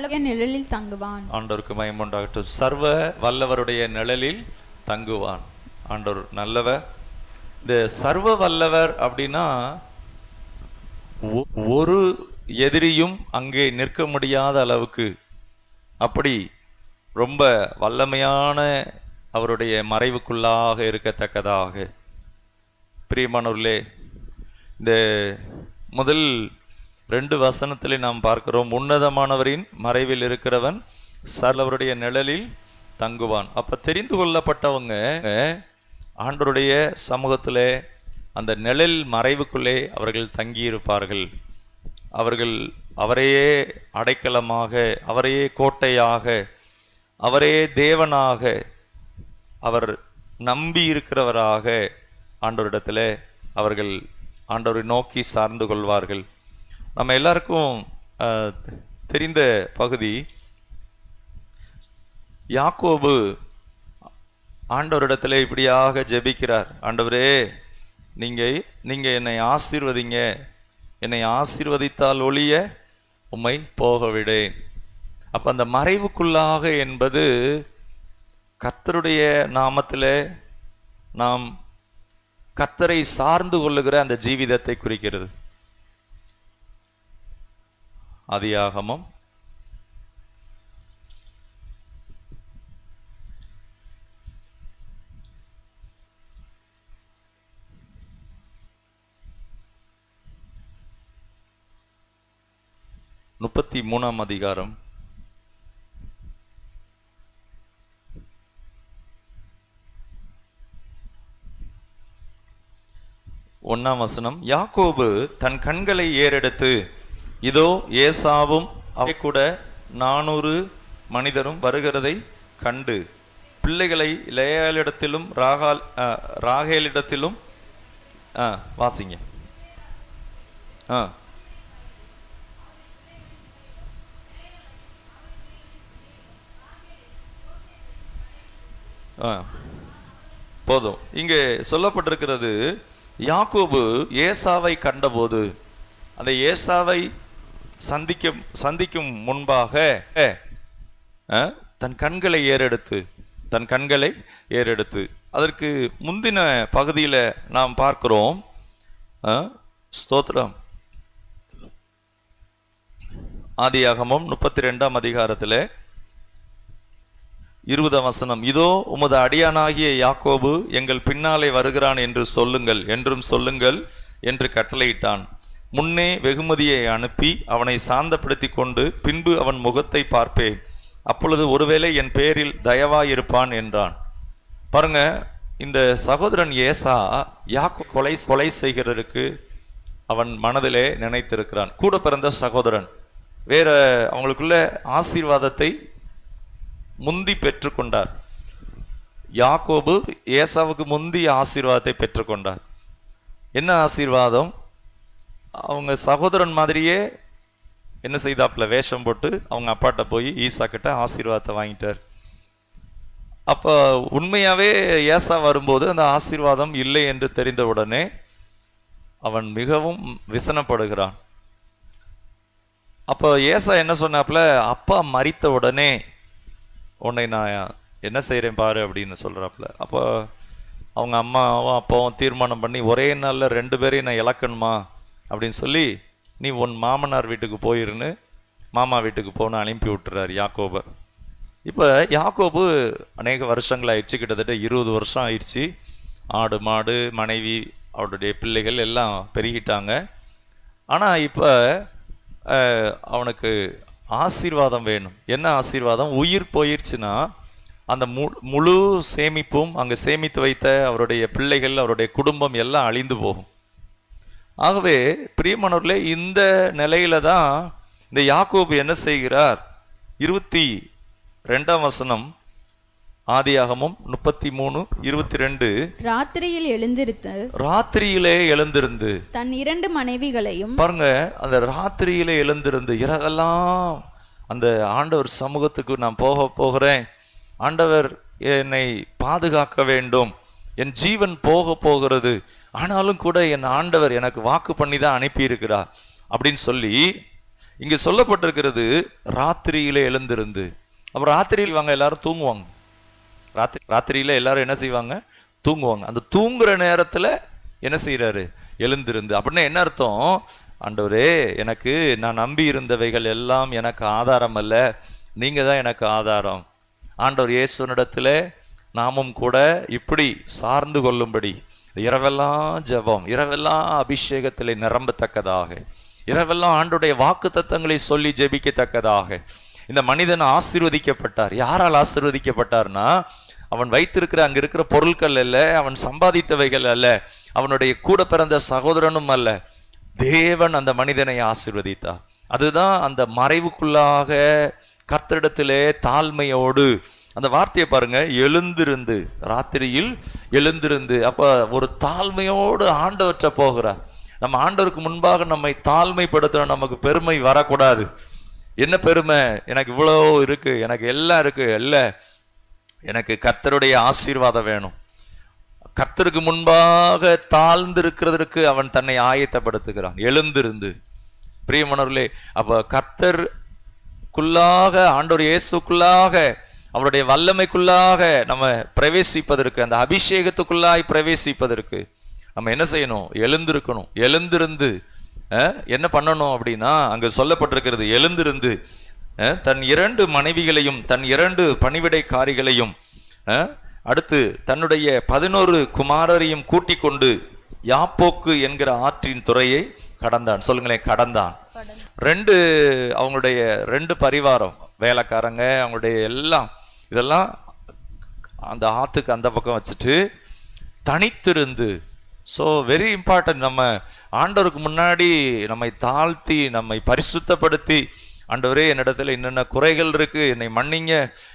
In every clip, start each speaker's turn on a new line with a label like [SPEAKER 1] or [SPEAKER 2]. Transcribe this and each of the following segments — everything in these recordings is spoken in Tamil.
[SPEAKER 1] நிழலில் தங்குவான்.
[SPEAKER 2] ஆண்டவருக்கு மகிமை உண்டாகட்டும். சர்வ வல்லவருடைய நிழலில் தங்குவான். ஆண்டவர் நல்லவர். இந்த சர்வ வல்லவர் அப்படின்னா ஒரு எதிரியும் அங்கே நிற்க முடியாத அளவுக்கு அப்படி ரொம்ப வல்லமையான அவருடைய மறைவுக்குள்ளாக இருக்கத்தக்கதாக. பிரியமானவர்களே, இந்த முதல் 2 வசனத்திலே நாம் பார்க்கிறோம், உன்னதமானவரின் மறைவில் இருக்கிறவன் சர்வருடைய நிழலில் தங்குவான். அப்ப தெரிந்து கொள்ளப்பட்டவங்க ஆண்டவருடைய சமூகத்திலே அந்த நிழல் மறைவுக்குள்ளே அவர்கள் தங்கியிருப்பார்கள். அவர்கள் அவரையே அடைக்கலமாக, அவரையே கோட்டையாக, அவரே தேவனாக, அவர் நம்பி இருக்கிறவராக ஆண்டவரிடத்தில் அவர்கள் ஆண்டவரை நோக்கி சார்ந்து கொள்வார்கள். நம்ம எல்லாருக்கும் தெரிந்த பகுதி, யாக்கோபு ஆண்டவரிடத்தில் இப்படியாக ஜெபிக்கிறார், ஆண்டவரே நீங்க என்னை ஆசீர்வதிங்க, என்னை ஆசீர்வதித்தால் ஒழிய உம்மை போக விடேன். அப்ப அந்த மறைவுக்குள்ளாக என்பது கர்த்தருடைய நாமத்திலே நாம் கர்த்தரை சார்ந்து கொள்ளுகிற அந்த ஜீவிதத்தை குறிக்கிறது. ஆதியாகமம் 33ஆம் அதிகாரம் 1ஆம் வசனம். யாக்கோபு தன் கண்களை ஏறெடுத்து, இதோ ஏசாவும் அவை கூட 400 மனிதரும் வருகிறதை கண்டு, பிள்ளைகளை லேயாளிடத்திலும் ராகேலிடத்திலும் வாசிங்க. போதும். இங்கே சொல்லப்பட்டிருக்கிறது, யாக்கோபு ஏசாவை கண்டபோது, அந்த ஏசாவை சந்திக்கும் முன்பாக தன் கண்களை ஏறெடுத்து அதற்கு முந்தின பகுதியில் நாம் பார்க்கிறோம். ஸ்தோத்திரம். ஆதியாகமம் 32ஆம் அதிகாரத்தில் 20ஆம் வசனம். இதோ உமது அடியானாகிய யாக்கோபு எங்கள் பின்னாலே வருகிறான் என்றும் சொல்லுங்கள் என்று கட்டளையிட்டான். முன்னே வெகுமதியை அனுப்பி அவனை சாந்தப்படுத்தி கொண்டு பின்பு அவன் முகத்தை பார்ப்பேன், அப்பொழுது ஒருவேளை என் பேரில் தயவாயிருப்பான் என்றான். பாருங்க, இந்த சகோதரன் ஏசா யாக்கோபை கொலை செய்கிறதுக்கு அவன் மனதிலே நினைத்திருக்கிறான். கூட பிறந்த சகோதரன், வேற அவங்களுக்குள்ள ஆசீர்வாதத்தை முந்தி பெற்றுக்கொண்டார். யாக்கோபு ஏசாவுக்கு முந்தி ஆசீர்வாதத்தை பெற்றுக்கொண்டார். என்ன ஆசீர்வாதம்? அவங்க சகோதரன் மாதிரியே என்ன செய்தாப்புல, வேஷம் போட்டு அவங்க அப்பாட்ட போய் ஈசா கிட்ட ஆசீர்வாதத்தை வாங்கிட்டார். அப்போ உண்மையாவே ஏசா வரும்போது அந்த ஆசீர்வாதம் இல்லை என்று தெரிந்தவுடனே அவன் மிகவும் விசனப்படுகிறான். அப்போ ஏசா என்ன சொன்னாப்புல, அப்பா மரித்த உடனே உன்னை நான் என்ன செய்கிறேன் பாரு அப்படின்னு சொல்கிறாப்புல. அப்போ அவங்க அம்மாவும் அப்பாவும் தீர்மானம் பண்ணி, ஒரே நாளில் 2 பேரையும் நான் இழக்கணுமா அப்படின்னு சொல்லி, நீ உன் மாமனார் வீட்டுக்கு போயிருன்னு மாமா வீட்டுக்கு போன்னு அனுப்பி விட்டுறாரு யாக்கோபை. இப்போ யாக்கோபு அநேக வருஷங்கள் ஆயிடுச்சு, கிட்டத்தட்ட 20 வருஷம் ஆயிடுச்சு. ஆடு மாடு மனைவி அவருடைய பிள்ளைகள் எல்லாம் பெருகிட்டாங்க. ஆனால் இப்போ அவனுக்கு ஆசீர்வாதம் வேணும். என்ன ஆசீர்வாதம்? உயிர் போயிடுச்சுன்னா அந்த முழு சேமிப்பும், அங்கே சேமித்து வைத்த அவருடைய பிள்ளைகள், அவருடைய குடும்பம் எல்லாம் அழிந்து போகும். ஆகவே பிரியமானவர்களே, இந்த நிலையில தான் இந்த யாக்கோபு என்ன செய்கிறார்? 22ஆம் வசனம், ஆதியாகமம் 33:22. ராத்திரியிலே எழுந்திருந்து
[SPEAKER 1] தன் 2 மனைவிகளையும்,
[SPEAKER 2] பாருங்க, அந்த ராத்திரியிலே எழுந்திருந்து, இரவெல்லாம் அந்த ஆண்டவர் சமூகத்துக்கு நான் போகிறேன், ஆண்டவர் என்னை பாதுகாக்க வேண்டும், என் ஜீவன் போகிறது, ஆனாலும் கூட என் ஆண்டவர் எனக்கு வாக்கு பண்ணி தான் அனுப்பி இருக்கிறார் அப்படின்னு சொல்லி இங்க சொல்லப்பட்டிருக்கிறது ராத்திரியிலே எழுந்திருந்து. அப்ப ராத்திரியில் வாங்க எல்லாரும் தூங்குவாங்க. ராத்திரியில எல்லாரும் என்ன செய்வாங்க? தூங்குவாங்க. அந்த தூங்குற நேரத்துல என்ன செய்யறாரு? எழுந்திருந்து. அப்படின்னா என்ன அர்த்தம்? ஆண்டவரே, எனக்கு நான் நம்பி இருந்தவைகள் எல்லாம் எனக்கு ஆதாரம் அல்ல, நீங்க தான் எனக்கு ஆதாரம். ஆண்டவர் இயேசுனிடத்துல நாமும் கூட இப்படி சார்ந்து கொள்ளும்படி இரவெல்லாம் ஜெபம், இரவெல்லாம் அபிஷேகத்திலே நிரம்பத்தக்கதாக, இரவெல்லாம் ஆண்டுடைய வாக்கு தத்தங்களை சொல்லி ஜெபிக்கத்தக்கதாக இந்த மனிதன் ஆசீர்வதிக்கப்பட்டார். யாரால் ஆசீர்வதிக்கப்பட்டார்னா, அவன் வைத்திருக்கிற அங்க இருக்கிற பொருட்கள் அல்ல, அவன் சம்பாதித்தவைகள் அல்ல, அவனுடைய கூட பிறந்த சகோதரனும் அல்ல, தேவன் அந்த மனிதனை ஆசீர்வதித்தார். அதுதான் அந்த மறைவுக்குள்ளாக கர்த்தரிடத்திலே தாழ்மையோடு, அந்த வார்த்தையை பாருங்க, எழுந்திருந்து, ராத்திரியில் எழுந்திருந்து. அப்ப ஒரு தாழ்மையோடு ஆண்டவற்ற போகிறார். நம்ம ஆண்டவருக்கு முன்பாக நம்மை தாழ்மைப்படுத்த நமக்கு பெருமை வரக்கூடாது. என்ன பெருமை? எனக்கு இவ்வளோ இருக்கு, எனக்கு எல்லாம் இருக்கு, இல்ல, எனக்கு கர்த்தருடைய ஆசீர்வாதம் வேணும். கர்த்தருக்கு முன்பாக தாழ்ந்து இருக்கிறதற்கு அவன் தன்னை ஆயத்தப்படுத்துகிறான், எழுந்திருந்து. பிரியமானவர்களே, அப்ப கர்த்தருக்குள்ளாக, ஆண்டவர் இயேசுக்குள்ளாக, அவருடைய வல்லமைக்குள்ளாக நம்ம பிரவேசிப்பதற்கு, அந்த அபிஷேகத்துக்குள்ளாய் பிரவேசிப்பதற்கு நம்ம என்ன செய்யணும்? எழுந்திருக்கணும். எழுந்திருந்து என்ன பண்ணணும் அப்படின்னா, அங்க சொல்லப்பட்டிருக்கிறது, எழுந்திருந்து தன் 2 மனைவிகளையும் தன் 2 பணிவிடைக்காரிகளையும் அடுத்து தன்னுடைய 11 குமாரரையும் கூட்டிக் கொண்டு யாப்போக்கு என்கிற ஆற்றின் துறையை கடந்தான். சொல்லுங்களேன், கடந்தான். 2 அவங்களுடைய 2 பரிவாரம், வேலைக்காரங்க, அவங்களுடைய எல்லாம், இதெல்லாம் அந்த ஆத்துக்கு அந்த பக்கம் வச்சுட்டு தனித்திருந்து. So very important. நம்ம ஆண்டவருக்கு முன்னாடி நம்மை தாழ்த்தி, நம்மை பரிசுத்தப்படுத்தி, ஆண்டவரே என்னிடத்துல என்னென்ன குறைகள் இருக்கு, என்னை மன்னிங்க,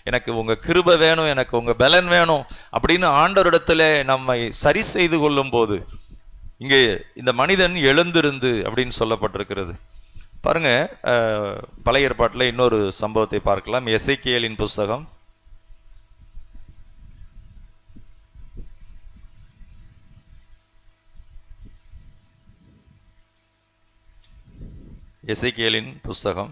[SPEAKER 2] எனக்கு உங்க கிருபை வேணும், எனக்கு உங்க பலன் வேணும் அப்படின்னு ஆண்டவரிடத்துல நம்மை சரி செய்து கொள்ளும் போது, இங்கே இந்த மனிதன் எழுந்திருந்து அப்படின்னு சொல்லப்பட்டிருக்கிறது. பாருங்க, பழைய ஏற்பாட்டில் இன்னொரு சம்பவத்தை பார்க்கலாம். எசேக்கியேலின் புஸ்தகம், எசேக்கியேலின் புஸ்தகம்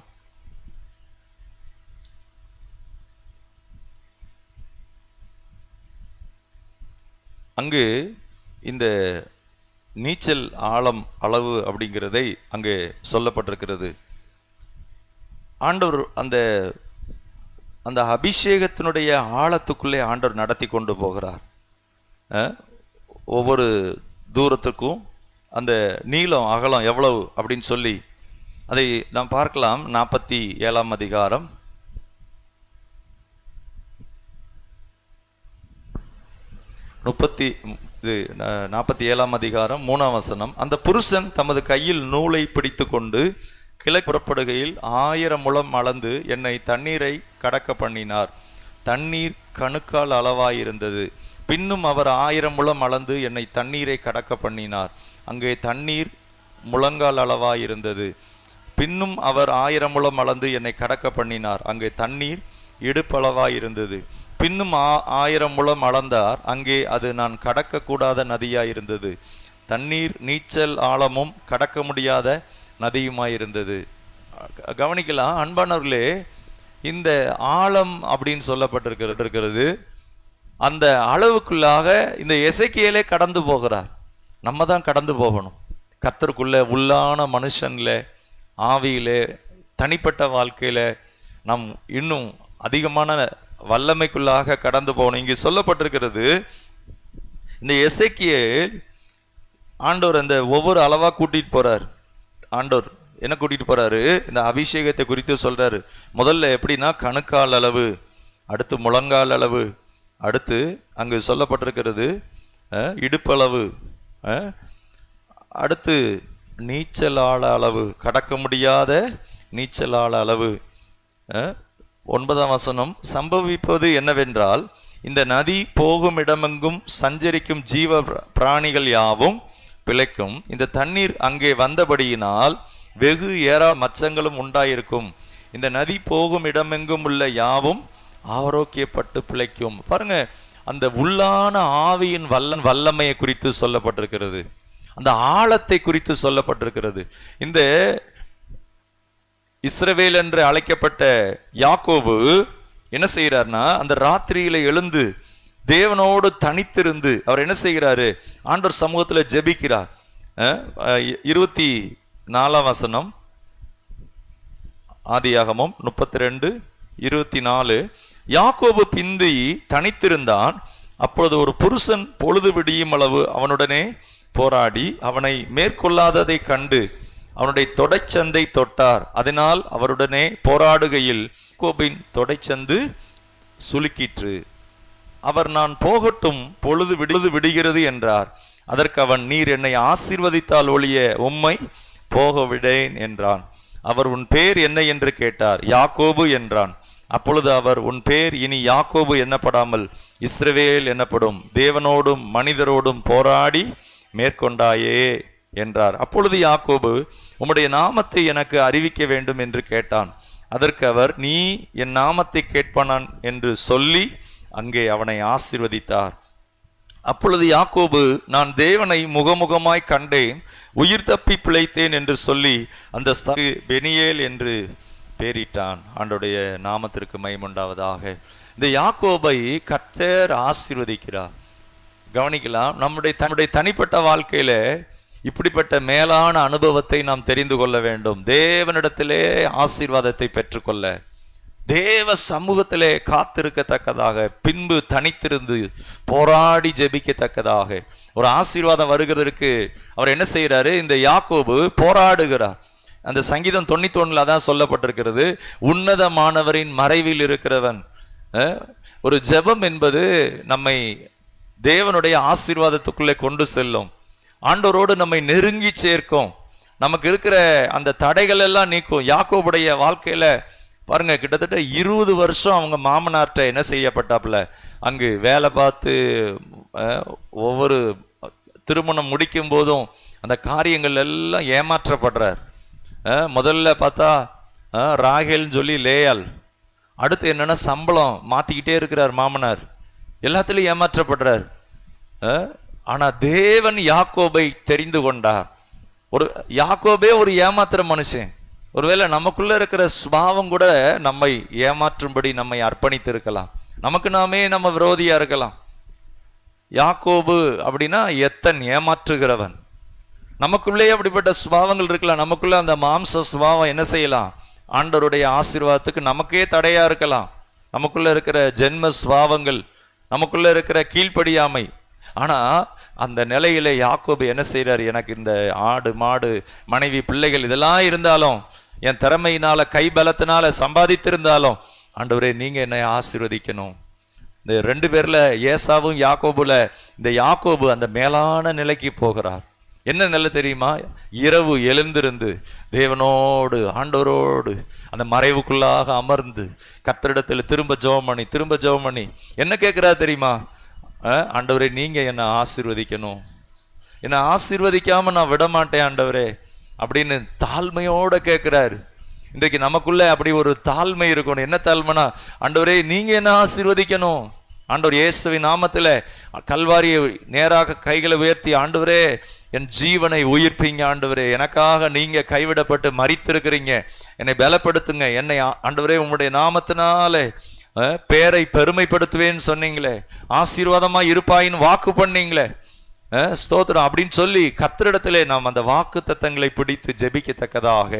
[SPEAKER 2] அங்கு இந்த நீச்சல் ஆழம் அளவு அப்படிங்கிறதை அங்கே சொல்லப்பட்டிருக்கிறது. ஆண்டவர் அந்த அந்த அபிஷேகத்தினுடைய ஆழத்துக்குள்ளே ஆண்டவர் நடத்தி கொண்டு போகிறார். ஒவ்வொரு தூரத்துக்கும் அந்த நீளம் அகலம் எவ்வளவு அப்படின்னு சொல்லி அதை நாம் பார்க்கலாம். 47ஆம் அதிகாரம் 47ஆம் அதிகாரம் 3ஆம் வசனம். அந்த புருஷன் தமது கையில் நூலை பிடித்து கொண்டு கிழக்கு புறப்படுகையில் 1000 முழம் அளந்து என்னை தண்ணீரை கடக்க பண்ணினார். தண்ணீர் கணுக்கால் அளவாயிருந்தது. பின்னும் அவர் 1000 முழம் அளந்து என்னை தண்ணீரை கடக்க பண்ணினார். அங்கே தண்ணீர் முழங்கால் அளவாயிருந்தது. பின்னும் அவர் 1000 முழம் அளந்து என்னை கடக்க பண்ணினார். அங்கே தண்ணீர் இடுப்பளவாயிருந்தது. பின்னும் 1000 முழம் அளந்தார். அங்கே அது நான் கடக்க கூடாத நதியாயிருந்தது. தண்ணீர் நீச்சல் ஆழமும் கடக்க முடியாத நதியுமாயிருந்தது. கவனிக்கலாம் அன்பானவர்களே, இந்த ஆழம் அப்படின்னு சொல்லப்பட்டிருக்கிறது, அந்த அளவுக்குள்ளாக இந்த எசேக்கியேலே கடந்து போகிறார். நம்ம தான் கடந்து போகணும். கர்த்தருக்குள்ள உள்ளான மனுஷன்ல, ஆவியிலே, தனிப்பட்ட வாழ்க்கையில நாம் இன்னும் அதிகமான வல்லமைக்குள்ளாக கடந்து போகணும். இங்கே சொல்லப்பட்டிருக்கிறது, இந்த எசேக்கியேல் ஆண்டவர் அந்த ஒவ்வொரு அளவா கூட்டிட்டு போறார். ஆண்டவர் என்ன கூட்டிட்டு போறாரு? இந்த அபிஷேகத்தை குறித்து சொல்றாரு. முதல்ல எப்படின்னா கணுக்கால் அளவு, அடுத்து முழங்கால் அளவு, அடுத்து அங்கு சொல்லப்பட்டிருக்கிறது இடுப்பளவு, அடுத்து நீச்சலாள அளவு, கடக்க முடியாத நீச்சலாள அளவு. 9ஆம் வசனம், சம்பவிப்பது என்னவென்றால் இந்த நதி போகும் இடமெங்கும் சஞ்சரிக்கும் ஜீவ பிராணிகள் யாவும் பிழைக்கும். இந்த தண்ணீர் அங்கே வந்தபடியினால் வெகு மச்சங்களும் உண்டாயிருக்கும். இந்த நதி போகும் இடமெங்கும் உள்ள யாவும் ஆரோக்கியப்பட்டு பிழைக்கும். பாருங்க, அந்த உள்ளான ஆவியின் வல்லமையை குறித்து சொல்லப்பட்டிருக்கிறது, அந்த ஆழத்தை குறித்து சொல்லப்பட்டிருக்கிறது. இந்த இஸ்ரவேல் என்று அழைக்கப்பட்ட யாக்கோபு என்ன செய்கிறார்னா, அந்த ராத்திரியில எழுந்து தேவனோடு தனித்திருந்து அவர் என்ன செய்கிறாரு, ஆண்டவர் சமூகத்தில் ஜெபிக்கிறார். 24 வசனம், ஆதியாகமம் 32:24. யாக்கோபு பிந்தி தனித்திருந்தான். அப்பொழுது ஒரு புருஷன் பொழுது விடியும் அளவு அவனுடனே போராடி அவனை மேற்கொள்ளாததை கண்டு அவனுடைய தொடைச்சந்தை தொட்டார். அதனால் அவருடனே போராடுகையில் யாக்கோபின் தொடைச்சந்து சுலுக்கிற்று. அவர், நான் போகட்டும், பொழுது விடுகிறது என்றார். அதற்கு அவன், நீர் என்னை ஆசீர்வதித்தால் ஒழிய உம்மை போக விடேன் என்றான். அவர், உன் பேர் என்ன என்று கேட்டார். யாக்கோபு என்றான். அப்பொழுது அவர், உன் பேர் இனி யாக்கோபு என்னப்படாமல் இஸ்ரவேல் என்னப்படும், தேவனோடும் மனிதரோடும் போராடி மேற்கொண்டாயே என்றார். அப்பொழுது யாக்கோபு, உம்முடைய நாமத்தை எனக்கு அறிவிக்க வேண்டும் என்று கேட்டான். அதற்கு அவர், நீ என் நாமத்தை கேட்பானான் என்று சொல்லி அங்கே அவனை ஆசீர்வதித்தார். அப்பொழுது யாக்கோபு, நான் தேவனை முகமுகமாய் கண்டேன், உயிர் தப்பி பிழைத்தேன் என்று சொல்லி அந்த பெனியேல் என்று பேரிட்டான். ஆண்டவருடைய நாமத்திற்கு மகிமையுண்டாவதாக. இந்த யாக்கோபை கர்த்தர் ஆசீர்வதிக்கிறார். கவனிக்கலாம், நம்முடைய தனிப்பட்ட வாழ்க்கையில இப்படிப்பட்ட மேலான அனுபவத்தை நாம் தெரிந்து கொள்ள வேண்டும். தேவனிடத்திலே ஆசீர்வாதத்தை பெற்றுக்கொள்ள, தேவ சமூகத்திலே காத்திருக்கத்தக்கதாக, பின்பு தனித்திருந்து போராடி ஜெபிக்கத்தக்கதாக ஒரு ஆசீர்வாதம் வருகிறதற்கு அவர் என்ன செய்யறாரு, இந்த யாக்கோபு போராடுகிறார். அந்த சங்கீதம் 91 தான் சொல்லப்பட்டிருக்கிறது, உன்னதமானவரின் மறைவில் இருக்கிறவன். ஒரு ஜெபம் என்பது நம்மை தேவனுடைய ஆசீர்வாதத்துக்குள்ளே கொண்டு செல்லும், ஆண்டவரோடு நம்மை நெருங்கி சேர்க்கும், நமக்கு இருக்கிற அந்த தடைகள் எல்லாம் நீக்கும். யாக்கோபுடைய வாழ்க்கையில பாருங்க, கிட்டத்தட்ட 20 வருஷம் அவங்க மாமனார்ட்ட என்ன செய்யப்பட்டாப்புல, அங்கு வேலை பார்த்து ஒவ்வொரு திருமணம் முடிக்கும் போதும் அந்த காரியங்கள் எல்லாம் ஏமாற்றப்படுறார். முதல்ல பார்த்தா ராகேல்னு சொல்லி லேயால், அடுத்து என்னன்னா சம்பளம் மாத்திக்கிட்டே இருக்கிறார் மாமனார், எல்லாத்துலயும் ஏமாற்றப்படுறார். ஆனா தேவன் யாக்கோபை தெரிந்து கொண்டார். ஒரு யாக்கோபே ஒரு ஏமாத்துற மனுஷன். ஒருவேளை நமக்குள்ள இருக்கிற சுபாவம் கூட நம்மை ஏமாற்றும்படி நம்மை அர்ப்பணித்து இருக்கலாம், நமக்கு நாமே நம்ம விரோதியா இருக்கலாம். யாக்கோபு அப்படின்னா எத்தன், ஏமாற்றுகிறவன். நமக்குள்ளே அப்படிப்பட்ட சுபாவங்கள் இருக்கலாம். நமக்குள்ள அந்த மாம்ச சுபாவம் என்ன செய்யலாம், ஆண்டவருடைய ஆசீர்வாதத்துக்கு நமக்கே தடையா இருக்கலாம். நமக்குள்ள இருக்கிற ஜென்ம சுபாவங்கள், நமக்குள்ள இருக்கிற கீழ்ப்படியாமை. ஆனா அந்த நிலையில யாக்கோபு என்ன செய்யறாரு, எனக்கு இந்த ஆடு மாடு மனைவி பிள்ளைகள் இதெல்லாம் இருந்தாலும், என் திறமையினால கை பலத்தினால சம்பாதித்திருந்தாலும், ஆண்டவரே நீங்க என்னை ஆசீர்வதிக்கணும். இந்த 2 பேர்ல ஏசாவும் யாக்கோபுல இந்த யாக்கோபு அந்த மேலான நிலைக்கு போகிறார். என்ன நிலை தெரியுமா, இரவு எழுந்திருந்து தேவனோடு ஆண்டவரோடு அந்த மறைவுக்குள்ளாக அமர்ந்து கர்த்தரிடத்தில் திரும்ப ஜெபம் பண்ணி என்ன கேட்கிறார் தெரியுமா, ஆண்டவரே நீங்க என்னை ஆசீர்வதிக்கணும், என்னை ஆசீர்வதிக்காம நான் விட மாட்டேன் ஆண்டவரே அப்படின்னு தாழ்மையோட கேட்கிறாரு. இன்றைக்கு நமக்குள்ள அப்படி ஒரு தாழ்மை இருக்கணும். என்ன தாழ்மைனா, ஆண்டவரே நீங்க என்ன ஆசீர்வதிக்கணும். ஆண்டவர் இயேசுவின் நாமத்துல கல்வாரியை நேராக கைகளை உயர்த்தி, ஆண்டவரே என் ஜீவனை உயிர்ப்பீங்க, ஆண்டவரே எனக்காக நீங்க கைவிடப்பட்டு மரித்திருக்கிறீங்க, என்னை பலப்படுத்துங்க, என்னை ஆண்டவரே உம்முடைய நாமத்தினால பேரை பெருமைப்படுத்துவேன்னு சொன்னீங்களே, ஆசீர்வாதமா இருப்பாயின்னு வாக்கு பண்ணீங்களே, ஸ்தோத்திரம் அப்படின்னு சொல்லி கர்த்தரிடத்திலே நாம் அந்த வாக்கு தத்தங்களை பிடித்து ஜெபிக்கத்தக்கதாக.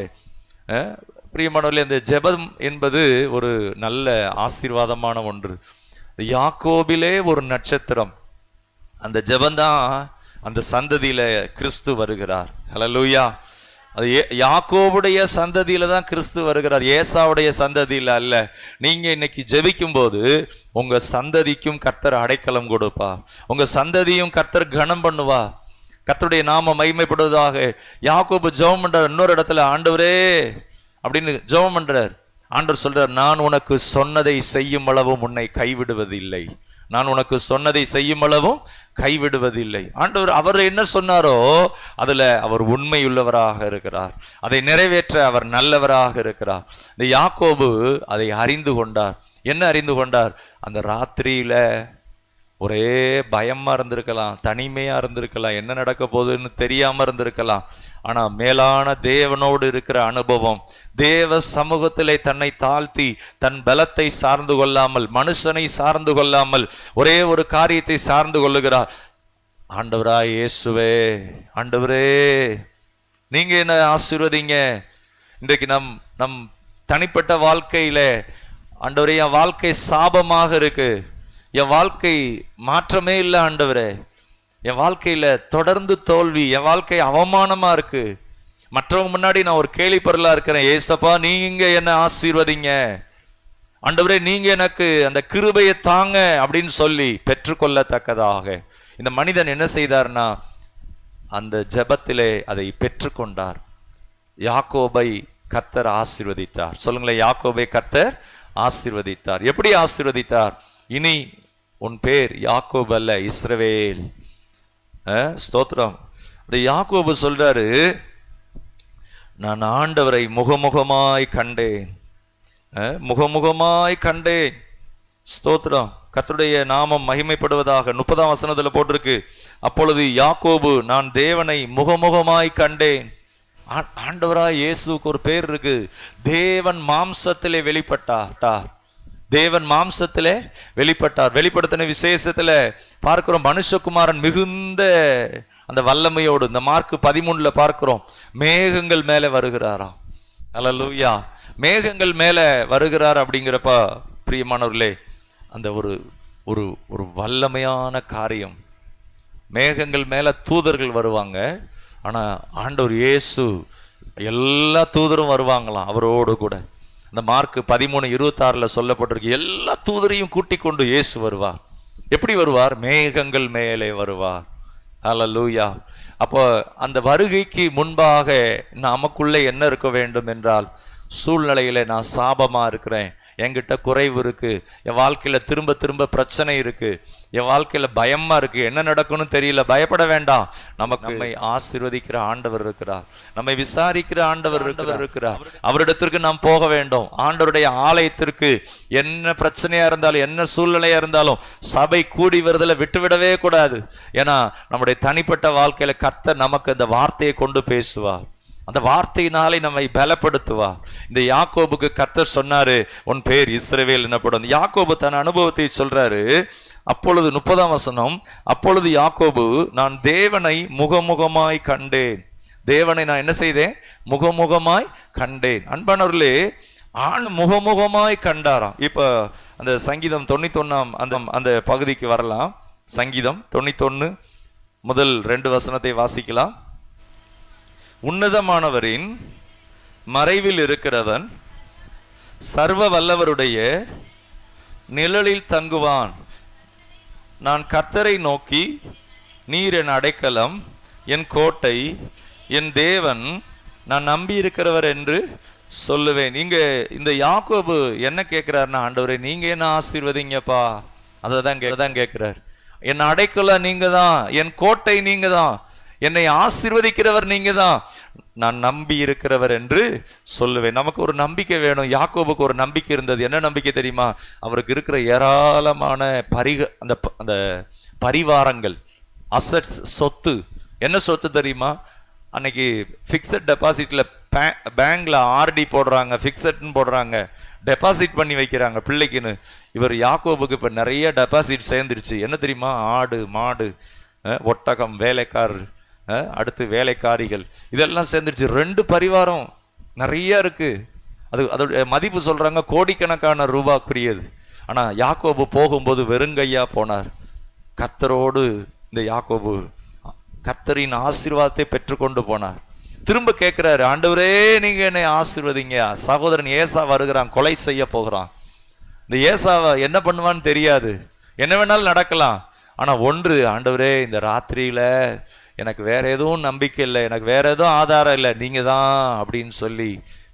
[SPEAKER 2] பிரியமானவர்களே, இந்த ஜெபம் என்பது ஒரு நல்ல ஆசீர்வாதமான ஒன்று. யாக்கோபிலே ஒரு நட்சத்திரம், அந்த ஜெபந்தான் அந்த சந்ததியில கிறிஸ்து வருகிறார். ஹல்லேலூயா. அது யாக்கோபுடைய சந்ததியில தான் கிறிஸ்து வருகிறார், ஏசாவுடைய சந்ததியில அல்ல. நீங்க இன்னைக்கு ஜெபிக்கும் போது உங்க சந்ததிக்கும் கர்த்தர் அடைக்கலம் கொடுப்பா, உங்க சந்ததியும் கர்த்தர் கனம் பண்ணுவா, கர்த்தருடைய நாம மகிமைப்படுவதாக. யாக்கோபு ஜெபம் பண்றார், இன்னொரு இடத்துல ஆண்டவரே அப்படின்னு ஜெபம் பண்றார். ஆண்டவர் சொல்றார், நான் உனக்கு சொன்னதை செய்யும் அளவும் உன்னை கைவிடுவதில்லை, நான் உனக்கு சொன்னதை செய்யும் அளவும் கைவிடுவதில்லை. ஆண்டவர் அவர் என்ன சொன்னாரோ அதுல அவர் உண்மையுள்ளவராக இருக்கிறார், அதை நிறைவேற்ற அவர் நல்லவராக இருக்கிறார். இந்த யாக்கோபு அதை அறிந்து கொண்டார். என்ன அறிந்து கொண்டார், அந்த ராத்திரியில ஒரே பயமா இருந்திருக்கலாம், தனிமையா இருந்திருக்கலாம், என்ன நடக்க போகுதுன்னு தெரியாம இருந்திருக்கலாம். ஆனா மேலான தேவனோடு இருக்கிற அனுபவம், தேவ சமூகத்திலே தன்னை தாழ்த்தி தன் பலத்தை சார்ந்து கொள்ளாமல், மனுஷனை சார்ந்து கொள்ளாமல், ஒரே ஒரு காரியத்தை சார்ந்து கொள்ளுகிறார். ஆண்டவராய் இயேசுவே, ஆண்டவரே நீங்க என்ன ஆசீர்வதிங்க. இன்றைக்கு நம் தனிப்பட்ட வாழ்க்கையில ஆண்டவரே, என் வாழ்க்கை சாபமாக இருக்கு, என் வாழ்க்கை மாற்றமே இல்லை ஆண்டவரே, என் வாழ்க்கையில தொடர்ந்து தோல்வி, என் வாழ்க்கை அவமானமா இருக்கு, மற்றவங்க முன்னாடி நான் ஒரு கேலி பொருளா இருக்கிறேன். ஏசப்பா நீங்க என்ன ஆசீர்வதிங்க ஆண்டவரே, நீங்க எனக்கு அந்த கிருபையை தாங்க அப்படின்னு சொல்லி பெற்றுக்கொள்ளத்தக்கதாக இந்த மனிதன் என்ன செய்தார்னா, அந்த ஜெபத்திலே அதை பெற்றுக்கொண்டார். யாக்கோபை கர்த்தர் ஆசீர்வதித்தார். சொல்லுங்களேன், யாக்கோபை கர்த்தர் ஆசீர்வதித்தார். எப்படி ஆசீர்வதித்தார்? இனி உன் பேர் யாக்கோபு அல்ல, இஸ்ரவேல். ஸ்தோத்திரம். அந்த யாக்கோபு சொல்றாரு, நான் ஆண்டவரை முகமுகமாய் கண்டேன், முகமுகமாய் கண்டேன். ஸ்தோத்திரம். கர்த்தருடைய நாமம் மகிமைப்படுவதாக. 30ஆம் வசனத்துல போட்டிருக்கு, அப்பொழுது யாக்கோபு நான் தேவனை முகமுகமாய் கண்டேன். ஆண்டவராய் இயேசுக்கு ஒரு பேர் இருக்கு, தேவன் மாம்சத்திலே வெளிப்பட்டார். தேவன் மாம்சத்திலே வெளிப்பட்டார். வெளிப்படுத்தின விசேஷத்துல பார்க்கிறோம், மனுஷகுமாரன் மிகுந்த அந்த வல்லமையோடு, இந்த மார்க் 13ல பார்க்கிறோம், மேகங்கள் மேல வருகிறாராம். அல்லேலூயா. மேகங்கள் மேல வருகிறார். அப்படிங்கிறப்ப பிரியமானவர்களே, அந்த ஒரு வல்லமையான காரியம். மேகங்கள் மேல தூதர்கள் வருவாங்க, ஆனா ஆண்டவர் இயேசு எல்லா தூதரும் வருவாங்களாம் அவரோடு கூட. அந்த மார்க் 13:26 சொல்லப்பட்டிருக்கு, எல்லா தூதரையும் கூட்டிக் கொண்டு இயேசு வருவார். எப்படி வருவார்? மேகங்கள் மேலே வருவார். ஹல்லேலூயா. அப்போ அந்த வருகைக்கு முன்பாக நமக்குள்ளே என்ன இருக்க வேண்டும் என்றால், சூழ்நிலையில நான் சாபமா இருக்கிறேன், என்கிட்ட குறைவு இருக்கு, என் வாழ்க்கையில திரும்ப திரும்ப பிரச்சனை இருக்கு, என் வாழ்க்கையில பயமா இருக்கு, என்ன நடக்கும்னு தெரியல, பயப்பட வேண்டாம். நம்மை ஆசீர்வதிக்கிற ஆண்டவர் இருக்கிறார், நம்மை விசாரிக்கிற ஆண்டவர் இருக்கிறார். அவரிடத்திற்கு நாம் போக வேண்டும். ஆண்டவருடைய ஆலயத்திற்கு என்ன பிரச்சனையா இருந்தாலும், என்ன சூழ்நிலையா இருந்தாலும், சபை கூடி வருதல விட்டுவிடவே கூடாது. ஏன்னா நம்முடைய தனிப்பட்ட வாழ்க்கையில கர்த்தர் நமக்கு அந்த வார்த்தையை கொண்டு பேசுவார், அந்த வார்த்தையினாலே நம்மை பலப்படுத்துவார். இந்த யாக்கோபுக்கு கர்த்தர் சொன்னாரு, உன் பேர் இஸ்ரவேல் எனப்படும். யாக்கோபு தன் அனுபவத்தை சொல்றாரு. அப்பொழுது 30ஆம் வசனம், அப்பொழுது யாக்கோபு நான் தேவனை முகமுகமாய் கண்டேன். தேவனை நான் என்ன செய்தேன்? முகமுகமாய் கண்டேன். அன்பானவர்களே, ஆண் முகமுகமாய் கண்டாராம். இப்ப அந்த சங்கீதம் 91 அந்த பகுதிக்கு வரலாம். சங்கீதம் 91 முதல் 2 வசனத்தை வாசிக்கலாம். உன்னதமானவரின் மறைவில் இருக்கிறவன் சர்வ வல்லவருடைய நிழலில் தங்குவான். நான் கர்த்தரை நோக்கி, நீர் என் அடைக்கலம், என் கோட்டை, என் தேவன், நான் நம்பி இருக்கிறவர் என்று சொல்லுவேன். இங்க இந்த யாக்கோபு என்ன கேட்கிறாருன்னா, ஆண்டவரே நீங்க என்ன ஆசீர்வதிங்கப்பா, அதான் கேட்கிறார். என் அடைக்கலம் நீங்க தான், என் கோட்டை நீங்க தான், என்னை ஆசீர்வதிக்கிறவர் நீங்க தான், நான் நம்பி இருக்கிறவர் என்று சொல்லுவேன். நமக்கு ஒரு நம்பிக்கை வேணும். யாக்கோபுக்கு ஒரு நம்பிக்கை இருந்தது. என்ன நம்பிக்கை தெரியுமா? அவருக்கு இருக்கிற ஏராளமான அந்த பரிவாரங்கள், அசட்ஸ், சொத்து. என்ன சொத்து தெரியுமா? அன்னைக்கு பிக்சட் டெபாசிட்ல பேங்க்ல ஆர்டி போடுறாங்க, பிக்சட்னு போடுறாங்க, டெபாசிட் பண்ணி வைக்கிறாங்க பிள்ளைக்குன்னு. இவர் யாக்கோபுக்கு இப்ப நிறைய டெபாசிட் சேர்ந்துருச்சு. என்ன தெரியுமா? ஆடு, மாடு, ஒட்டகம், வேலைக்காரர், அடுத்து வேலைக்காரிகள், இதெல்லாம் சேர்ந்துருச்சு. 2 பரிவாரம் நிறைய இருக்கு. அதோட மதிப்பு சொல்றாங்க கோடிக்கணக்கான ரூபாய்க்குரியது. ஆனா யாக்கோபு போகும்போது வெறுங்கையா போனார். கர்த்தரோடு இந்த யாக்கோபு கர்த்தரின் ஆசீர்வாதத்தை பெற்றுக்கொண்டு போனார். திரும்ப கேட்கிறாரு, ஆண்டவரே நீங்க என்னை ஆசீர்வதிங்க. சகோதரன் ஏசா வருகிறான், கொலை செய்ய போகிறான். இந்த ஏசாவை என்ன பண்ணுவான்னு தெரியாது, என்ன வேணாலும் நடக்கலாம். ஆனா ஒன்று, ஆண்டவரே இந்த ராத்திரியில எனக்கு வேற எதுவும் நம்பிக்கை இல்லை, எனக்கு வேற எதுவும் ஆதாரம் இல்லை, நீங்க தான் அப்படின்னு சொல்லி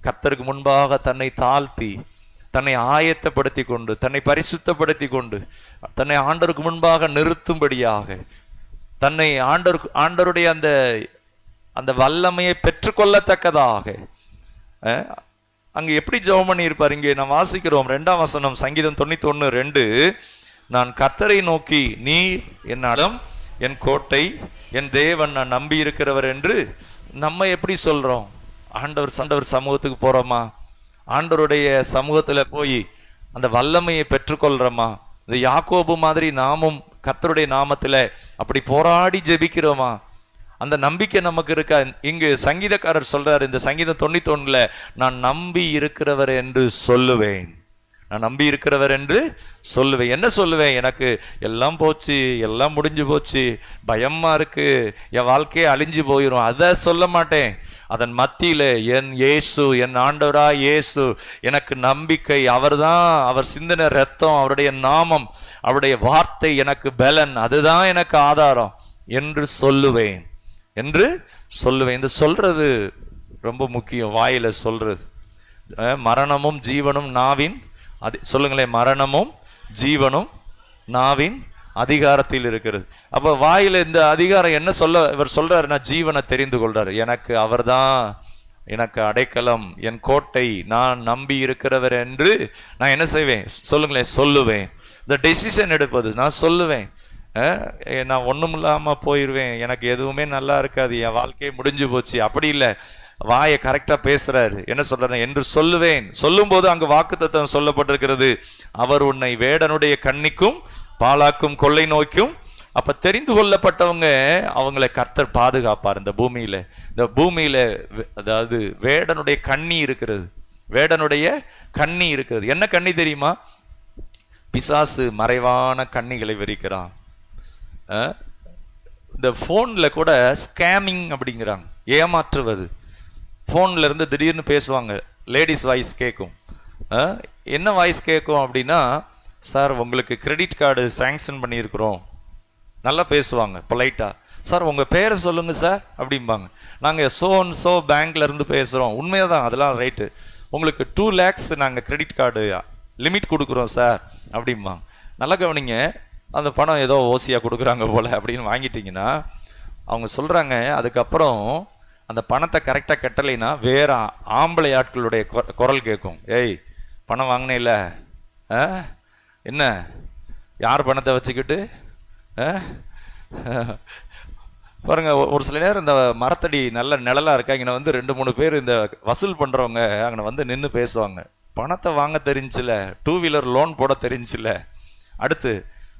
[SPEAKER 2] கர்த்தருக்கு முன்பாக தன்னை தாழ்த்தி, தன்னை ஆயத்தப்படுத்தி கொண்டு, தன்னை பரிசுத்தப்படுத்தி கொண்டு, தன்னை ஆண்டவருக்கு முன்பாக நிறுத்தும்படியாக, தன்னை ஆண்டவருடைய அந்த வல்லமையை பெற்றுக்கொள்ளத்தக்கதாக அங்க எப்படி ஜெபம் பண்ணி இருப்பார்? இங்கே நான் வாசிக்கிறோம் 2ஆம் வசனம், சங்கீதம் 91:2, நான் கர்த்தரை நோக்கி, நீ என் அடம், என் கோட்டை, என் தேவன், நான் நம்பி இருக்கிறவர் என்று நம்ம எப்படி சொல்றோம்? ஆண்டவர் சமூகத்துக்கு போறோமா? ஆண்டவருடைய சமூகத்துல போய் அந்த வல்லமையை பெற்றுக்கொள்றோமா? இந்த யாக்கோபு மாதிரி நாமும் கர்த்தருடைய நாமத்துல அப்படி போராடி ஜெபிக்கிறோமா? அந்த நம்பிக்கை நமக்கு இருக்கா? இங்கு சங்கீதக்காரர் சொல்றாரு, இந்த சங்கீதம் 91ல, நான் நம்பி இருக்கிறவர் என்று சொல்லுவேன். நான் நம்பி இருக்கிறவர் என்று சொல்லுவேன். என்ன சொல்லுவேன்? எனக்கு எல்லாம் போச்சு, எல்லாம் முடிஞ்சு போச்சு, பயமா இருக்கு, என் வாழ்க்கையே அழிஞ்சு போயிடும், அதை சொல்ல மாட்டேன். அதன் மத்தியில என் இயேசு, என் ஆண்டவரா இயேசு எனக்கு நம்பிக்கை, அவர்தான், அவர் சிந்தின ரத்தம், அவருடைய நாமம், அவருடைய வார்த்தை எனக்கு பலன், அதுதான் எனக்கு ஆதாரம் என்று சொல்லுவேன் என்று சொல்லுவேன். இந்த சொல்றது ரொம்ப முக்கியம். வாயில சொல்றது. மரணமும் ஜீவனும் நாவின் சொல்லுங்களேன், மரணமும் ஜீவனும் நாவின் அதிகாரத்தில் இருக்கிறது. அப்ப வாயில இந்த அதிகாரம் என்ன சொல்ல இவர் சொல்றாருன்னா, ஜீவனை தெரிந்து கொள்றாரு. எனக்கு அவர்தான் எனக்கு அடைக்கலம், என் கோட்டை, நான் நம்பி இருக்கிறவர் என்று நான் என்ன செய்வேன்? சொல்லுங்களேன், சொல்லுவேன். இந்த டெசிஷன் எடுப்பது, நான் சொல்லுவேன். நான் ஒண்ணும் இல்லாம போயிருவேன், எனக்கு எதுவுமே நல்லா இருக்காது, என் வாழ்க்கையே முடிஞ்சு போச்சு, அப்படி இல்லை. வாயை கரெக்டா பேசுறாரு. என்ன சொல்றாரு? என்று சொல்லுவேன். சொல்லும் போது அங்கு வாக்குத்தத்தம் சொல்லப்பட்டிருக்கிறது, அவர் உன்னை வேடனுடைய கண்ணிக்கும் பாலாக்கும் கொள்ளை நோய்க்கும். அப்ப தெரிந்து கொள்ளப்பட்டவங்க, அவங்களை கர்த்தர் பாதுகாப்பார். இந்த பூமியில அதாவது வேடனுடைய கண்ணி இருக்கிறது. வேடனுடைய கண்ணி இருக்கிறது. என்ன கண்ணி தெரியுமா? பிசாசு மறைவான கண்ணிகளை விரிக்கிறான். இந்த போன்ல கூட ஸ்கேமிங் அப்படிங்கிறாங்க, ஏமாற்றுவது. போன்ல இருந்து திடீர்னு பேசுவாங்க, லேடிஸ் வாய்ஸ் கேட்கும். என்ன வாய்ஸ் கேட்கும் அப்படின்னா, சார் உங்களுக்கு கிரெடிட் கார்டு சாங்ஷன் பண்ணியிருக்கிறோம். நல்லா பேசுவாங்க பொலைட்டா. சார் உங்க பேரை சொல்லுங்க சார் அப்படிம்பாங்க. நாங்கள் சோ பேங்க்ல இருந்து பேசுறோம். உண்மையாக அதெல்லாம் ரைட்டு. உங்களுக்கு 2 lakhs நாங்கள் கிரெடிட் கார்டு லிமிட் கொடுக்குறோம் சார் அப்படிம்பாங்க. நல்லா கவனிங்க, அந்த பணம் ஏதோ ஓசியாக கொடுக்குறாங்க போல அப்படின்னு வாங்கிட்டீங்கன்னா, அவங்க சொல்கிறாங்க, அதுக்கப்புறம் அந்த பணத்தை கரெக்டாக கட்டலைன்னா வேற ஆம்பளை ஆட்களுடைய குரல் கேட்கும். ஏய், பணம் வாங்கினேல, என்ன யார் பணத்தை வச்சுக்கிட்டு பாருங்க. ஒரு சில நேரம் இந்த மரத்தடி நல்ல நிழலாக இருக்கா, இங்கே வந்து 2-3 பேர் இந்த வசூல் பண்ணுறவங்க அங்கே வந்து நின்று பேசுவாங்க. பணத்தை வாங்க தெரிஞ்சில்ல, 2 வீலர் லோன் போட தெரிஞ்சில்ல, அடுத்து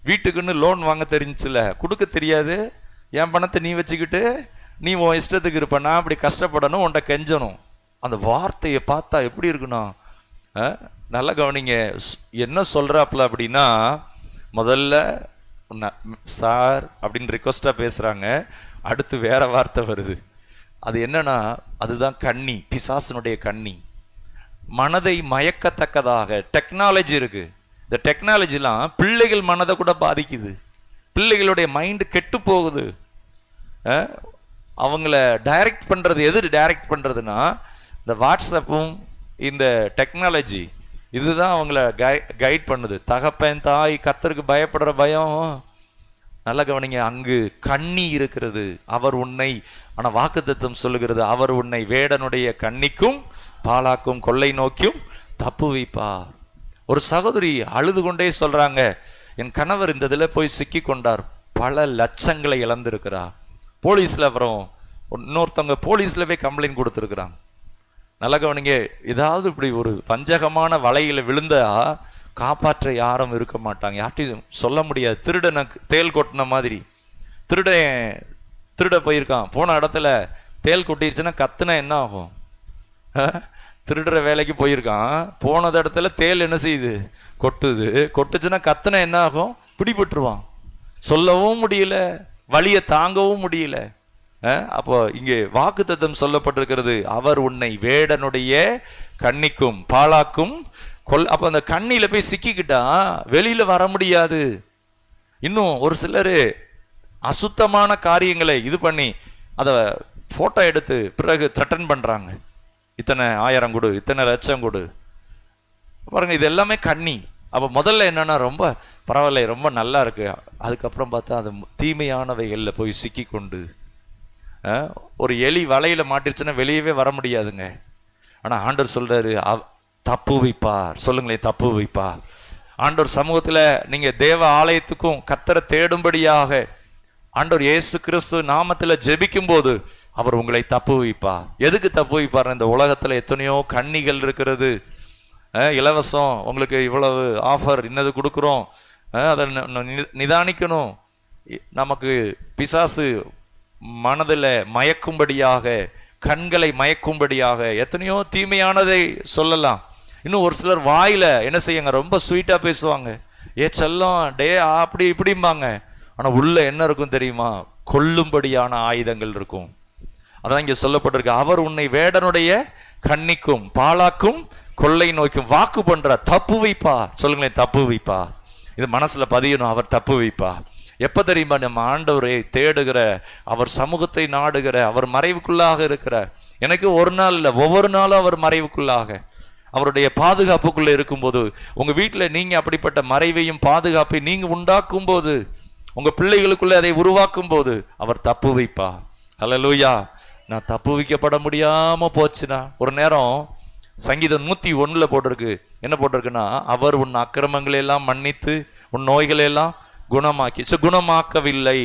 [SPEAKER 2] வீட்டுக்குன்னு லோன் வாங்க தெரிஞ்சில்ல, கொடுக்க தெரியாது, என் பணத்தை நீ வச்சுக்கிட்டு நீ உன் இஷ்டத்துக்கு இருப்ப, நான் அப்படி கஷ்டப்படணும், உன்கிட்ட கெஞ்சணும். அந்த வார்த்தையை பார்த்தா எப்படி இருக்கணும்? நல்லா கவனிங்க. என்ன சொல்றாப்புல அப்படின்னா, முதல்ல சார் அப்படின்னு ரிக்வஸ்டா பேசுறாங்க, அடுத்து வேற வார்த்தை வருது. அது என்னன்னா, அதுதான் கண்ணி, பிசாசனுடைய கண்ணி. மனதை மயக்கத்தக்கதாக டெக்னாலஜி இருக்கு. இந்த டெக்னாலஜிலாம் பிள்ளைகள் மனதை கூட பாதிக்குது. பிள்ளைகளுடைய மைண்டு கெட்டு போகுது. அவங்கள டைரக்ட் பண்றது, எது டைரக்ட் பண்றதுன்னா இந்த வாட்ஸ்அப்பும் இந்த டெக்னாலஜி, இதுதான் அவங்கள கைட் பண்ணுது. தகப்பன் தாய் கர்த்தருக்கு பயப்படுற பயம். நல்ல கவனிங்க, அங்கு கண்ணி இருக்கிறது. அவர் உன்னை, ஆனா வாக்குத்தத்தம் சொல்லுகிறது, அவர் உன்னை வேடனுடைய கண்ணிக்கும் பாலாக்கும் கொள்ளை நோக்கியும் தப்பு வைப்பார். ஒரு சகோதரி அழுது கொண்டே சொல்றாங்க, என் கணவர் இந்த இதில் போய் சிக்கி கொண்டார், பல லட்சங்களை இழந்திருக்கிறார். போலீஸ்ல அப்புறம் இன்னொருத்தவங்க போலீஸ்ல போய் கம்ப்ளைண்ட் கொடுத்துருக்குறாங்க. நல்ல கவனிங்க, ஏதாவது இப்படி ஒரு பஞ்சகமான வலையில விழுந்தா காப்பாற்ற யாரும் இருக்க மாட்டாங்க, யார்ட்டையும் சொல்ல முடியாது. திருடனுக்கு தேல் கொட்டின மாதிரி, திருட போயிருக்கான், போன இடத்துல தேல் கொட்டிருச்சுன்னா கத்துனா என்ன ஆகும்? திருடுற வேலைக்கு போயிருக்கான், போனது இடத்துல தேல் என்ன செய்யுது? கொட்டுச்சுன்னா கத்துனா என்ன ஆகும்? பிடிபட்டுருவான். சொல்லவும் முடியல, வலியை தாங்கவும் முடியல. அப்போ இங்கே வாக்குத்தத்தம் சொல்லப்பட்டிருக்கிறது, அவர் உன்னை வேடனுடைய கண்ணிக்கும் பாலாக்கும் அப்ப அந்த கண்ணில போய் சிக்கிக்கிட்டா வெளியில வர முடியாது. இன்னும் ஒரு சிலர் அசுத்தமான காரியங்களை இது பண்ணி அதை போட்டோ எடுத்து பிறகு த்ரெட்டன் பண்றாங்க, இத்தனை 1000 கொடு, இத்தனை லட்சம் கொடு. பாருங்க, இது எல்லாமே கண்ணி. அப்ப முதல்ல என்னன்னா, ரொம்ப பரவாயில்ல, ரொம்ப நல்லா இருக்கு, அதுக்கப்புறம் பார்த்தா அது தீமையானவைகள்ல போய் சிக்கி கொண்டு, ஒரு எலி வலையில மாட்டிருச்சுன்னா வெளியவே வர முடியாதுங்க. ஆனா ஆண்டவர் சொல்றாரு, தப்பு வைப்பார். சொல்லுங்களேன், தப்பு வைப்பார். ஆண்டவர் சமூகத்துல நீங்க தேவ ஆலயத்துக்கும் கர்த்தரை தேடும்படியாக ஆண்டவர் இயேசு கிறிஸ்து நாமத்துல ஜெபிக்கும் போது அவர் உங்களை தப்புவிப்பார். எதுக்கு தப்புவிப்பார்? இந்த உலகத்துல எத்தனையோ கன்னிகள் இருக்கிறது, இலவசம், உங்களுக்கு இவ்வளவு ஆஃபர், இன்னது கொடுக்குறோம், அதை நிதானிக்கணும். நமக்கு பிசாசு மனதில் மயக்கும்படியாக, கண்களை மயக்கும்படியாக எத்தனையோ தீமையானதை சொல்லலாம். இன்னும் ஒரு சிலர் வாயில என்ன செய்யுங்க, ரொம்ப ஸ்வீட்டா பேசுவாங்க, ஏ செல்லம் டே அப்படி இப்படிம்பாங்க. ஆனா உள்ள என்ன இருக்கும் தெரியுமா? கொல்லும்படியான ஆயுதங்கள் இருக்கும். அதான் இங்க சொல்லப்பட்டிருக்கு, அவர் உன்னை வேடனுடைய கண்ணிக்கும் பாலாக்கும் கொள்ளை நோய்க்கும் வாக்கு பண்ற, தப்பு வைப்பா. சொல்லுங்களேன், தப்பு வைப்பா. இது மனசுல பதியணும். அவர் தப்பு வைப்பா. எப்ப தெரியுமா? நம்ம ஆண்டவரை தேடுகிற, அவர் சமூகத்தை நாடுகிற, அவர் மறைவுக்குள்ளாக இருக்கிற, எனக்கு ஒரு நாள் இல்லை, ஒவ்வொரு நாளும் அவர் மறைவுக்குள்ளாக, அவருடைய பாதுகாப்புக்குள்ள இருக்கும்போது, உங்க வீட்டுல நீங்க அப்படிப்பட்ட மறைவையும் பாதுகாப்பை நீங்க உண்டாக்கும் போது, உங்க பிள்ளைகளுக்குள்ள அதை உருவாக்கும் போது அவர் தப்பு வைப்பா. ஹல்லேலூயா. நான் தப்பு வைக்கப்பட முடியாம போச்சுன்னா, ஒரு நேரம் சங்கீதம் 101 போட்டிருக்கு. என்ன போட்டிருக்குன்னா, அவர் உன் அக்கிரமங்களை எல்லாம் மன்னித்து உன் நோய்களை எல்லாம் குணமாக்கி, குணமாக்கவில்லை.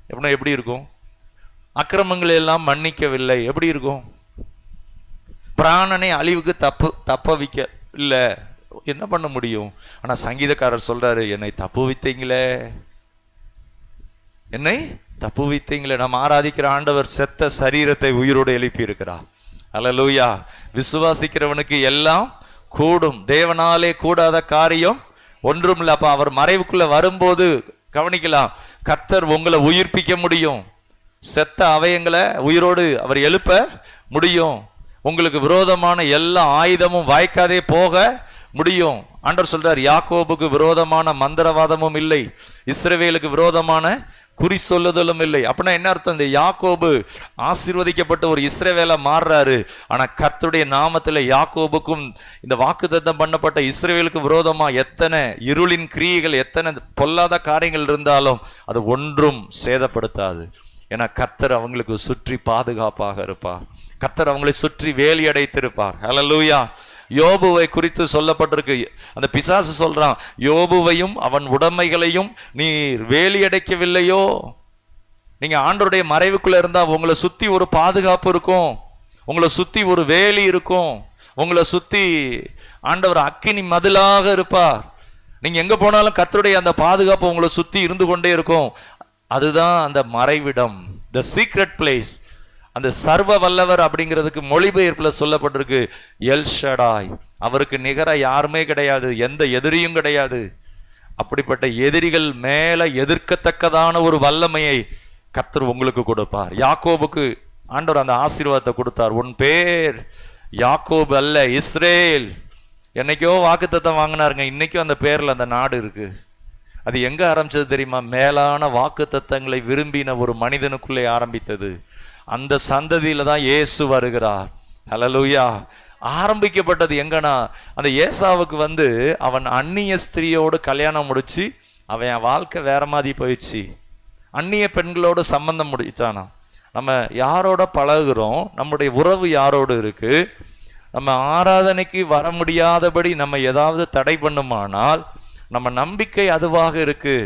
[SPEAKER 2] எப்படின்னா எப்படி இருக்கும்? அக்கிரமங்களை எல்லாம் மன்னிக்கவில்லை, எப்படி இருக்கும்? பிராணனை அழிவுக்கு தப்ப வைக்க இல்லை, என்ன பண்ண முடியும்? ஆனா சங்கீதக்காரர் சொல்றாரு, என்னை தப்பு வைத்தீங்களே, என்னை தப்பு வைத்தீங்களே. நாம் ஆராதிக்கிற ஆண்டவர் செத்த சரீரத்தை உயிரோடு எழுப்பி இருக்கிறார். அல்லேலூயா. விசுவாசிக்கிறவனுக்கு எல்லாம் கூடும், தேவனாலே கூடாத காரியம் ஒன்றும் இல்லை. அப்ப அவர் மறைவுக்குள்ள வரும்போது கவனிக்கலாம், கர்த்தர் உங்களை உயிர்ப்பிக்க முடியும், செத்த அவயங்களை உயிரோடு அவர் எழுப்ப முடியும், உங்களுக்கு விரோதமான எல்லா ஆயுதமும் வாய்க்காதே போக முடியும். ஆண்டவர் சொல்றார், யாக்கோபுக்கு விரோதமான மந்திரவாதமும் இல்லை, இஸ்ரவேலுக்கு விரோதமான குறி சொல்லுதலும் இல்லை. அப்படின்னா என்ன அர்த்தம்? இந்த யாக்கோபு ஆசீர்வதிக்கப்பட்ட ஒரு இஸ்ரவேலா மாறுறாரு. ஆனா கர்த்தருடைய நாமத்துல யாக்கோபுக்கும் இந்த வாக்குத்தத்தம் பண்ணப்பட்ட இஸ்ரவேலுக்கு விரோதமா எத்தனை இருளின் கிரியைகள், எத்தனை பொல்லாத காரியங்கள் இருந்தாலும் அது ஒன்றும் சேதப்படுத்தாது. ஏன்னா கர்த்தர் அவங்களுக்கு சுற்றி பாதுகாப்பாக இருப்பார், கர்த்தர் அவங்களை சுற்றி வேலி அடைத்திருப்பார். ஹல்லேலூயா. யோபுவை குறித்து சொல்லப்பட்டிருக்கு. அந்த பிசாசு சொல்றான், யோபுவையும் அவன் உடைமைகளையும் நீர் வேலி அடைக்கவில்லையோ. நீங்க ஆண்டவருடைய மறைவுக்குள்ள இருந்தா உங்களை சுத்தி ஒரு பாதுகாப்பு இருக்கும், உங்களை சுத்தி ஒரு வேலி இருக்கும், உங்களை சுத்தி ஆண்டவர் அக்கினி மதிலாக இருப்பார். நீங்க எங்க போனாலும் கர்த்தருடைய அந்த பாதுகாப்பு உங்களை சுத்தி இருந்து கொண்டே இருக்கும். அதுதான் அந்த மறைவிடம், த சீக்ரெட் பிளேஸ். அந்த சர்வ வல்லவர் அப்படிங்கிறதுக்கு மொழிபெயர்ப்புல சொல்லப்பட்டிருக்கு எல் ஷடாய். அவருக்கு நிகர யாருமே கிடையாது, எந்த எதிரியும் கிடையாது. அப்படிப்பட்ட எதிரிகள் மேல எதிர்க்கத்தக்கதான ஒரு வல்லமையை கர்த்தர் உங்களுக்கு கொடுப்பார். யாக்கோபுக்கு ஆண்டவர் அந்த ஆசீர்வாதத்தை கொடுத்தார். உன் பேர் யாக்கோபு அல்ல, இஸ்ரேல். என்னைக்கோ வாக்குத்தத்தம் வாங்கினாருங்க, இன்னைக்கும் அந்த பேர்ல அந்த நாடு இருக்கு. அது எங்க ஆரம்பிச்சது தெரியுமா? மேலான வாக்குத்தத்தங்களை விரும்பின ஒரு மனிதனுக்குள்ளே ஆரம்பித்தது. அந்த சந்ததியில தான் இயேசு வருகிறார். ஹல்லேலூயா. ஆரம்பிக்கப்பட்டது எங்கன்னா, அந்த ஏசாவுக்கு அவன் அந்நிய ஸ்திரியோடு கல்யாணம் முடிச்சு அவன் வாழ்க்கை வேற மாதிரி போயிடுச்சு. அந்நிய பெண்களோடு சம்பந்தம் முடிச்சானா. நம்ம யாரோட பழகுறோம், நம்முடைய உறவு யாரோடு இருக்கு, நம்ம ஆராதனைக்கு வர முடியாதபடி நம்ம ஏதாவது தடை பண்ணுமானால் நம்ம நம்பிக்கை அதுவாக இருக்கு,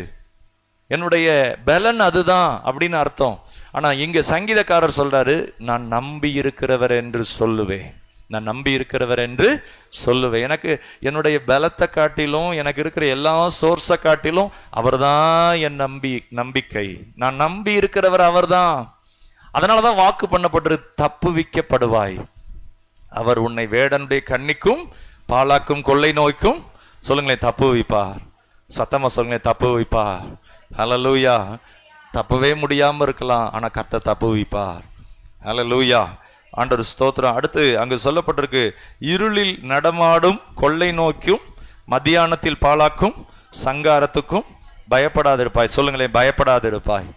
[SPEAKER 2] என்னுடைய பலன் அதுதான் அப்படின்னு அர்த்தம். ஆனா இங்க சங்கீதக்காரர் சொல்றாரு, நான் நம்பி இருக்கிறவர் என்று சொல்லுவேன், நான் நம்பி இருக்கிறவர் என்று சொல்லுவேன். எனக்கு என்னுடைய பலத்தை காட்டிலும், எனக்கு இருக்கிற எல்லா சோர்ஸை காட்டிலும் அவர்தான் என் நம்பிக்கை. நான் நம்பி இருக்கிறவர் அவர்தான். அதனாலதான் வாக்கு பண்ணப்பட்டு தப்புவிக்கப்படுவாய். அவர் உன்னை வேடனுடைய கண்ணிக்கும் பாலாக்கும் கொள்ளை நோய்க்கும் சொல்லுங்களேன் தப்பு வைப்பார். சத்தமா சொல்லுங்களேன் தப்பு வைப்பார். ஹல்லேலூயா. தப்பவே முடியாம இருக்கலாம், ஆனா கர்த்தர் தப்பு வைப்பார். ஹல்லேலூயா. ஆண்டவர் ஸ்தோத்திரம். அடுத்து அங்கு சொல்லப்பட்டிருக்கு, இருளில் நடமாடும் கொள்ளை நோய்க்கும் மத்தியானத்தில் பாலாக்கும் சங்காரத்துக்கும் பயப்படாதிருப்பாய். சொல்லுங்களேன் பயப்படாதிருப்பாய்.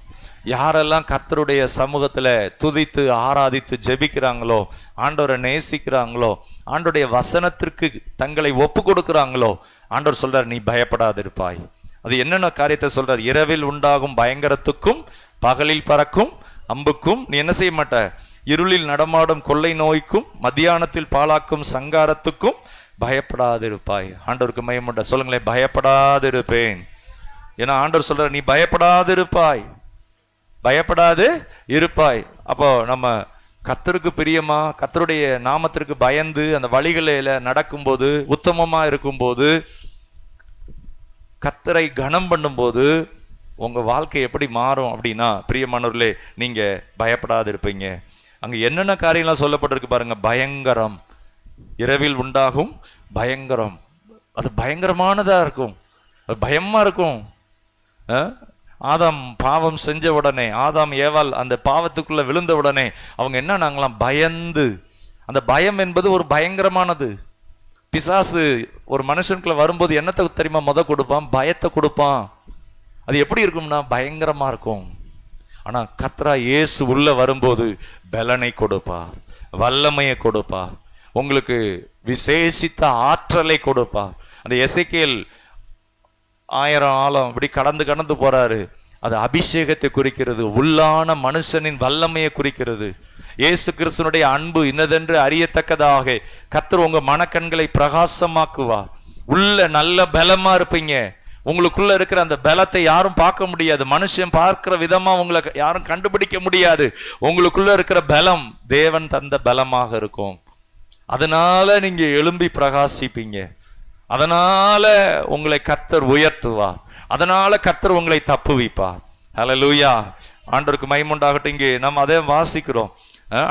[SPEAKER 2] யாரெல்லாம் கர்த்தருடைய சமூகத்துல துதித்து ஆராதித்து ஜெபிக்கிறாங்களோ, ஆண்டவரை நேசிக்கிறாங்களோ, ஆண்டவருடைய வசனத்திற்கு தங்களை ஒப்பு கொடுக்கிறாங்களோ, ஆண்டவர் சொல்றார் நீ பயப்படாதிருப்பாய். அது என்னென்ன காரியத்தை சொல்றார்? இரவில் உண்டாகும் பயங்கரத்துக்கும் பகலில் பறக்கும் அம்புக்கும் நீ என்ன செய்ய மாட்ட, இருளில் நடமாடும் கொள்ளை நோய்க்கும் மத்தியானத்தில் பாலாக்கும் சங்காரத்துக்கும் பயப்படாதிருப்பாய். ஆண்டவருக்கு மகிமை. சொல்லுங்களேன் பயப்படாதிருப்பேன். ஏன்னா ஆண்டவர் சொல்றார் நீ பயப்படாதிருப்பாய், பயப்படாது இருப்பாய். அப்போ நம்ம கர்த்தருக்கு பிரியமா, கர்த்தருடைய நாமத்திற்கு பயந்து அந்த வழிகளில நடக்கும்போது, உத்தமமா இருக்கும்போது, கர்த்தரை கனம் பண்ணும்போது உங்க வாழ்க்கை எப்படி மாறும் அப்படின்னா, பிரியமானவர்களே, நீங்க பயப்படாது இருப்பீங்க. அங்க என்னென்ன காரியம்லாம் சொல்லப்பட்டிருக்கு பாருங்க. பயங்கரம், இரவில் உண்டாகும் பயங்கரம், அது பயங்கரமானதா இருக்கும், அது பயமா இருக்கும். ஆதாம் பாவம் செஞ்ச உடனே, ஆதாம் ஏவாள் அந்த பாவத்துக்குள்ள விழுந்த உடனே அவங்க என்ன நாங்களாம் பயந்து. அந்த பயம் என்பது ஒரு பயங்கரமானது. பிசாசு ஒரு மனுஷனுக்குள்ள வரும்போது என்னத்தை தெரியுமா கொடுப்பான்? பயத்தை கொடுப்பான். அது எப்படி இருக்கும்னா பயங்கரமா இருக்கும். ஆனா கர்த்தரா இயேசு உள்ள வரும்போது பலனை கொடுப்பார், வல்லமையை கொடுப்பார், உங்களுக்கு விசேஷித்த ஆற்றலை கொடுப்பார். அந்த எசேக்கியேல் 1000 ஆழம் இப்படி கடந்து போறாரு. அது அபிஷேகத்தை குறிக்கிறது, உள்ளான மனுஷனின் வல்லமையை குறிக்கிறது. இயேசு கிறிஸ்துனுடைய அன்பு இன்னதென்று அறியத்தக்கதாக கர்த்தர் உங்க மனக்கண்களை பிரகாசமாக்குவார். உள்ள நல்ல பலமா இருப்பீங்க. உங்களுக்குள்ள இருக்கிற அந்த பலத்தை யாரும் பார்க்க முடியாது, மனுஷன் பார்க்கிற விதமா உங்களை யாரும் கண்டுபிடிக்க முடியாது. உங்களுக்குள்ள இருக்கிற பலம் தேவன் தந்த பலமாக இருக்கும். அதனால நீங்க எழும்பி பிரகாசிப்பீங்க. அதனால உங்களை கர்த்தர் உயர்த்துவார். அதனால கர்த்தர் உங்களை தப்புவிப்பார். ஹல்லேலூயா, ஆண்டவருக்கு மகிமை உண்டாகட்டும். இங்கே நாம் அதை வாசிக்கிறோம்.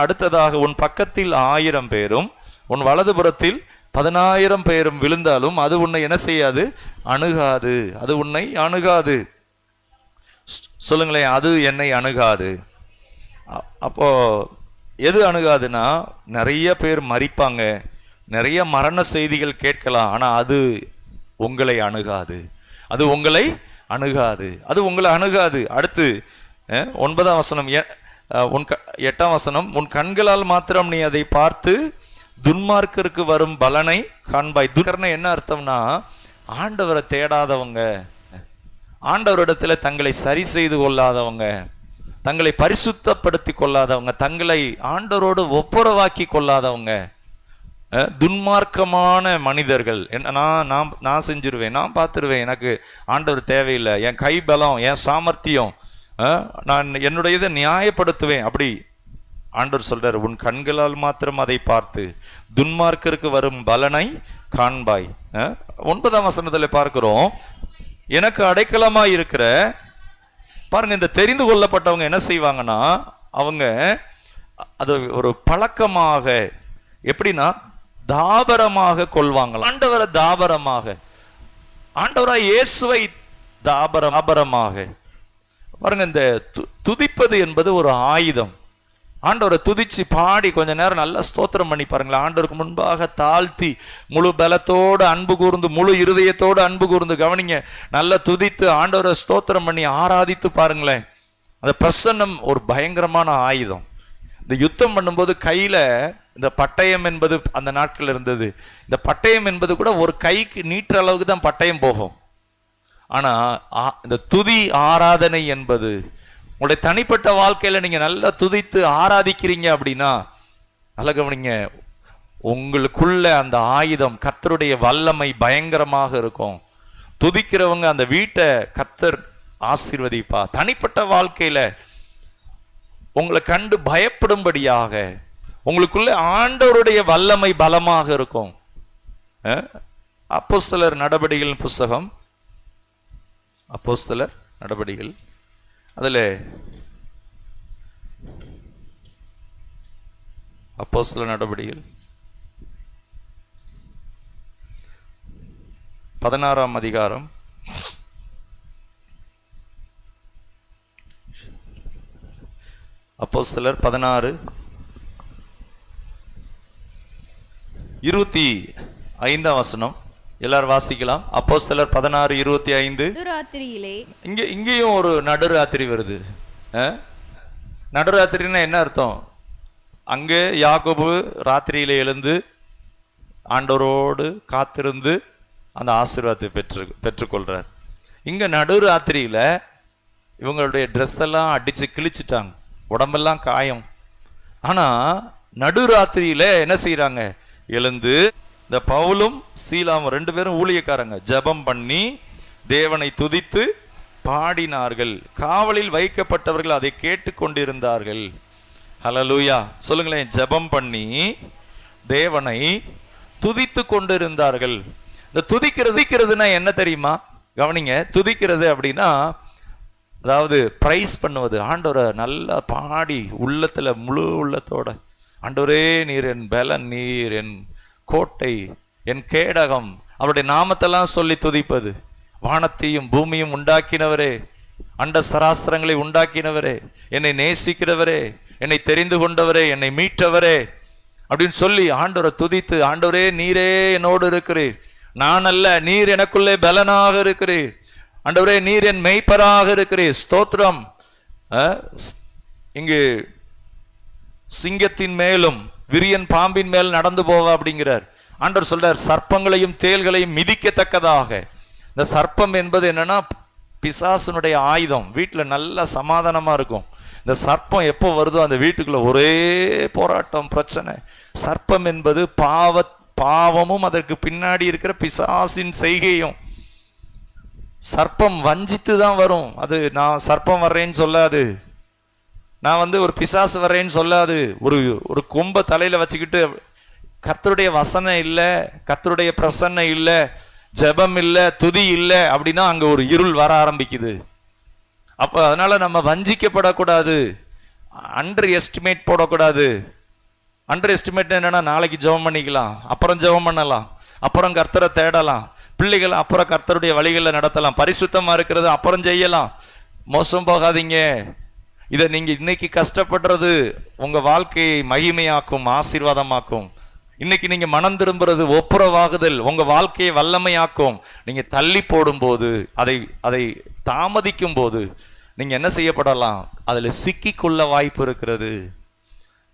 [SPEAKER 2] அடுத்ததாக, உன் பக்கத்தில் 1000 பேரும் உன் வலதுபுறத்தில் 10,000 பேரும் விழுந்தாலும் அது உன்னை என்ன செய்யாது? அணுகாது. அது உன்னை அணுகாது. சொல்லுங்களேன், அது என்னை அணுகாது. அப்போ எது அணுகாதுன்னா, நிறைய பேர் மரிப்பாங்க, நிறைய மரண செய்திகள் கேட்கலாம், ஆனா அது உங்களை அணுகாது. அது உங்களை அணுகாது. அது உங்களை அணுகாது. அடுத்து 9ஆம் வசனம், 8ஆம் வசனம், உன் கண்களால் மாத்திரம் நீ அதை பார்த்து துன்மார்க்கருக்கு வரும் பலனை காண்பாய். துன்மார்க்கர்னா என்ன அர்த்தம்னா, ஆண்டவரை தேடாதவங்க, ஆண்டவரிடத்துல தங்களை சரி செய்து கொள்ளாதவங்க, தங்களை பரிசுத்தப்படுத்தி கொள்ளாதவங்க, தங்களை ஆண்டவரோடு ஒப்புரவாக்கி கொள்ளாதவங்க, துன்மார்க்கமான மனிதர்கள். நான் செஞ்சிருவேன், நான் பார்த்துருவேன், எனக்கு ஆண்டவர் தேவையில்லை, என் கை பலம், என் சாமர்த்தியம், நான் என்னுடைய இதை நியாயப்படுத்துவேன், அப்படி ஆண்டவர் சொல்றார். உன் கண்களால் மாத்திரம் அதை பார்த்து துன்மார்க்கருக்கு வரும் பலனை காண்பாய். 9ஆம் வசனத்துல பார்க்கிறோம், எனக்கு அடைக்கலமாய் இருக்கிற, பாருங்க, இந்த தெரிந்து கொள்ளப்பட்டவங்க என்ன செய்வாங்கன்னா, அவங்க அது ஒரு பழக்கமாக, எப்படின்னா தாபரமாக கொள்வாங்க. ஆண்டவரை தாபரமாக, ஆண்டவராய் இயேசுவை தாபரமாக. பாருங்க, இந்த துதிப்பது என்பது ஒரு ஆயுதம். ஆண்டவரை துதிச்சு பாடி கொஞ்ச நேரம் நல்லா ஸ்தோத்திரம் பண்ணி பாருங்களேன். ஆண்டவருக்கு முன்பாக தாழ்த்தி முழு பலத்தோடு அன்பு கூர்ந்து, முழு இருதயத்தோடு அன்பு கூர்ந்து கவனிங்க. நல்லா துதித்து ஆண்டவரை ஸ்தோத்திரம் பண்ணி ஆராதித்து பாருங்களேன். அந்த பிரசன்னம் ஒரு பயங்கரமான ஆயுதம். இந்த யுத்தம் பண்ணும்போது கையில இந்த பட்டயம் என்பது அந்த நாட்கள் இருந்தது. இந்த பட்டயம் என்பது கூட ஒரு கைக்கு நீட்டுற அளவுக்கு தான் பட்டயம் போகும். ஆனா இந்த துதி ஆராதனை என்பது உங்களுடைய தனிப்பட்ட வாழ்க்கையில நீங்க நல்லா துதித்து ஆராதிக்கிறீங்க அப்படின்னா, நல்லா கவனிங்க, உங்களுக்குள்ள அந்த ஆயுதம், கர்த்தருடைய வல்லமை பயங்கரமாக இருக்கும். துதிக்கிறவங்க அந்த வீட்டை கர்த்தர் ஆசீர்வதிப்பா. தனிப்பட்ட வாழ்க்கையில உங்களை கண்டு பயப்படும்படியாக உங்களுக்குள்ள ஆண்டவருடைய வல்லமை பலமாக இருக்கும். அப்போஸ்தலர் நடபடிகள் புஸ்தகம், அப்போஸ்தலர் நடபடிகள், அதுல அப்போஸ்தலர் நடபடிகள் 16ஆம் அதிகாரம், அப்போஸ்தலர் 16:25 வசனம். எல்லாரும் வாசிக்கலாம். அப்போஸ்தலர் 16:25.
[SPEAKER 1] நடுராத்திரியிலே,
[SPEAKER 2] இங்கேயும் ஒரு நடுராத்திரி வருது. நடுராத்திரின்னா என்ன அர்த்தம்? அங்கே யாக்கோபு ராத்திரியில எழுந்து ஆண்டவரோடு காத்திருந்து அந்த ஆசீர்வாதத்தை பெற்றுக்கொள்றார். இங்க நடுராத்திரியில இவங்களுடைய ட்ரெஸ் எல்லாம் அடிச்சு கிழிச்சிட்டாங்க, உடம்பெல்லாம் காயம். ஆனா நடுராத்திரியில என்ன செய்யறாங்க? எழுந்து இந்த பவுலும் சீலாவும் 2 பேரும் ஊழியக்காரங்க, ஜெபம் பண்ணி தேவனை துதித்து பாடினார்கள். காவலில் வைக்கப்பட்டவர்கள் அதை கேட்டு கொண்டிருந்தார்கள். ஹல்லேலூயா சொல்லுங்களேன். ஜெபம் பண்ணி தேவனை துதித்து கொண்டிருந்தார்கள். இந்த துதிக்கிறதுனா என்ன தெரியுமா? கவனிங்க. துதிக்கிறது அப்படின்னா அதாவது பிரைஸ் பண்ணுவது. ஆண்டவரை நல்லா பாடி உள்ளத்துல முழு உள்ளத்தோட, ஆண்டவரே நீர் என் பலன், நீர் என் கோட்டை, என் கேடகம், அவருடைய நாமத்தெல்லாம் சொல்லி துதிப்பது. வானத்தையும் பூமியும் உண்டாக்கினவரே, அண்ட சராஸ்திரங்களை உண்டாக்கினவரே, என்னை நேசிக்கிறவரே, என்னை தெரிந்து கொண்டவரே, என்னை மீட்டவரே அப்படின்னு சொல்லி ஆண்டவரை துதித்து, ஆண்டவரே நீரே என்னோடு இருக்கிறீர், நான் அல்ல நீர் எனக்குள்ளே பலனாக இருக்கிறீர், ஆண்டவரே நீர் என் மெய்ப்பராக இருக்கிறீர், ஸ்தோத்திரம். இங்கு சிங்கத்தின் மேலும் விரியன் பாம்பின் மேல் நடந்து போவ அப்படிங்கிறார். ஆண்டவர் சொல்றார், சர்ப்பங்களையும் தேள்களையும் மிதிக்கத்தக்கதாக. இந்த சர்ப்பம் என்பது என்னன்னா பிசாசனுடைய ஆயுதம். வீட்டில் நல்ல சமாதானமா இருக்கும். இந்த சர்ப்பம் எப்போ வருதோ அந்த வீட்டுக்குள்ள ஒரே போராட்டம், பிரச்சனை. சர்ப்பம் என்பது பாவமும் அதற்கு பின்னாடி இருக்கிற பிசாசின் செய்கையும். சர்ப்பம் வஞ்சித்து தான் வரும். அது நான் சர்ப்பம் வர்றேன்னு சொல்லாது, நான் ஒரு பிசாசு வர்றேன்னு சொல்லாது. ஒரு கொம்பை தலையில வச்சுக்கிட்டு கர்த்தருடைய வசனம் இல்லை, கர்த்தருடைய பிரசன்னம் இல்லை, ஜெபம் இல்லை, துதி இல்லை அப்படின்னா அங்க ஒரு இருள் வர ஆரம்பிக்குது. அப்ப அதனால நம்ம வஞ்சிக்கப்படக்கூடாது, அண்டர் எஸ்டிமேட் போடக்கூடாது. அண்டர் எஸ்டிமேட் என்னன்னா நாளைக்கு ஜெபம் பண்ணிக்கலாம், அப்புறம் ஜெபம் பண்ணலாம், அப்புறம் கர்த்தரை தேடலாம், பிள்ளைகளை அப்புறம் கர்த்தருடைய வழிகளில் நடத்தலாம், பரிசுத்தமா இருக்கிறது அப்புறம் செய்யலாம். மோசம் போகாதீங்க. இதை நீங்க இன்னைக்கு கஷ்டப்படுறது உங்க வாழ்க்கையை மகிமையாக்கும், ஆசீர்வாதமாக்கும். இன்னைக்கு நீங்க மனம் திரும்புறது, ஒப்புரவாகுதல் உங்க வாழ்க்கையை வல்லமையாக்கும். நீங்க தள்ளி போடும் போது, அதை தாமதிக்கும் போது நீங்க என்ன செய்யப்படலாம்? அதுல சிக்கிக்கொள்ள வாய்ப்பு இருக்கிறது.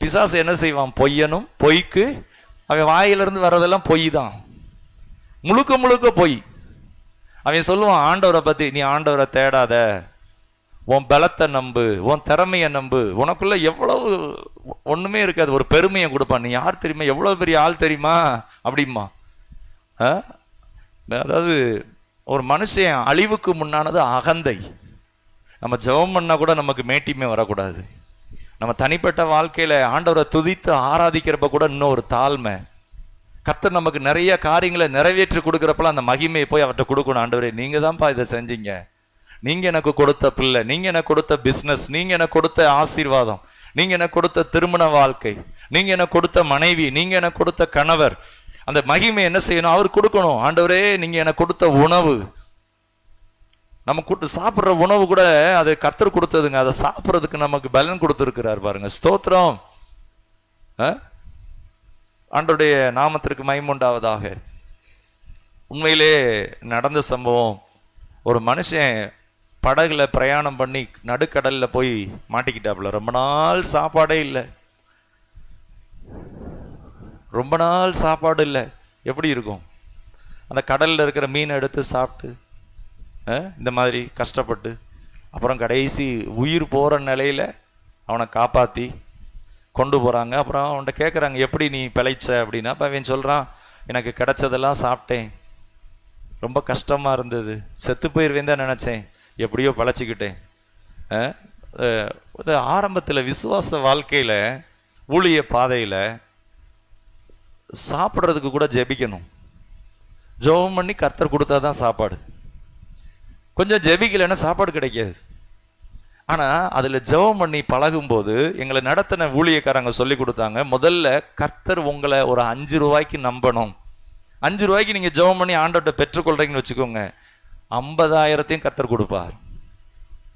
[SPEAKER 2] பிசாசு என்ன செய்வான்? பொய்யனும், பொய்க்கு அவன் வாயிலிருந்து வர்றதெல்லாம் பொய் தான், முழுக்க முழுக்க பொய். அவன் சொல்லுவான் ஆண்டவரை பத்தி, நீ ஆண்டவரை தேடாத, உன் பலத்தை நம்பு, உன் திறமையை நம்பு, உனக்குள்ள எவ்வளவு ஒண்ணுமே இருக்காது, ஒரு பெருமையை கொடுப்பான். நீ யார் தெரியுமா, எவ்வளவு பெரிய ஆள் தெரியுமா அப்படிமா. அதாவது ஒரு மனுஷன் அழிவுக்கு முன்னானது அகந்தை. நம்ம ஜெபம் பண்ணா கூட நமக்கு மேட்டிமே வரக்கூடாது. நம்ம தனிப்பட்ட வாழ்க்கையில ஆண்டவரை துதித்து ஆராதிக்கிறப்ப கூட இன்னும் ஒரு தாழ்மை. கர்த்தர் நமக்கு நிறைய காரியங்களை நிறைவேற்றி கொடுக்குறப்பெல்லாம் அந்த மகிமையை போய் அவர்கிட்ட கொடுக்கணும். ஆண்டவரே நீங்க தான்ப்பா இதை செஞ்சீங்க, நீங்க எனக்கு கொடுத்த பிள்ளை, நீங்க எனக்கு கொடுத்த பிசினஸ், நீங்க எனக்கு கொடுத்த ஆசீர்வாதம், நீங்க எனக்கு கொடுத்த திருமண வாழ்க்கை, நீங்க எனக்கு கொடுத்த மனைவி, நீங்க எனக்கு கொடுத்த கணவர். அந்த மகிமை என்ன செய்யணும்? அவர் கொடுக்கணும். ஆண்டவரே நீங்க எனக்கு கொடுத்த உணவு, நம்ம கூட்டு சாப்பிட்ற உணவு கூட அது கர்த்தர் கொடுத்ததுங்க. அதை சாப்பிட்றதுக்கு நமக்கு பலன் கொடுத்துருக்கிறார் பாருங்க. ஸ்தோத்திரம். ஆண்டவருடைய நாமத்திற்கு மகிமை உண்டாவதாக. உண்மையிலே நடந்த சம்பவம். ஒரு மனுஷன் படகுல பிரயாணம் பண்ணி நடுக்கடல்ல போய் மாட்டிக்கிட்டாப்புல. ரொம்ப நாள் சாப்பாடே இல்லை, ரொம்ப நாள் சாப்பாடு இல்லை. எப்படி இருக்கும்? அந்த கடல்ல இருக்கிற மீனை எடுத்து சாப்பிட்டு இந்த மாதிரி கஷ்டப்பட்டு அப்புறம் கடைசி உயிர் போகிற நிலையில அவனை காப்பாற்றி கொண்டு போகிறாங்க. அப்புறம் அவன்கிட்ட கேட்குறாங்க, எப்படி நீ பிழைச்ச அப்படின்னா, அப்போ அவன் சொல்கிறான், எனக்கு கிடைச்சதெல்லாம் சாப்பிட்டேன், ரொம்ப கஷ்டமாக இருந்தது, செத்து போயிருவேன் தான் நினச்சேன், எப்படியோ பிழைச்சிக்கிட்டேன். ஆரம்பத்தில் விசுவாச வாழ்க்கையில், ஊழிய பாதையில் சாப்பிட்றதுக்கு கூட ஜெபிக்கணும். ஜெபம் பண்ணி கர்த்தர் கொடுத்தா தான் சாப்பாடு. கொஞ்சம் ஜெபிக்கலைன்னா சாப்பாடு கிடைக்காது. ஆனால் அதில் ஜெபம் பண்ணி பழகும்போது எங்களை நடத்தின ஊழியக்காரங்க சொல்லி கொடுத்தாங்க, முதல்ல கர்த்தர் உங்களை ஒரு 5 ரூபாய்க்கு நம்பணும். 5 ரூபாய்க்கு நீங்கள் ஜெபம் பண்ணி ஆண்டவர்கிட்ட பெற்றுக்கொள்றீங்கன்னு வச்சுக்கோங்க, 50,000 கர்த்தர் கொடுப்பார்,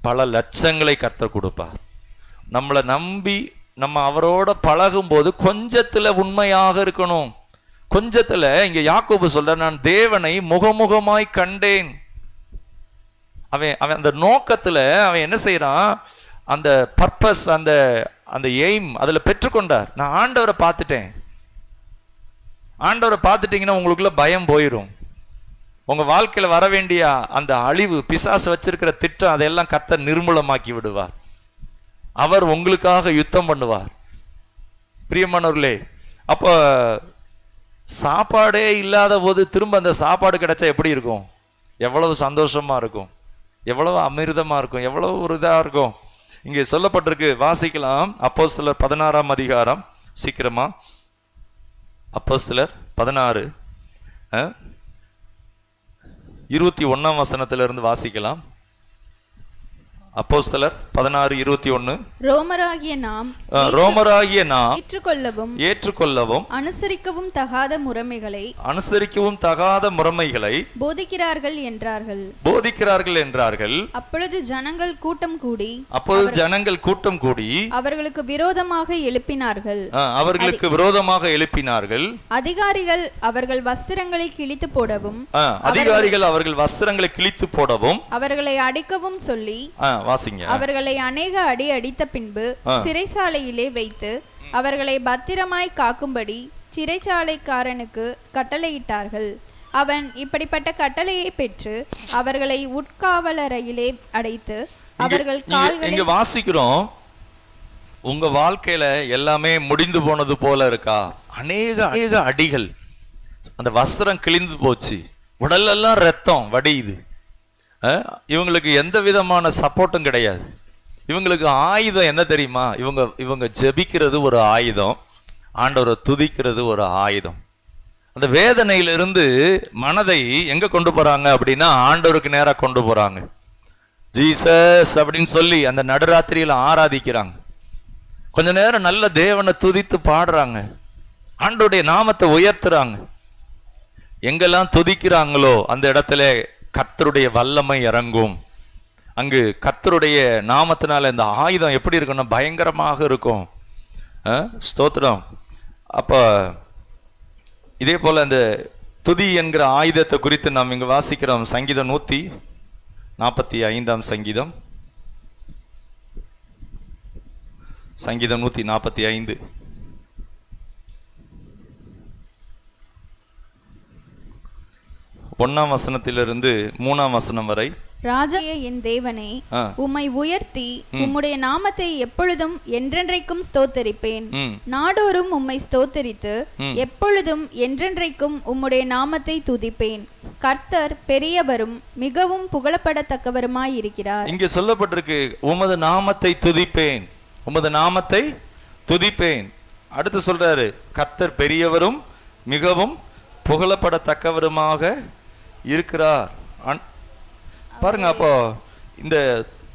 [SPEAKER 2] பல லட்சங்களை கர்த்தர் கொடுப்பார். நம்மளை நம்பி நம்ம அவரோட பழகும்போது கொஞ்சத்தில் உண்மையாக இருக்கணும். கொஞ்சத்தில் இங்க யாக்கோபு சொல்ற, நான் தேவனை முகமுகமாய் கண்டேன். அவன் அந்த நோக்கத்துல அவன் என்ன செய்யறான்? அந்த பர்பஸ், அந்த எய்ம் அதுல பெற்றுக்கொண்டார். நான் ஆண்டவரை பார்த்துட்டேன். ஆண்டவரை பார்த்துட்டீங்கன்னா உங்களுக்குள்ள பயம் போயிடும். உங்க வாழ்க்கையில வர வேண்டிய அந்த அழிவு, பிசாசு வச்சிருக்கிற திட்டம், அதையெல்லாம் கர்த்தர் நிர்மூலமாக்கி விடுவார். அவர் உங்களுக்காக யுத்தம் பண்ணுவார். பிரியமானவர்களே, அப்ப சாப்பாடே இல்லாத போது திரும்ப அந்த சாப்பாடு கிடைச்சா எப்படி இருக்கும்? எவ்வளவு சந்தோஷமா இருக்கும், எவ்வளவு அமிர்தமா இருக்கும், எவ்வளவு ஒரு இதா இருக்கும். இங்கே சொல்லப்பட்டிருக்கு, வாசிக்கலாம். அப்போஸ்தலர் 16ஆம் அதிகாரம், சீக்கிரமா அப்போஸ்தலர் 16 21ஆம் வசனத்திலிருந்து வாசிக்கலாம். அப்போஸ்தலர் 16:21.
[SPEAKER 1] ரோமராகிய நாம்
[SPEAKER 2] ஏற்றுக்கொள்ளவும்
[SPEAKER 1] அனுசரிக்கவும் தகாத முறைமைகளை போதிக்கிறார்கள் என்றார்கள். அப்பொழுது ஜனங்கள் கூட்டம் கூடி அவர்களுக்கு விரோதமாக எழுப்பினார்கள். அதிகாரிகள் அவர்கள் வஸ்திரங்களை கிழித்து போடவும் அவர்களை அடிக்கவும் சொல்லி
[SPEAKER 2] வாசிங்க.
[SPEAKER 1] அவர்களை அநேக அடி அடித்த பின்பு சிறைச்சாலையிலே வைத்து அவர்களை பத்திரமாய் காக்கும்படி சிறைச்சாலைக்காரனுக்கு கட்டளையிட்டார்கள். அவன் இப்படிப்பட்ட கட்டளையை பெற்று அவர்களை உட்காவலறையிலே அடைத்து அவர்கள்
[SPEAKER 2] இங்க வாசிக்கிறோம். உங்க வாழ்க்கையில எல்லாமே முடிந்து போனது போல இருக்கா? அநேக அடிகள், அந்த வஸ்திரம் கிழிந்து போச்சு, உடலெல்லாம் ரத்தம் வடியுது. இவங்களுக்கு எந்த விதமான சப்போர்ட்டும் கிடையாது. இவங்களுக்கு ஆயுதம் என்ன தெரியுமா? இவங்க ஜெபிக்கிறது ஒரு ஆயுதம், ஆண்டவரை துதிக்கிறது ஒரு ஆயுதம். அந்த வேதனையிலிருந்து மனதை எங்க கொண்டு போறாங்க அப்படின்னா ஆண்டவருக்கு நேரா கொண்டு போறாங்க. ஜீசஸ் அப்படின்னு சொல்லி அந்த நடுராத்திரியில ஆராதிக்கிறாங்க. கொஞ்ச நேரம் நல்ல தேவனை துதித்து பாடுறாங்க, ஆண்டவருடைய நாமத்தை உயர்த்துறாங்க. எங்கெல்லாம் துதிக்கிறாங்களோ அந்த இடத்துல கர்த்தருடைய வல்லமை இறங்கும். அங்கு கர்த்தருடைய நாமத்தினால இந்த ஆயுதம் எப்படி இருக்குன்னா பயங்கரமாக இருக்கும். ஸ்தோத்திரம். அப்ப இதே போல இந்த துதி என்கிற ஆயுதத்தை குறித்து நாம் இங்கு வாசிக்கிறோம். சங்கீதம் 145 சங்கீதம் 145 1ஆம் வசனத்திலிருந்து 3ஆம் வசனம் வரை.
[SPEAKER 1] ராஜாயே என் தேவனே, உம்மை உயர்த்தி உம்முடைய நாமத்தை எப்பொழுதும் என்றென்றைக்கும் ஸ்தோத்தரிப்பேன். நாடோறும் உம்மை ஸ்தோத்தரித்து எப்பொழுதும் என்றென்றைக்கும் உம்முடைய நாமத்தை துதிப்பேன். கர்த்தர் பெரியவரும் மிகவும் புகழப்படத்தக்கவருமாய் இருக்கிறார்.
[SPEAKER 2] இங்கே சொல்லப்பட்டிருக்கு, உமது நாமத்தை துதிப்பேன், உமது நாமத்தை துதிப்பேன். அடுத்து சொல்றாரு, கர்த்தர் பெரியவரும் மிகவும் புகழப்படத்தக்கவருமாக இருக்கிறார். பாருங்க, அப்போ இந்த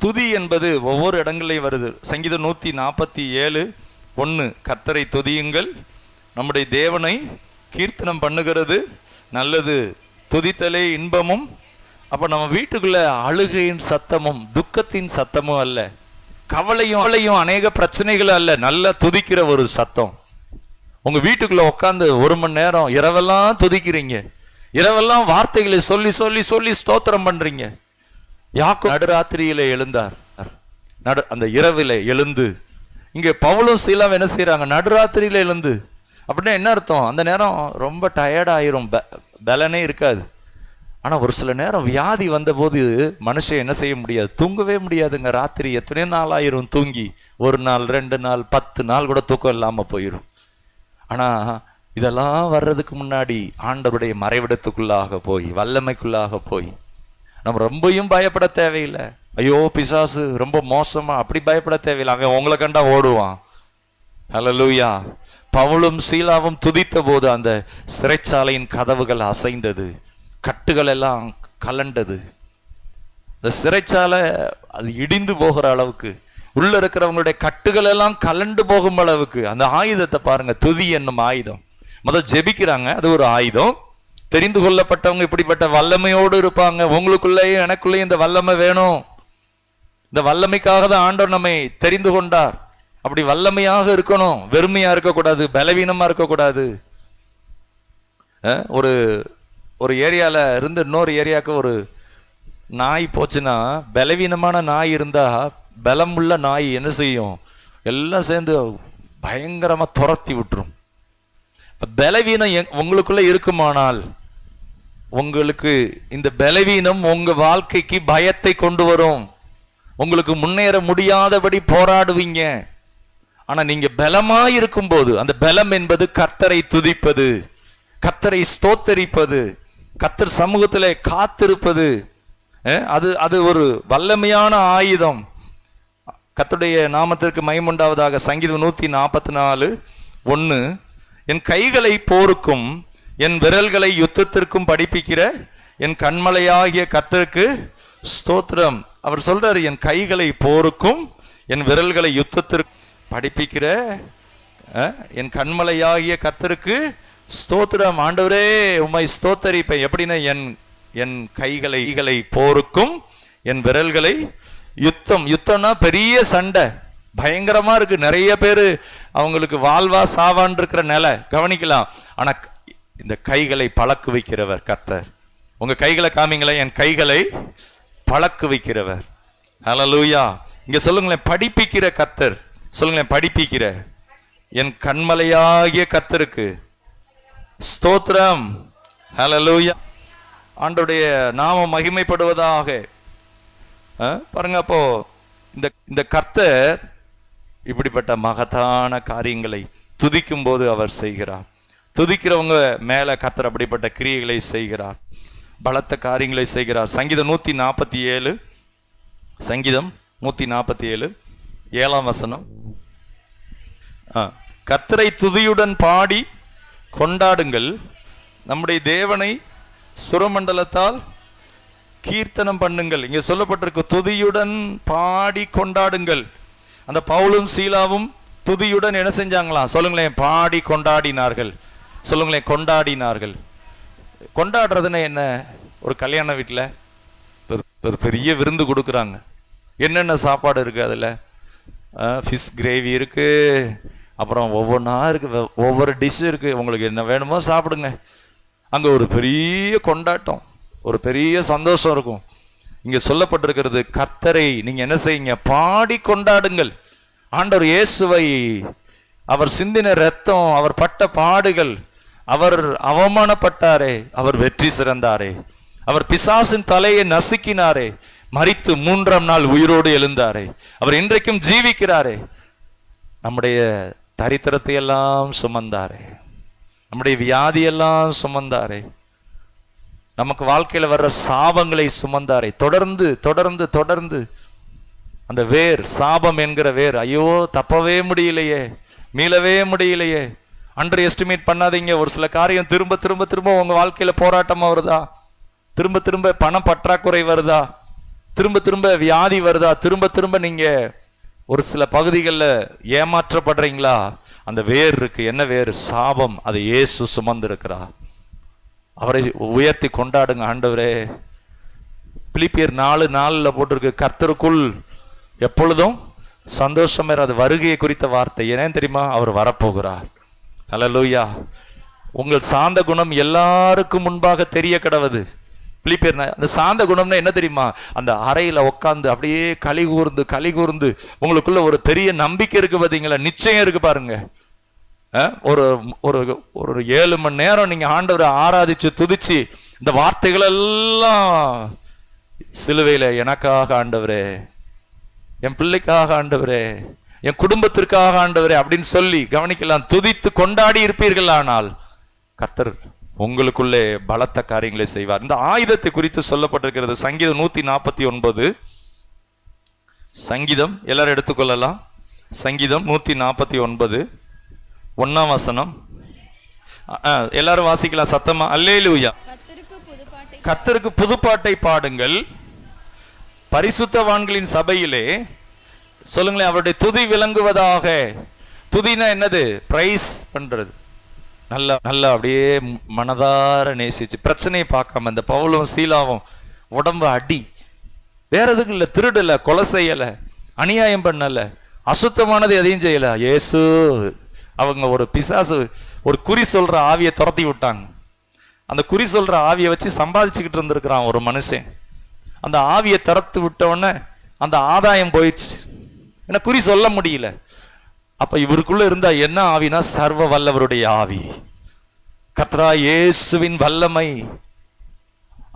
[SPEAKER 2] துதி என்பது ஒவ்வொரு இடங்களையும் வருது. சங்கீதம் 147:1 கர்த்தரை துதியுங்கள், நம்முடைய தேவனை கீர்த்தனம் பண்ணுகிறது நல்லது, துதித்தலே இன்பமும். அப்ப நம்ம வீட்டுக்குள்ள அழுகையின் சத்தமும் துக்கத்தின் சத்தமும் அல்ல, கவலையும் அநேக பிரச்சனைகளும் அல்ல, நல்லா துதிக்கிற ஒரு சத்தம். உங்க வீட்டுக்குள்ள உட்காந்து 1 மணி நேரம் இரவெல்லாம் துதிக்கிறீங்க, இரவெல்லாம் வார்த்தைகளை சொல்லி சொல்லி சொல்லி ஸ்தோத்திரம் பண்றீங்க. யாக்கோபு நடுராத்திரியில எழுந்தார், அந்த இரவில எழுந்து. இங்க பவுலும் சீலாவும் என்ன செய்யறாங்க? நடுராத்திரியில எழுந்து. அப்படின்னா என்ன அர்த்தம்? அந்த நேரம் ரொம்ப டயர்ட் ஆயிரும், பலனே இருக்காது. ஆனா ஒரு சில நேரம் வியாதி வந்த போது மனுஷன் என்ன செய்ய முடியாது, தூங்கவே முடியாதுங்க. ராத்திரி எத்தனையோ நாள் ஆயிரும் தூங்கி, 1 நாள் 2 நாள் 10 நாள் கூட தூக்கம் இல்லாம போயிடும். ஆனா இதெல்லாம் வர்றதுக்கு முன்னாடி ஆண்டவருடைய மறைவிடத்துக்குள்ளாக போய், வல்லமைக்குள்ளாக போய், நம்ம ரொம்பவும் பயப்பட தேவையில்லை. ஐயோ பிசாசு ரொம்ப மோசமா, அப்படி பயப்பட தேவையில்லை. அவன் உங்களை கண்டா ஓடுவான். ஹல்லேலூயா. பவுலும் சீலாவும் துதித்த போது அந்த சிறைச்சாலையின் கதவுகள் அசைந்தது, கட்டுகள் எல்லாம் கலண்டது. இந்த சிறைச்சாலை அது இடிந்து போகிற அளவுக்கு, உள்ள இருக்கிறவங்களுடைய கட்டுகள் எல்லாம் கலண்டு போகும் அளவுக்கு அந்த ஆயுதத்தை பாருங்க. துதி என்னும் ஆயுதம். முதல் ஜெபிக்கிறாங்க, அது ஒரு ஆயுதம். தெரிந்து கொள்ளப்பட்டவங்க இப்படிப்பட்ட வல்லமையோடு இருப்பாங்க. உங்களுக்குள்ளேயும் எனக்குள்ளேயும் இந்த வல்லமை வேணும். இந்த வல்லமைக்காக தான் ஆண்டவர் நம்மை தெரிந்து கொண்டார். அப்படி வல்லமையாக இருக்கணும், வெறுமையா இருக்கக்கூடாது, பலவீனமா இருக்கக்கூடாது. ஒரு ஏரியால இருந்து இன்னொரு ஏரியாவுக்கு ஒரு நாய் போச்சுன்னா, பலவீனமான நாய் இருந்தா பலமுள்ள நாய் என்ன செய்யும்? எல்லாம் சேர்ந்து பயங்கரமா துரத்தி விட்டுரும். பலவீனம் உங்களுக்குள்ள இருக்குமானால், உங்களுக்கு இந்த பலவீனம் உங்க வாழ்க்கைக்கு பயத்தை கொண்டு வரும். உங்களுக்கு முன்னேற முடியாதபடி போராடுவீங்க. ஆனா நீங்க பலமாய் இருக்கும் போது, அந்த பலம் என்பது கர்த்தரை துதிப்பது, கர்த்தரை ஸ்தோத்தரிப்பது, கர்த்தர் சமூகத்திலே காத்திருப்பது. அது ஒரு வல்லமையான ஆயுதம். கர்த்தருடைய நாமத்திற்கு மகிமையுண்டாவதாக. சங்கீதம் 144:1, என் கைகளை போருக்கும் என் விரல்களை யுத்தத்திற்கும் படிப்பிக்கிற என் கண்மலையாகிய கர்த்தருக்கு ஸ்தோத்திரம். அவர் சொல்றாரு, என் கைகளை போருக்கும் என் விரல்களை யுத்தத்திற்கு படிப்பிக்கிற என் கண்மலையாகிய கர்த்தருக்கு ஸ்தோத்திரம். ஆண்டவரே உம்மை ஸ்தோத்தரிப்பேன். எப்படின்னா, என் கைகளை போருக்கும் என் விரல்களை யுத்தம்னா பெரிய சண்டை, பயங்கரமா இருக்கு. நிறைய பேரு அவங்களுக்கு வாழ்வா சாவான் இருக்கிற நிலை கவனிக்கலாம். ஆனா இந்த கைகளை பழக்கு வைக்கிறவர் கர்த்தர். உங்க கைகளை காமிங்களேன், என் கைகளை பழக்கு வைக்கிறவர். ஹல்லேலூயா. இங்க சொல்லுங்களேன், படிப்பிக்கிற கர்த்தர். சொல்லுங்களேன், படிப்பிக்கிற என் கண்மலையாகிய கர்த்தருக்கு ஸ்தோத்திரம். ஹல்லேலூயா. ஆண்டவருடைய நாமம் மகிமைப்படுவதாக. பாருங்க, அப்போ இந்த கர்த்தர் இப்படிப்பட்ட மகத்தான காரியங்களை துதிக்கும் போது அவர் செய்கிறார். துதிக்கிறவங்க மேல கர்த்தர் அப்படிப்பட்ட கிரியைகளை செய்கிறார், பலத்த காரியங்களை செய்கிறார். சங்கீதம் 147, சங்கீதம் 147 7ஆம் வசனம். கர்த்தரை துதியுடன் பாடி கொண்டாடுங்கள், நம்முடைய தேவனை சுரமண்டலத்தால் கீர்த்தனம் பண்ணுங்கள். இங்க சொல்லப்பட்டிருக்கு, துதியுடன் பாடி கொண்டாடுங்கள். அந்த பவுலும் சீலாவும் துதியுடன் என்ன செஞ்சாங்களாம்? சொல்லுங்களேன், பாடி கொண்டாடினார்கள். சொல்லுங்களேன், கொண்டாடினார்கள். கொண்டாடுறதுன்னு என்ன? ஒரு கல்யாண வீட்டில் ஒரு பெரிய விருந்து கொடுக்குறாங்க. என்னென்ன சாப்பாடு இருக்கு அதில்? ஃபிஷ் கிரேவி இருக்கு, அப்புறம் ஒவ்வொன்றா இருக்கு, ஒவ்வொரு டிஷ் இருக்கு. உங்களுக்கு என்ன வேணுமோ சாப்பிடுங்க. அங்கே ஒரு பெரிய கொண்டாட்டம், ஒரு பெரிய சந்தோஷம் இருக்கும். இங்க சொல்லப்பட்டிருக்கிறது, கர்த்தரை நீங்க என்ன செய்யுங்க? பாடி கொண்டாடுங்கள். ஆண்டவர் இயேசுவை, அவர் சிந்தின இரத்தம், அவர் பட்ட பாடுகள், அவர் அவமானப்பட்டாரே, அவர் வெற்றி சிறந்தாரே, அவர் பிசாசின் தலையை நசுக்கினாரே, மரித்து 3ஆம் நாள் உயிரோடு எழுந்தாரே, அவர் இன்றைக்கும் ஜீவிக்கிறாரே, நம்முடைய தரித்திரத்தை எல்லாம் சுமந்தாரே, நம்முடைய வியாதியெல்லாம் சுமந்தாரே, நமக்கு வாழ்க்கையில வர்ற சாபங்களை சுமந்தாரே. தொடர்ந்து தொடர்ந்து தொடர்ந்து அந்த வேர், சாபம் என்கிற வேர், ஐயோ தப்பவே முடியலையே, மீளவே முடியலையே. அண்டர் எஸ்டிமேட் பண்ணாதீங்க. ஒரு சில காரியம் திரும்ப திரும்ப திரும்ப உங்க வாழ்க்கையில போராட்டமா வருதா? திரும்ப திரும்ப பண பற்றாக்குறை வருதா? திரும்ப திரும்ப வியாதி வருதா? திரும்ப திரும்ப நீங்க ஒரு சில பகுதிகளில் ஏமாற்றப்படுறீங்களா? அந்த வேர் இருக்கு. என்ன வேர்? சாபம். அதை இயேசு சுமந்து இருக்கிறார். அவரை உயர்த்தி கொண்டாடுங்க. ஆண்டவரே, பிலிப்பியர் 4:4 போட்டிருக்கு, கர்த்தருக்குள் எப்பொழுதும் சந்தோஷமே. அது வருகையை குறித்த வார்த்தை. ஏன் தெரியுமா? அவர் வரப்போகிறார். ஹல்லேலூயா. உங்கள் சாந்த குணம் எல்லாருக்கும் முன்பாக தெரிய கடவது. பிலிப்பியர் அந்த சாந்த குணம்னா என்ன தெரியுமா? அந்த அறையில உட்காந்து அப்படியே களி கூர்ந்து உங்களுக்குள்ள ஒரு பெரிய நம்பிக்கை இருக்கு பாத்தீங்களா? நிச்சயம் இருக்கு பாருங்க. ஒரு ஒரு ஒரு 7 மணி நேரம் நீங்க ஆண்டவரை ஆராதிச்சு துதிச்சு இந்த வார்த்தைகள் எல்லாம் சிலுவையில, எனக்காக ஆண்டவரே, என் பிள்ளைக்காக ஆண்டவரே, என் குடும்பத்திற்காக ஆண்டவரே அப்படின்னு சொல்லி கவனிக்கலாம், துதித்து கொண்டாடி இருப்பீர்கள். ஆனால் கர்த்தர் உங்களுக்குள்ளே பலத்த காரியங்களை செய்வார். இந்த ஆயுதத்தை குறித்து சொல்லப்பட்டிருக்கிறது. சங்கீதம் 149, சங்கீதம் எல்லாரும் எடுத்துக்கொள்ளலாம். சங்கீதம் 149 1ஆம் வசனம். எல்லாரும் வாசிக்கலாம் சத்தமா. அல்லேலூயா. கர்த்தருக்கு புதுப்பாட்டை பாடுங்கள், பரிசுத்தவான்களின் சபையிலே சொல்லுங்களேன், அவருடைய துதி விளங்குவதாக. துதினா என்னது? பிரைஸ் பண்றது. நல்லா அப்படியே மனதார நேசிச்சு, பிரச்சனையை பார்க்காம. இந்த பவுலும் சீலாவும் உடம்பு அடி, வேற எதுக்கு இல்லை, திருடல, கொலை செய்யல, அநியாயம் பண்ணல, அசுத்தமானது எதையும் செய்யல. இயேசு அவங்க ஒரு பிசாசு, ஒரு குறி சொல்ற ஆவியை துரத்தி விட்டாங்க. அந்த குறி சொல்ற ஆவியை வச்சு சம்பாதிச்சுக்கிட்டு இருந்திருக்கிறான் ஒரு மனுஷன். அந்த ஆவியை துரத்து விட்டவுடனே அந்த ஆதாயம் போயிடுச்சு. ஏன்னா குறி சொல்ல முடியல. அப்ப இவருக்குள்ள இருந்தா என்ன ஆவினா? சர்வ வல்லவருடைய ஆவி, கர்த்தராகிய இயேசுவின் வல்லமை.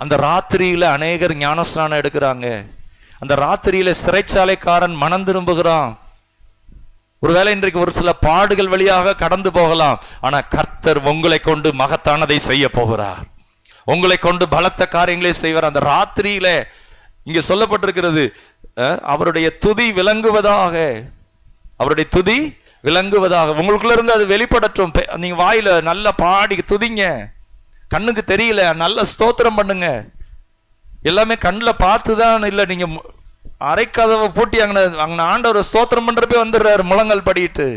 [SPEAKER 2] அந்த ராத்திரியில அநேகர் ஞானஸ்நானம் எடுக்கிறாங்க. அந்த ராத்திரியில சிறைச்சாலைக்காரன் மனம் திரும்புகிறான். ஒருவேளை இன்றைக்கு ஒரு சில பாடுகள் வழியாக கடந்து போகலாம். ஆனா கர்த்தர் உங்களை கொண்டு மகத்தானதை செய்ய போகிறார். உங்களை கொண்டு பலத்த காரியங்களை செய்வார். அந்த ராத்திரியில இங்க சொல்லப்பட்டிருக்கிறது, அவருடைய துதி விளங்குவதாக, அவருடைய துதி விளங்குவதாக. உங்களுக்குள்ள இருந்து அது வெளிப்படட்டும். நீங்க வாயில நல்லா பாடி துதிங்க. கண்ணுக்கு தெரியல, நல்ல ஸ்தோத்திரம் பண்ணுங்க. எல்லாமே கண்ணில் பார்த்துதான் இல்லை, நீங்க அரைக்கதவை பூட்டி அங்கே ஆண்டவர் ஸ்தோத்திரம் பண்றப்பே வந்துடுறாரு முழங்கால் படிட்டு.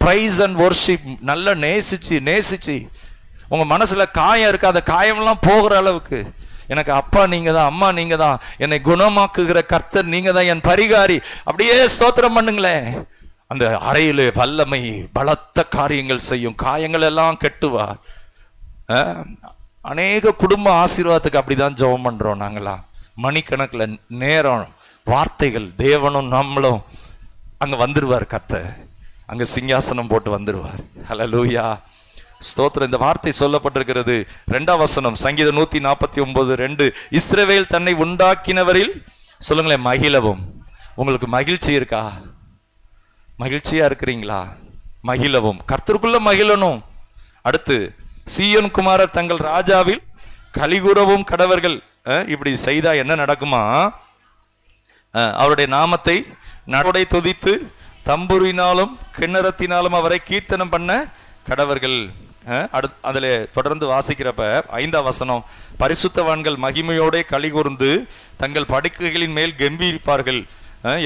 [SPEAKER 2] பிரைஸ் அண்ட் வொர்ஷிப் நல்லா நேசிச்சு உங்க மனசுல காயம் இருக்கு, அந்த காயம்லாம் போகிற அளவுக்கு, எனக்கு அப்பா நீங்க தான், அம்மா நீங்க தான், என்னை குணமாக்குகிற கர்த்தர் நீங்க தான், என் பரிகாரி, அப்படியே ஸ்தோத்திரம் பண்ணுங்களேன். அந்த அறையிலே வல்லமை பலத்த காரியங்கள் செய்யும், காயங்கள் எல்லாம் கெட்டுவார். அநேக குடும்ப ஆசீர்வாதத்துக்கு அப்படிதான் ஜெபம் பண்றோம் நாங்களா. மணிக்கணக்கில் நேரம், வார்த்தைகள், தேவனும் நம்மளும் அங்க வந்துருவார். கர்த்தர் அங்க சிங்காசனம் போட்டு வந்துருவார். ஹல்லேலூயா, ஸ்தோத்திரம். இந்த வார்த்தை சொல்லப்பட்டிருக்கிறது 2ஆம் வசனம், சங்கீதம் 149:2. இஸ்ரவேல் தன்னை உண்டாக்கினவரில் சொல்லுங்களேன் மகிழவும். உங்களுக்கு மகிழ்ச்சி இருக்கா? மகிழ்ச்சியா இருக்கிறீங்களா? மகிழவும், கர்த்தருக்குள்ள மகிழணும். அடுத்து, சீயோன் குமாரர் தங்கள் ராஜாவில் கலிகூறவும் கடவர்கள். இப்படி செய்தா என்ன நடக்குமா? அவருடைய நாமத்தை நடை துதித்து தம்புரினாலும் கிண்ணறத்தினாலும் அவரை கீர்த்தனம் பண்ண கடவர்கள். அதுல தொடர்ந்து வாசிக்கிறப்ப 5ஆம் வசனம், பரிசுத்தவான்கள் மகிமையோட கலிகூர்ந்து தங்கள் படுக்கைகளின் மேல் கம்பீரிப்பார்கள்.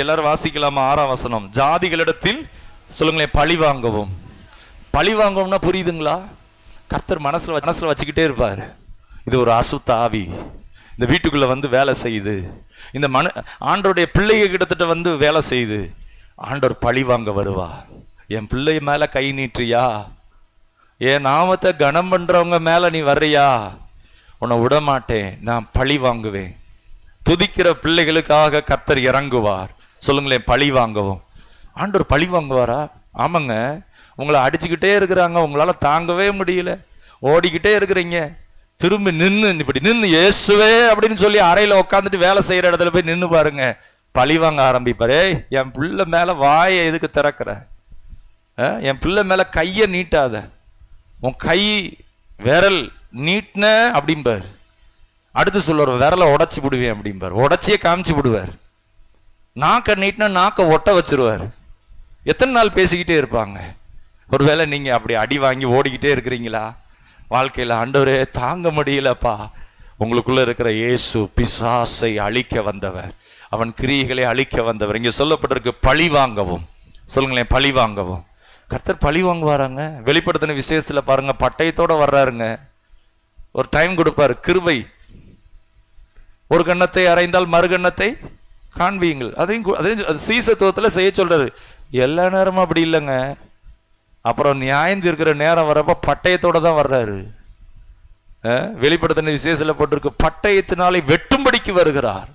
[SPEAKER 2] எல்லாரும் வாசிக்கலாமா? 6ஆம் வசனம், ஜாதிகளிடத்தில் சொல்லுங்களேன் பழி வாங்கவும். பழி வாங்குவோம்னா புரியுதுங்களா? கர்த்தர் மனசுல வச்சுக்கிட்டே இருப்பார். இது ஒரு அசுத்த ஆவி இந்த வீட்டுக்குள்ள வந்து வேலை செய்யுது. இந்த ஆண்டோடைய பிள்ளைங்க கிட்டத்தட்ட வந்து வேலை செய்யுது. ஆண்டவர் பழி வாங்க வருவா. என் பிள்ளை மேல கை நீட்டுறியா? என் நாமத்தை கனம் பண்றவங்க மேல நீ வர்றியா? உன்னை விட மாட்டேன், நான் பழி வாங்குவேன். துதிக்கிற பிள்ளைகளுக்காக கர்த்தர் இறங்குவார். சொல்லுங்களேன் பழி வாங்கவும். ஆண்டவர் பழி வாங்குவாரா? ஆமாங்க. உங்களை அடிச்சுக்கிட்டே இருக்கிறாங்க, உங்களால தாங்கவே முடியல, ஓடிக்கிட்டே இருக்கிறீங்க. திரும்பி இப்படி நின்று இயேசுவே அப்படின்னு சொல்லி அறையில உட்காந்துட்டு வேலை செய்யற இடத்துல போய் நின்று பாருங்க, பழி வாங்க ஆரம்பிப்பாரு. என் பிள்ளை மேல வாயை எதுக்கு திறக்கிற? என் பிள்ளை மேல கைய நீட்டாத, உன் கை விரல் நீட்ன அப்படிம்பார். அடுத்து சொல்லுவார், விரலை உடைச்சி விடுவேன் அப்படிம்பார். உடைச்சியே காமிச்சு விடுவார். நாக்க நீட்னா நாக்க ஒட்ட வச்சிருவார். எத்தனை நாள் பேசிக்கிட்டே இருப்பாங்க? ஒருவேளை நீங்க அப்படி அடி வாங்கி ஓடிக்கிட்டே இருக்கிறீங்களா வாழ்க்கையில? ஆண்டவரே தாங்க முடியலப்பா. உங்களுக்குள்ள இருக்கிற இயேசு பிசாசை அழிக்க வந்தவர், அவன் கிரியைகளை அழிக்க வந்தவர். இங்க சொல்லப்பட்டிருக்கு பழி வாங்கவும். சொல்லுங்களேன் பழி வாங்கவும். கர்த்தர் பழி வாங்குவாராங்க. வெளிப்படுத்தின விசேஷத்துல பாருங்க, பட்டயத்தோட வர்றாருங்க. ஒரு டைம் கொடுப்பாரு, கிருபை. ஒரு கண்ணத்தை அறைந்தால் மறு கண்ணத்தை காண்பீங்கள். அதையும் சீசத்துவத்துல செய்ய சொல்றாரு. எல்லா நேரமும் அப்படி இல்லைங்க. அப்புறம் நியாயம் இருக்கிற நேரம் வரப்ப பட்டயத்தோட தான் வர்றாரு. வெளிப்படுத்தின விசேஷத்துல போட்டிருக்கு, பட்டயத்தினாலே வெட்டும்படிக்கு வருகிறார்.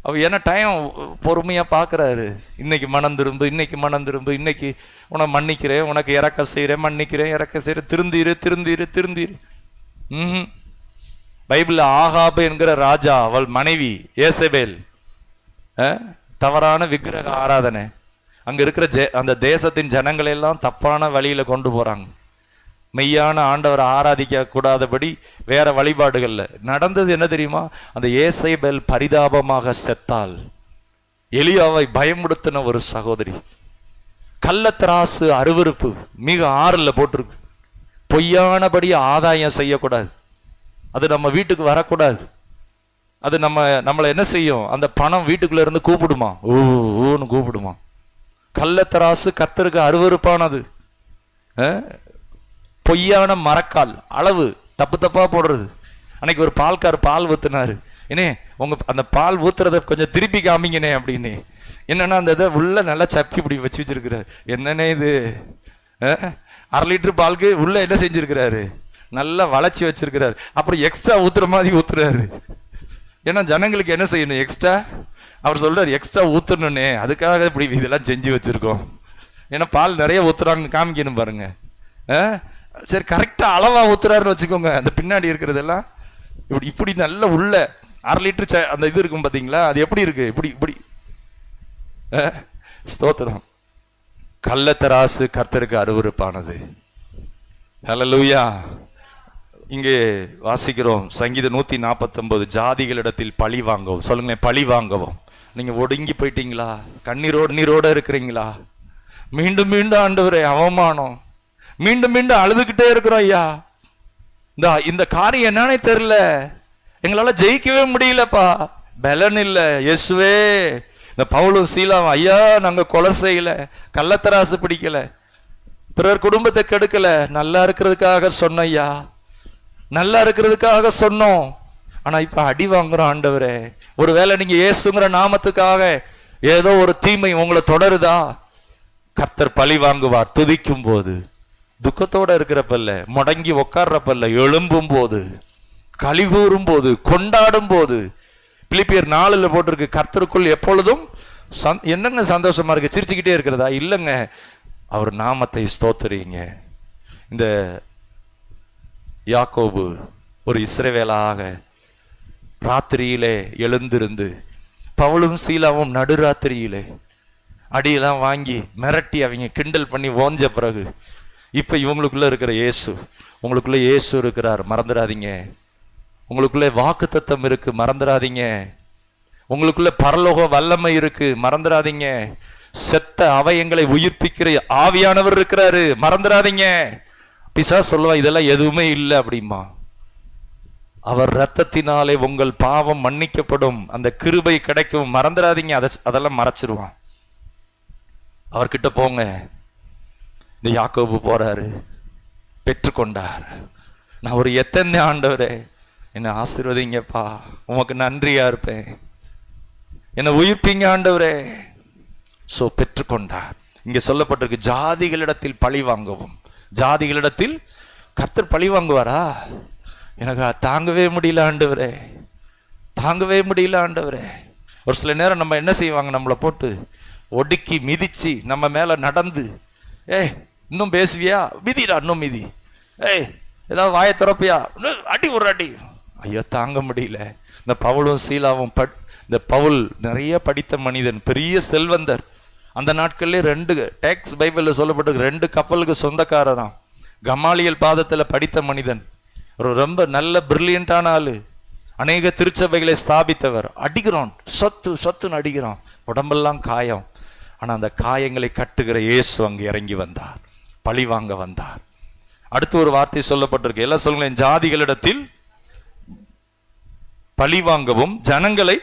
[SPEAKER 2] அவ என்ன டைம் பொறுமையா பாக்குறாரு. இன்னைக்கு மனம் திரும்பு, இன்னைக்கு மனம் திரும்பு, இன்னைக்கு உனக்கு மன்னிக்கிறேன், உனக்கு இறக்க செய்யறேன், மன்னிக்கிறேன், இறக்க செய்யறேன், திருந்தீரு. பைபிள்ல ஆகாபு என்கிற ராஜா, அவள் மனைவி ஏசபேல், தவறான விக்கிரக ஆராதனை, அங்க இருக்கிற அந்த தேசத்தின் ஜனங்களை எல்லாம் தப்பான வழியில கொண்டு போறாங்க. மெய்யான ஆண்டவரை ஆராதிக்க கூடாதபடி வேற வழிபாடுகள்ல நடந்தது என்ன தெரியுமா? அந்த ஏசபேல் பரிதாபமாக செத்தாள். எலியாவை பயமுடுத்தின ஒரு சகோதரி. கள்ளத்தராசு அருவருப்பு மிக 6ல் போட்டிருக்கு. பொய்யானபடி ஆதாயம் செய்யக்கூடாது, அது நம்ம வீட்டுக்கு வரக்கூடாது. அது நம்மளை என்ன செய்யும்? அந்த பணம் வீட்டுக்குள்ள இருந்து கூப்பிடுமா, ஊன்னு கூப்பிடுமா. கள்ளத்தராசு கர்த்தருக்கு அருவருப்பானது. பொய்யான மரக்கால், அளவு தப்பா போடுறது. அன்னைக்கு ஒரு பால்கார் பால் ஊத்துனாரு. ஏனே உங்க அந்த பால் ஊத்துறத கொஞ்சம் திருப்பி காமிங்கனே அப்படின்னு. என்னன்னா அந்த இதை உள்ள நல்லா சப்பி இப்படி வச்சிருக்கிறாரு. என்னன்னே இது, 1/2 லிட்டர் பாலுக்கு உள்ள என்ன செஞ்சிருக்கிறாரு? நல்லா வளைச்சி வச்சிருக்கிறாரு. அப்புறம் எக்ஸ்ட்ரா ஊத்துற மாதிரி ஊத்துறாரு. ஏன்னா ஜனங்களுக்கு என்ன செய்யணும்? எக்ஸ்ட்ரா. அவர் சொல்றாரு எக்ஸ்ட்ரா ஊத்துறனே, அதுக்காக இப்படி இதெல்லாம் செஞ்சு வச்சிருக்கோம். ஏன்னா பால் நிறைய ஊத்துறாங்கன்னு காமிக்கணும் பாருங்க. சரி, கரெக்டா அளவா ஊத்துறாருன்னு வச்சுக்கோங்க. அந்த பின்னாடி இருக்கிறதெல்லாம் இப்படி நல்ல உள்ள 1/2 லிட்டர் அந்த இது இருக்கும் பாத்தீங்களா, அது எப்படி இருக்கு? இப்படி ஸ்தோத்திரம். கள்ளத்தராசு கர்த்தருக்கு அருவருப்பானது. ஹல்லேலூயா. இங்கே வாசிக்கிறோம் சங்கீதம் 149, ஜாதிகளிடத்தில் பழி வாங்கவும். சொல்லுங்களேன், பழி வாங்கவும். நீங்க ஒடுங்கி போயிட்டீங்களா? நீரோட இருக்கிறீங்களா? மீண்டும் மீண்டும் ஆண்டவரே அவமானம், மீண்டும் மீண்டும் அழுதுகிட்டே இருக்கிறோம். ஐயா, இந்த காரியம் என்னன்னே தெரியல, எங்களால ஜெயிக்கவே முடியலப்பா, பலன் இல்ல. இயேசுவே, இந்த பவுலும் சீலாவும், ஐயா நாங்க கொலை செய்யல, கள்ளத்தராசு பிடிக்கல, பிறர் குடும்பத்தை கெடுக்கல, நல்லா இருக்கிறதுக்காக சொன்ன ஐயா, நல்லா இருக்கிறதுக்காக சொன்னோம். ஆனா இப்ப அடி வாங்குறோம் ஆண்டவரே. ஒருவேளை நீங்க இயேசுங்கிற நாமத்துக்காக ஏதோ ஒரு தீமை உங்களை தொடருதா, கர்த்தர் பழி வாங்குவார். துதிக்கும் போது, துக்கத்தோட இருக்கிறப்பல்ல, முடங்கி உட்கார்றப்பல்ல, எழும்பும் போது, களி கூறும் போது, கொண்டாடும் போது. பிலிப்பியர் 4 போட்டிருக்கு, கர்த்தருக்குள் எப்பொழுதும் என்னங்க சந்தோஷமா இருக்கு? சிரிச்சுக்கிட்டே இருக்கிறதா? இல்லைங்க, அவர் நாமத்தை ஸ்தோத்திரிங்க. இந்த யாக்கோபு ஒரு இஸ்ரவேலாக ராத்திரியிலே எழுந்திருந்து, பவுலும் சீலாவும் நடுராத்திரியிலே அடியெல்லாம் வாங்கி மிரட்டி அவங்க கிண்டல் பண்ணி ஓஞ்ச பிறகு, இப்ப இவங்களுக்குள்ள இருக்கிற இயேசு, உங்களுக்குள்ள இயேசு இருக்கிறார், மறந்துடாதீங்க. உங்களுக்குள்ள வாக்குத்தத்தம் இருக்கு, மறந்துடாதீங்க. உங்களுக்குள்ள பரலோக வல்லமை இருக்கு, மறந்துடாதீங்க. செத்த அவயங்களை உயிர்ப்பிக்கிற ஆவியானவர் இருக்கிறாரு, மறந்துடாதீங்க. பிசாசு சொல்லுவா இதெல்லாம் எதுவுமே இல்லை அப்படிமா. அவர் இரத்தத்தினாலே உங்கள் பாவம் மன்னிக்கப்படும், அந்த கிருபை கிடைக்கும், மறந்துடாதீங்க. அதெல்லாம் மறைச்சிருவான். அவர்கிட்ட போங்க. இந்த யாக்கோபு போறாரு, பெற்றுக்கொண்டார். நான் ஒரு எத்தனை ஆண்டவரே, என்னை ஆசீர்வதிங்கப்பா, உமக்கு நன்றியா இருப்பேன், என்னை உயிர்ப்பீங்க ஆண்டவரே. சோ பெற்றுக்கொண்டார். இங்க சொல்லப்பட்டிருக்கு, ஜாதிகளிடத்தில் பழி வாங்கவும். ஜாதிகளிடத்தில் கர்த்தர் பழி வாங்குவாரா? எனக்கு தாங்கவே முடியல ஆண்டவரே, தாங்கவே முடியல ஆண்டவரே. ஒரு சில நேரம் நம்ம என்ன செய்வாங்க, நம்மளை போட்டு ஒடுக்கி மிதிச்சு நம்ம மேல நடந்து, இன்னும் பேசுவியா, மிதிடா, இன்னும் மிதி, ஏதாவது வாயை திறப்பியா, அடி ஒரு அடி. ஐயோ தாங்க முடியல. இந்த பவுலும் சீலாவும், இந்த பவுல் நிறைய படித்த மனிதன், பெரிய செல்வந்தர். அந்த நாட்கள்ல 2 டேக்ஸ் பைபிள்ல சொல்லப்பட்டிருக்கு, 2 கப்பலுக்கு சொந்தக்காரராம். கமாலியல் பாதத்துல படித்த மனிதன், ஒரு ரொம்ப நல்ல பிரில்லியண்டான ஆளு, அநேக திருச்சபைகளை ஸ்தாபித்தவர். அடிக்கிறோம், சொத்துன்னு அடிக்கிறோம், உடம்பெல்லாம் காயம். ஆனா அந்த காயங்களை கட்டுகிற இயேசு அங்கு இறங்கி வந்தார், பழி வாங்க வந்தார். அடுத்து ஒரு வார்த்தை சொல்லப்பட்டிருக்கு, எல்லாம் சொல்லுங்களேன், ஜாதிகளிடத்தில் பழி வாங்கவும், ஜனங்களை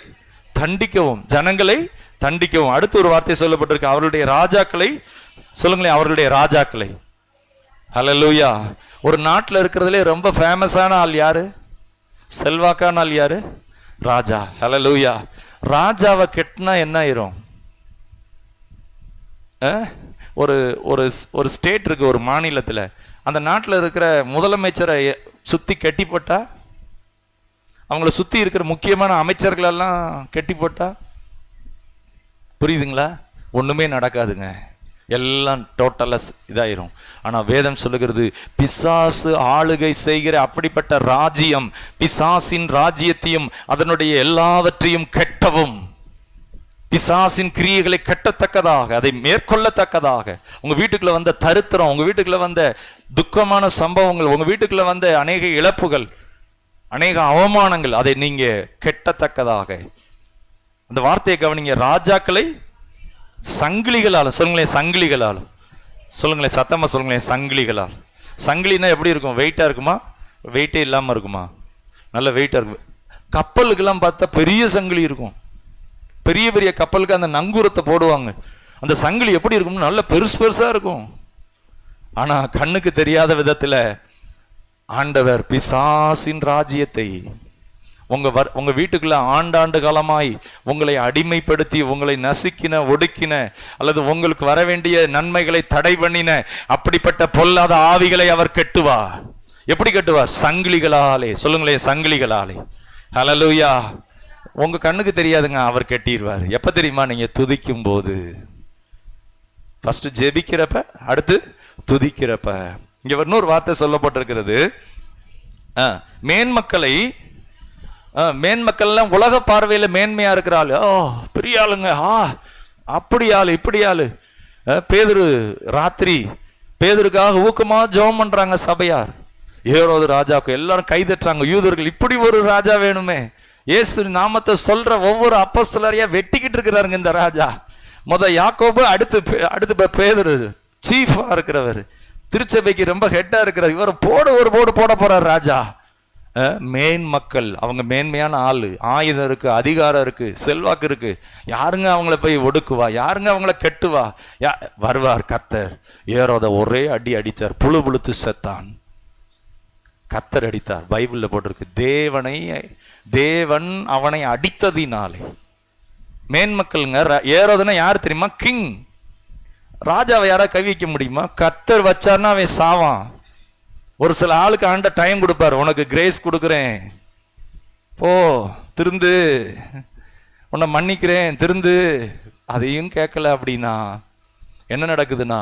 [SPEAKER 2] தண்டிக்கவும், ஜனங்களை தண்டிக்கவும். அடுத்து ஒரு வார்த்தை சொல்லப்பட்டிருக்கு, அவருடைய ராஜாக்களை, சொல்லுங்களேன், அவர்களுடைய ராஜாக்களை. ஹல்லேலூயா. ஒரு நாட்டில் இருக்கிறதுலே ரொம்ப ஃபேமஸான ஆள் யாரு, செல்வாக்கான ஆள் யாரு? ராஜா. ஹல்லேலூயா. ராஜாவை கெட்டினா என்ன ஆயிரும்? ஒரு ஒரு ஸ்டேட் இருக்கு, ஒரு மாநிலத்தில், அந்த நாட்டில் இருக்கிற முதலமைச்சரை சுத்தி கெட்டி போட்டா, அவங்கள சுத்தி இருக்கிற முக்கியமான அமைச்சர்கள் எல்லாம் கெட்டி போட்டா, புரியுதுங்களா? ஒண்ணுமே நடக்காதுங்க, எல்லாம் டோட்டலா இதாயிரும். ஆனா வேதம் சொல்லுகிறது, பிசாசு ஆளுகை செய்கிற அப்படிப்பட்ட ராஜ்யம், பிசாசின் ராஜ்யத்தையும் அதனுடைய எல்லாவற்றையும் கெட்டவும், பிசாசின் கிரியைகளை கட்டத்தக்கதாக, அதை மேற்கொள்ளத்தக்கதாக, உங்க வீட்டுக்குள்ள வந்த தரித்திரம், உங்க வீட்டுக்குள்ள வந்த துக்கமான சம்பவங்கள், உங்க வீட்டுக்குள்ள வந்த அநேக இழப்புகள், அநேக அவமானங்கள், அதை நீங்க கெட்டத்தக்கதாக. அந்த வார்த்தையை கவனிங்க, ராஜாக்களை சங்கிலிகளால். சொல்லுங்களேன், சங்கிலிகளால். சொல்லுங்களேன், சத்தமா சொல்லுங்களேன், சங்கிலிகளால். சங்கிலினா எப்படி இருக்கும்? வெயிட்டா இருக்குமா? வெயிட்டே இல்லாம இருக்குமா? நல்ல வெயிட்டா இருக்கும். கப்பலுக்கெல்லாம் பார்த்தா பெரிய சங்கிலி இருக்கும், பெரிய பெரிய கப்பலுக்கு அந்த நங்கூரத்தை போடுவாங்க. அந்த சங்கிலி எப்படி இருக்கும்னு நல்ல பெருசு பெருசா இருக்கும். ஆனா கண்ணுக்கு தெரியாத விதத்துல ஆண்டவர் பிசாசின் ராஜ்யத்தை உங்க வீட்டுக்குள்ள ஆண்டாண்டு காலமாய் உங்களை அடிமைப்படுத்தி, உங்களை நசுக்கின, ஒடுக்கின, அல்லது உங்களுக்கு வர வேண்டிய நன்மைகளை தடை பண்ணின அப்படிப்பட்ட பொல்லாத ஆவிகளை அவர் கெட்டுவார். எப்படி கட்டுவார்? சங்கிலிகளாலே. சொல்லுங்களேன், சங்கிலிகளாலே. ஹல்லேலூயா. உங்க கண்ணுக்கு தெரியாதுங்க, அவர் கட்டிடுவார். எப்ப தெரியுமா? நீங்க துதிக்கும் போது. ஃபர்ஸ்ட் ஜெபிக்கிறப்ப, அடுத்து துதிக்கிறப்ப. இங்க இன்னொரு வார்த்தை சொல்லப்பட்டிருக்கிறது, மேன்மக்கள்லாம் உலக பார்வையில மேன்மையா இருக்கிற ஆளு, பெரிய ஆளுங்க, அப்படி ஆளு, இப்படி ஆளு. பேதுரு ராத்திரி பேதுருக்காக ஊக்கமா ஜெபம் பண்றாங்க சபையார். ஏரோது ராஜாவுக்கு எல்லாரும் கை தட்டுறாங்க. யூதர்கள், இப்படி ஒரு ராஜா வேணுமே. இயேசு நாமத்தை சொல்ற ஒவ்வொரு அப்போஸ்தலரையா வெட்டிக்கிட்டு இருக்கிறாருங்க இந்த ராஜா. யாக்கோபு, அடுத்து பேதுரு, சீஃபா இருக்கிறவர், திருச்சபைக்கு ரொம்ப ஹெட்டா இருக்கிறார். இவர் ஒரு போடு போட போறார் ராஜா. மேன் மக்கள், அவங்க மேன்மையான ஆளு, ஆயுதம் இருக்கு, அதிகாரம் இருக்கு, செல்வாக்கு இருக்கு. யாருங்க அவங்கள போய் ஒடுக்குவா? யாருங்க அவங்கள கெட்டுவா? வருவார் கர்த்தர். ஏரோத ஒரே அடி அடிச்சார், புழுத்து செத்தான். கர்த்தர் அடித்தார். பைபிள்ல போட்டிருக்கு, தேவன் அவனை அடித்ததினாலே. மேன்மக்கள்ங்க. ஏரோதுன்னா யார் தெரியுமா? கிங். ராஜாவை யாரா கை வைக்க முடியுமா? கர்த்தர் வச்சார்னா அவன் சாவான். ஒரு சில ஆளுக்கு ஆண்ட டைம் கொடுப்பாரு, உனக்கு கிரேஸ் கொடுக்குறேன், போ திருந்து, உன்னை மன்னிக்கிறேன் திருந்து. அதையும் கேட்கல அப்படின்னா என்ன நடக்குதுன்னா,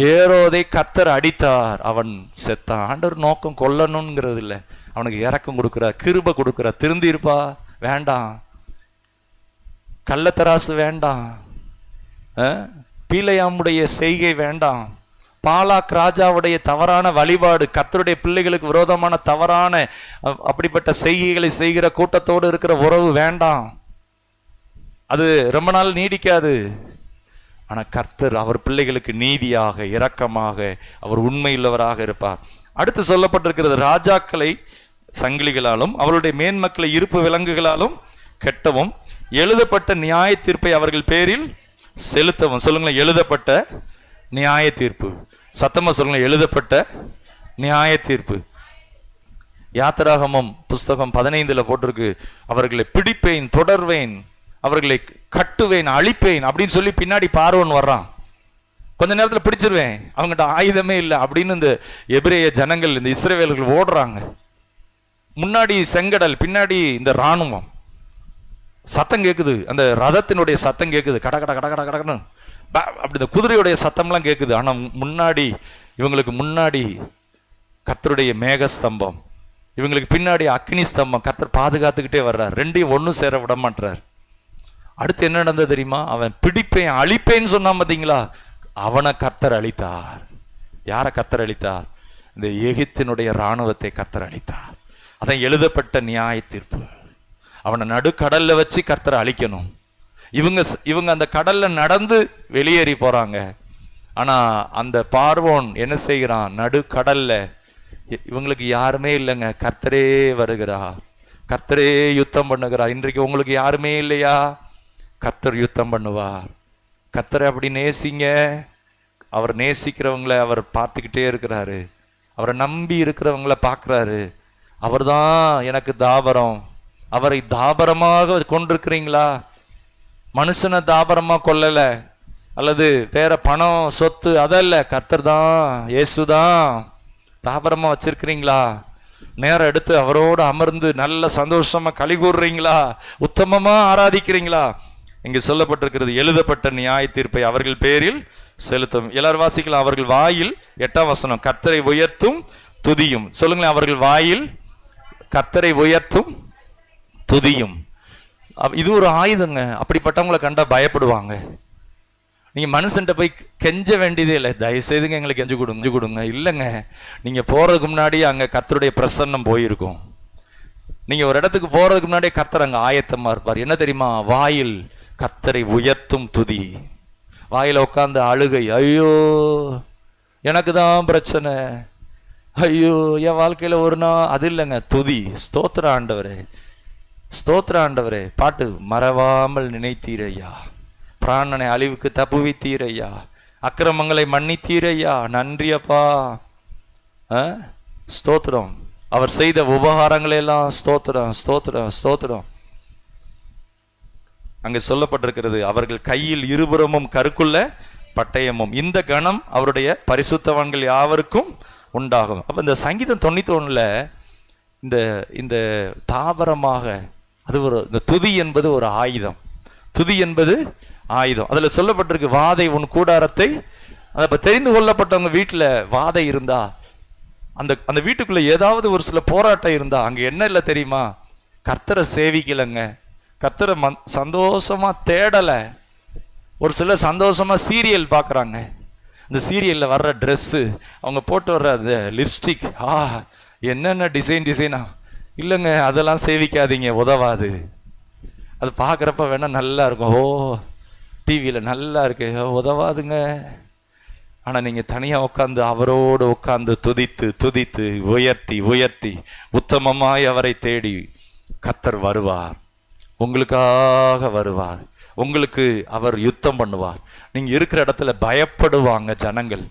[SPEAKER 2] ஏரோதை கர்த்தர் அடித்தார், அவன் செத்தான். ஆண்டவர் நோக்கம் கொல்லணுங்கிறது இல்லை, அவனுக்கு இரக்கம் கொடுக்குறார், கிருபை கொடுக்குறார். திருந்தி இருப்பா, வேண்டாம், கள்ளத்தராசு வேண்டாம், பீலையாமுடைய செய்கை வேண்டாம், பாலாக் ராஜாவுடைய தவறான வழிபாடு, கர்த்தருடைய பிள்ளைகளுக்கு விரோதமான தவறான அப்படிப்பட்ட செய்கைகளை செய்கிற கூட்டத்தோடு இருக்கிற உறவு வேண்டாம். அது ரொம்ப நாள் நீடிக்காது. ஆனா கர்த்தர் அவர் பிள்ளைகளுக்கு நீதியாக, இரக்கமாக, அவர் உண்மையுள்ளவராக இருப்பார். அடுத்து சொல்லப்பட்டிருக்கிறது, ராஜாக்களை சங்கிலிகளாலும் அவருடைய மேன்மக்களை இருப்பு விலங்குகளாலும் கெட்டவும், எழுதப்பட்ட நியாய தீர்ப்பை அவர்கள் பேரில் செலுத்தவும். சொல்லுங்களேன், எழுதப்பட்ட நியாய தீர்ப்பு. சத்தமா சொல்லுங்க, எழுதப்பட்ட நியாய தீர்ப்பு. யாத்திராகமம் புஸ்தகம் 15 போட்டிருக்கு, அவர்களை பிடிப்பேன், தொடர்வேன், அவர்களை கட்டுவேன், அழிப்பேன் அப்படின்னு சொல்லி பின்னாடி பார்வோன் வர்றான். கொஞ்ச நேரத்தில் பிடிச்சிருவேன், அவங்ககிட்ட ஆயுதமே இல்லை அப்படின்னு இந்த எபிரேய ஜனங்கள், இந்த இஸ்ரவேலர்கள் ஓடுறாங்க. முன்னாடி செங்கடல், பின்னாடி இந்த இராணுவம். சத்தம் கேட்குது, அந்த ரதத்தினுடைய சத்தம் கேட்குது, கட கட கட கட கடன்னு அப்படி இந்த குதிரையுடைய சத்தம்லாம் கேட்குது. ஆனால் இவங்களுக்கு முன்னாடி கர்த்தருடைய மேகஸ்தம்பம், இவங்களுக்கு பின்னாடி அக்னி ஸ்தம்பம். கர்த்தர் பாதுகாத்துக்கிட்டே வர்றார், ரெண்டையும் ஒன்றும் சேர விட மாட்டார். அடுத்து என்ன நடந்தது தெரியுமா? அவன் பிடிப்பேன், அழிப்பேன்னு சொன்னான் பார்த்தீங்களா, அவனை கர்த்தர் அழித்தார். யாரை கர்த்தர் அழித்தார்? இந்த எகிப்தினுடைய இராணுவத்தை கர்த்தர் அழித்தார். அதான் எழுதப்பட்ட நியாய தீர்ப்பு. அவனை நடுக்கடல்ல வச்சு கர்த்தரை அழிக்கணும். இவங்க அந்த கடல்ல நடந்து வெளியேறி போறாங்க. ஆனா அந்த பார்வோன் என்ன செய்கிறான்? நடுக்கடல்ல இவங்களுக்கு யாருமே இல்லைங்க, கர்த்தரே வருகிறார், கர்த்தரே யுத்தம் பண்ணுகிறார். இன்றைக்கு உங்களுக்கு யாருமே இல்லையா? கர்த்தர் யுத்தம் பண்ணுவார். கர்த்தரை அப்படி நேசிங்க. அவர் நேசிக்கிறவங்களை அவர் பார்த்துக்கிட்டே இருக்கிறாரு, அவரை நம்பி இருக்கிறவங்களை பார்க்குறாரு. அவர் தான் எனக்கு தாபரம். அவரை தாபரமாக கொண்டிருக்கிறீங்களா? மனுஷனை தாபரமா கொல்லல, அல்லது வேற பணம் சொத்து அதல்ல, கர்த்தர் தான், இயேசு தான் தாபரமா வச்சிருக்கிறீங்களா? நேரம் எடுத்து அவரோடு அமர்ந்து நல்ல சந்தோஷமா களி கூறுறீங்களா? உத்தமமா ஆராதிக்கிறீங்களா? இங்கு சொல்லப்பட்டிருக்கிறது, எழுதப்பட்ட நியாய தீர்ப்பை அவர்கள் பேரில் செலுத்தும். எல்லாரும் வாசிக்கலாம். அவர்கள் வாயில் 8ஆம் வசனம், கர்த்தரை உயர்த்தும் துதியும். சொல்லுங்களேன், அவர்கள் வாயில் கர்த்தரை உயர்த்தும் துதியும். இது ஒரு ஆயுதங்க. அப்படிப்பட்டவங்களை கண்டா பயப்படுவாங்க. நீங்க மனுஷன்ட்ட போய் கெஞ்ச வேண்டியதே இல்லை, தயவுசெய்துங்க எங்களுக்கு கெஞ்சு கொடுங்க இல்லைங்க. நீங்க போறதுக்கு முன்னாடி அங்க கர்த்தருடைய பிரசன்னம் போயிருக்கும். நீங்க ஒரு இடத்துக்கு போறதுக்கு முன்னாடியே கர்த்தர் அங்க ஆயத்தமா இருப்பார். என்ன தெரியுமா? வாயில் கர்த்தரை உயர்த்தும் துதி. வாயில உட்கார்ந்து அழுகை, ஐயோ எனக்கு தான் பிரச்சனை, ஐயோ என் வாழ்க்கையில ஒரு நாள், அது இல்லைங்க, துதி. ஸ்தோத்திர ஆண்டவரே, ஸ்தோத்திர ஆண்டவரே. பாட்டு, மறவாமல் நினைத்தீரையா, பிராணனை அழிவுக்கு தப்புவித்தீரையா, அக்கிரமங்களை மன்னித்தீரையா, நன்றியப்பா, ஸ்தோத்திரம். அவர் செய்த உபகாரங்களை எல்லாம் ஸ்தோத்திரம் ஸ்தோத்திரம் ஸ்தோத்திரம். அங்கே சொல்லப்பட்டிருக்கிறது, அவர்கள் கையில் இருபுறமும் கருக்குள்ள பட்டயமும். இந்த கணம் அவருடைய பரிசுத்தவான்கள் யாவருக்கும் உண்டாகும். அப்ப இந்த சங்கீதம் 91 இந்த தாபரமாக, அது ஒரு, இந்த துதி என்பது ஒரு ஆயுதம். துதி என்பது ஆயுதம். அதுல சொல்லப்பட்டிருக்கு, வாதை உன் கூடாரத்தை. அதை தெரிந்து கொள்ளப்பட்டவங்க வீட்டுல வாதை இருந்தா, அந்த வீட்டுக்குள்ள ஏதாவது ஒரு சில போராட்டம் இருந்தா, அங்க என்ன இல்லை தெரியுமா? கர்த்தரை சேவிக்கலைங்க, கர்த்தரை சந்தோஷமா தேடல. ஒரு சிலர் சந்தோஷமா சீரியல் பார்க்குறாங்க. இந்த சீரியல்ல வர்ற ட்ரெஸ்ஸு, அவங்க போட்டு வர்ற அந்த லிப்ஸ்டிக், என்னென்ன டிசைனா, இல்லைங்க அதெல்லாம் சேவிக்காதீங்க, உதவாது. அது பார்க்குறப்ப வேணா நல்லா இருக்கும், ஓ டிவியில் நல்லா இருக்கு, உதவாதுங்க. ஆனால் நீங்கள் தனியாக உட்காந்து அவரோடு உட்காந்து துதித்து துதித்து உயர்த்தி உயர்த்தி உத்தமமாய் அவரை தேடி கர்த்தர் வருவார், உங்களுக்காக வருவார், உங்களுக்கு அவர் யுத்தம் பண்ணுவார். நீங்கள் இருக்கிற இடத்துல பயப்படுவாங்க ஜனங்கள்.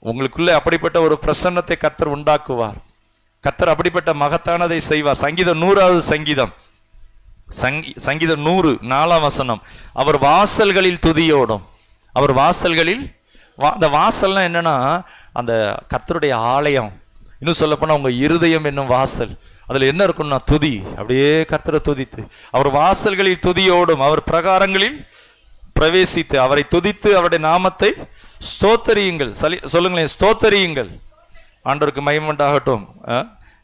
[SPEAKER 2] உங்களுக்குள்ள அப்படிப்பட்ட ஒரு பிரசன்னத்தை கர்த்தர் உண்டாக்குவார். கர்த்தர் அப்படிப்பட்ட மகத்தானதை செய்வார். சங்கீதம் 100வது சங்கீதம், சங்கீதம் 100 4ஆம் வசனம், அவர் வாசல்களில் துதியோடும். அவர் வாசல்களில், அந்த வாசல்னா என்னன்னா அந்த கர்த்தருடைய ஆலயம். இன்னும் சொல்ல போனா உங்க இருதயம் என்னும் வாசல், அதுல என்ன இருக்கும்னா துதி. அப்படியே கர்த்தரை துதித்து, அவர் வாசல்களில் துதியோடும், அவர் பிரகாரங்களில் பிரவேசித்து அவரை துதித்து அவருடைய நாமத்தை ஸ்தோத்தரியுங்கள். சொல்லுங்களேன், ஸ்தோத்தரியுங்கள். ஆண்டவருக்கு மகிமை உண்டாகட்டும்.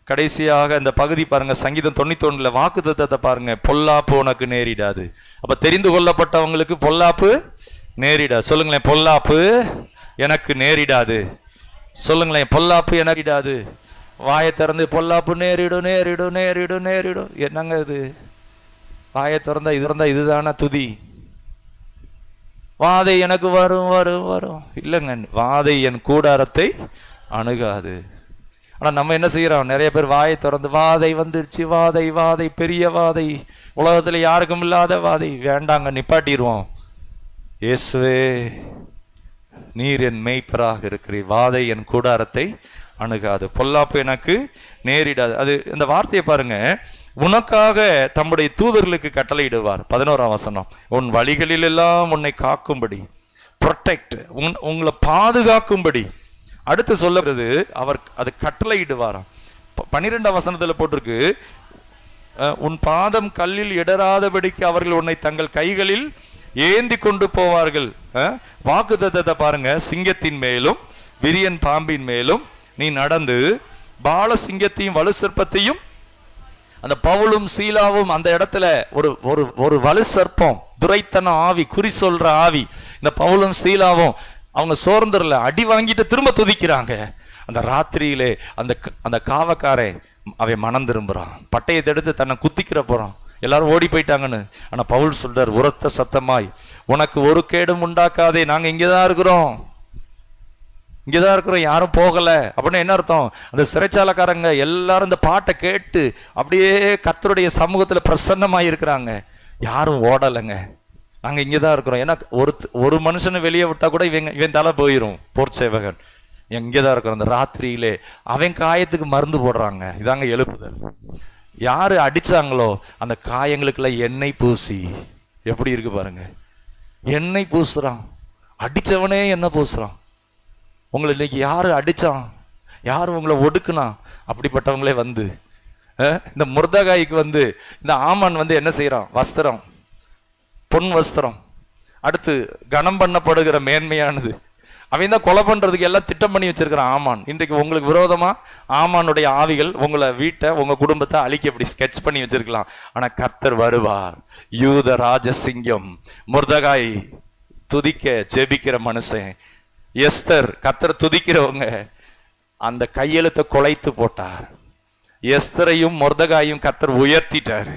[SPEAKER 2] கடைசியாக இந்த பகுதி பாருங்க, சங்கீதம் 91 வாக்குத்தத்தத்தை பாருங்க, பொல்லாப்பு உனக்கு நேரிடாது. அப்ப தெரிந்து கொள்ளப்பட்டவங்களுக்கு பொல்லாப்பு நேரிடாது. சொல்லுங்களேன், பொல்லாப்பு எனக்கு நேரிடாது. சொல்லுங்களேன், பொல்லாப்பு எனக்கு நேரிடாது. வாயை திறந்து பொல்லாப்பு நேரிடும் நேரிடும் நேரிடும் நேரிடும். என்னங்க இது? வாயை திறந்தா இது இருந்தா இதுதானா துதி? வாதை எனக்கு வரும் வரும் வரும் இல்லைங்க, வாதை என் கூடாரத்தை அணுகாது. ஆனால் நம்ம என்ன செய்கிறோம்? நிறைய பேர் வாயை திறந்து வாதை வந்துருச்சு, வாதை வாதை பெரிய வாதை, உலகத்தில் யாருக்கும் இல்லாத வாதை, வேண்டாங்க நிப்பாட்டிடுவோம். இயேசுவே நீர் என் மேய்ப்பராக இருக்கிறீர், வாதை என் கூடாரத்தை அணுகாது, பொல்லாப்பு எனக்கு நேரிடாது. அது இந்த வார்த்தையை பாருங்க, உனக்காக தம்முடைய தூதர்களுக்கு கட்டளையிடுவார். 11ஆம் வசனம், உன் வழிகளில் எல்லாம் உன்னை காக்கும்படி, ப்ரொடெக்ட், உங்களை பாதுகாக்கும்படி. அடுத்து சொல்லுறது அவர் அது கட்டளையிடுவாராம். 12ஆம் வசனத்துல போட்டிருக்கு, உன் பாதம் கல்லில் இடராதபடிக்கு அவர்கள் உன்னை தங்கள் கைகளில் ஏந்தி கொண்டு போவார்கள். வாக்குத்தத்தத்தை பாருங்க, சிங்கத்தின் மேலும் விரியன் பாம்பின் மேலும் நீ நடந்து பால சிங்கத்தையும் வலு சர்ப்பத்தையும். அந்த பவுலும் சீலாவும் அந்த இடத்துல ஒரு ஒரு ஒரு வலு சர்ப்பம், துரைத்தன ஆவி, குறி சொல்ற ஆவி. இந்த பவுலும் சீலாவும் அவங்க சோர்ந்தர்ல அடி வாங்கிட்டு திரும்ப துதிக்கிறாங்க. அந்த ராத்திரியிலே அந்த காவக்காரை அவன் மனம் திரும்புறான், பட்டயத்தை எடுத்து தன்னை குத்திக்கிற போறான். எல்லாரும் ஓடி போயிட்டாங்கன்னு. ஆனா பவுல் சொல்றார் உரத்த சத்தமாய், உனக்கு ஒரு கேடும் உண்டாக்காதே, நாங்க இங்கதான் இருக்கிறோம், இங்கதான் இருக்கிறோம், யாரும் போகல. அப்படின்னு என்ன அர்த்தம்? அந்த சிறைச்சாலக்காரங்க எல்லாரும் இந்த பாட்டை கேட்டு அப்படியே கர்த்தருடைய சமூகத்துல பிரசன்னமாய் இருக்கிறாங்க, யாரும் ஓடலைங்க, நாங்க இங்கதான் இருக்கிறோம். ஏன்னா ஒரு மனுஷனை வெளியே விட்டா கூட இவன் தலை போயிரும். போர் சேவகன் எங்கேதான் இருக்கிறோம். அந்த ராத்திரியிலே அவன் காயத்துக்கு மருந்து போடுறாங்க. இதாங்க எழுப்புதல். யாரு அடிச்சாங்களோ அந்த காயங்களுக்குள்ள எண்ணெய் பூசி, எப்படி இருக்கு பாருங்க, எண்ணெய் பூசுறான். அடிச்சவனே என்ன பூசுறான். உங்களை இன்னைக்கு யாரு அடிச்சான், யாரு உங்களை ஒடுக்குனா, அப்படிப்பட்டவங்களே வந்து இந்த முர்தகாய்க்கு வந்து இந்த ஆமான் வந்து என்ன செய்யறான், வஸ்திரம், பொன் வஸ்திரம், அடுத்து கனம் பண்ணப்படுகிற மேன்மையானது, அவன் தான் கொலை பண்றதுக்கு எல்லாம் திட்டம் பண்ணி வச்சிருக்கிறான் ஆமான். இன்றைக்கு உங்களுக்கு விரோதமா ஆமானுடைய ஆவிகள் உங்களை வீட்டை உங்க குடும்பத்தை அழிக்க இப்படி ஸ்கெட்ச் பண்ணி வச்சிருக்கலாம். ஆனா கர்த்தர் வருவார். யூத ராஜசிங்கம் முர்தகாய் துதிக்க ஜெபிக்கிற மனுஷன், எஸ்தர் கர்த்தர் துதிக்கிறவங்க, அந்த கையெழுத்தை குலைத்து போட்டார். எஸ்தரையும் முர்தகாயும் கர்த்தர் உயர்த்திட்டாரு,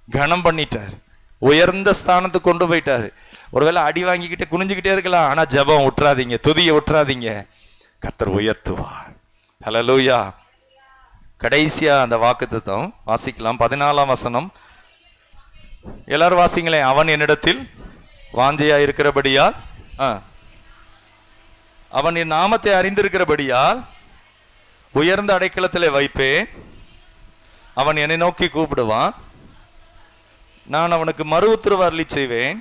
[SPEAKER 2] கனம் பண்ணிட்டார், உயர்ந்த ஸ்தானத்துக்கு கொண்டு போயிட்டாரு. ஒருவேளை அடி வாங்கிக்கிட்டு குனிஞ்சுக்கிட்டே இருக்கலாம், ஆனா ஜெபம் விட்டுறாதீங்க, துதியை விட்டுறாதீங்க, கர்த்தர் உயர்த்துவார். ஹல்லேலூயா. கடைசியா அந்த வாக்குத்தத்தம் வாசிக்கலாம். 14ஆம் வசனம் எல்லாரும் வாசிங்களேன். அவன் என்னிடத்தில் வாஞ்சையா இருக்கிறபடியால், அவன் என் நாமத்தை அறிந்திருக்கிறபடியால் உயர்ந்த அடைக்கலத்திலே வைப்பேன். அவன் என்னை நோக்கி கூப்பிடுவான், நான் அவனுக்கு மறு உத்தரவு அருளி செய்வேன்.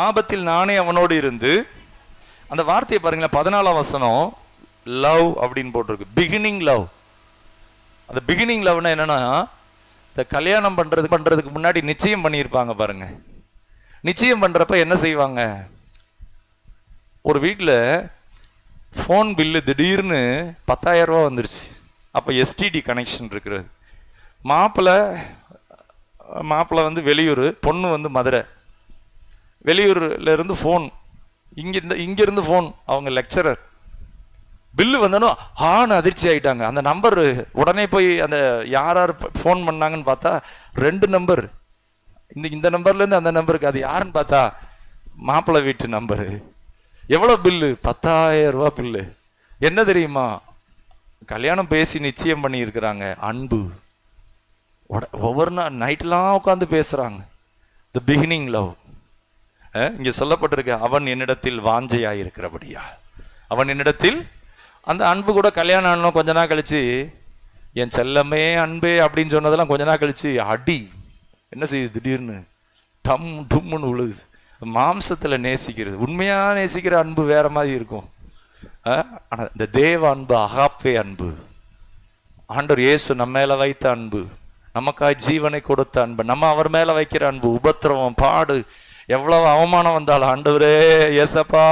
[SPEAKER 2] ஆபத்தில் நானே அவனோடு இருந்து. அந்த வார்த்தையை பாருங்களேன், 14ஆம் வசனம் லவ் அப்படின்னு போட்டிருக்கு, பிகினிங் லவ். அந்த பிகினிங் லவ்னா என்னன்னா, இந்த கல்யாணம் பண்றதுக்கு முன்னாடி நிச்சயம் பண்ணியிருப்பாங்க பாருங்க. நிச்சயம் பண்றப்ப என்ன செய்வாங்க, ஒரு வீட்டில் ஃபோன் பில்லு திடீர்னு 10,000 ரூபா வந்துருச்சு. அப்போ எஸ்டிடி கனெக்ஷன் இருக்கிறது. மாப்பிள்ளை வந்து வெளியூர், பொண்ணு வந்து மதுரை. வெளியூர்ல இருந்து ஃபோன், இங்கிருந்து ஃபோன், அவங்க லெக்சரர், பில்லு வந்தனும் அதிர்ச்சி ஆயிட்டாங்க. அந்த நம்பர் உடனே போய் அந்த யார் ஃபோன் பண்ணாங்கன்னு பார்த்தா 2 நம்பர், இந்த நம்பர்லேருந்து அந்த நம்பருக்கு. அது யாருன்னு பார்த்தா மாப்பிள்ளை வீட்டு நம்பரு. எவ்வளோ பில்லு? 10,000 ரூபா பில்லு. என்ன தெரியுமா? கல்யாணம் பேசி நிச்சயம் பண்ணி இருக்கிறாங்க. அன்பு. ஒவ்வொரு நாள் நைட்லாம் உட்காந்து பேசுறாங்க. தி பிகினிங் லவ். இங்க சொல்லப்பட்டிருக்க, அவன் என்னிடத்தில் வாஞ்சையாயிருக்கிறபடியா, அவன் என்னிடத்தில். அந்த அன்பு கூட கல்யாணம் ஆனோம் கொஞ்ச நாள் கழிச்சு, என் செல்லமே அன்பே அப்படின்னு சொன்னதெல்லாம் கொஞ்ச நாள் கழிச்சு அடி என்ன செய்யுது? திடீர்னு டம் டும்முன்னு உழுகுது. மாம்சத்துல நேசிக்கிறது, உண்மையா நேசிக்கிற அன்பு வேற மாதிரி இருக்கும். ஆனா இந்த தேவ அன்பு, அகாப்பே அன்பு, ஆண்டவர் இயேசு நம்ம மேல வைத்த அன்பு, நமக்காய் ஜீவனை கொடுத்த அன்பு, நம்ம அவர் மேல வைக்கிற அன்பு, உபத்திரவம் பாடு எவ்வளவு அவமானம் வந்தாலும் ஆண்டவரே ஏசப்பா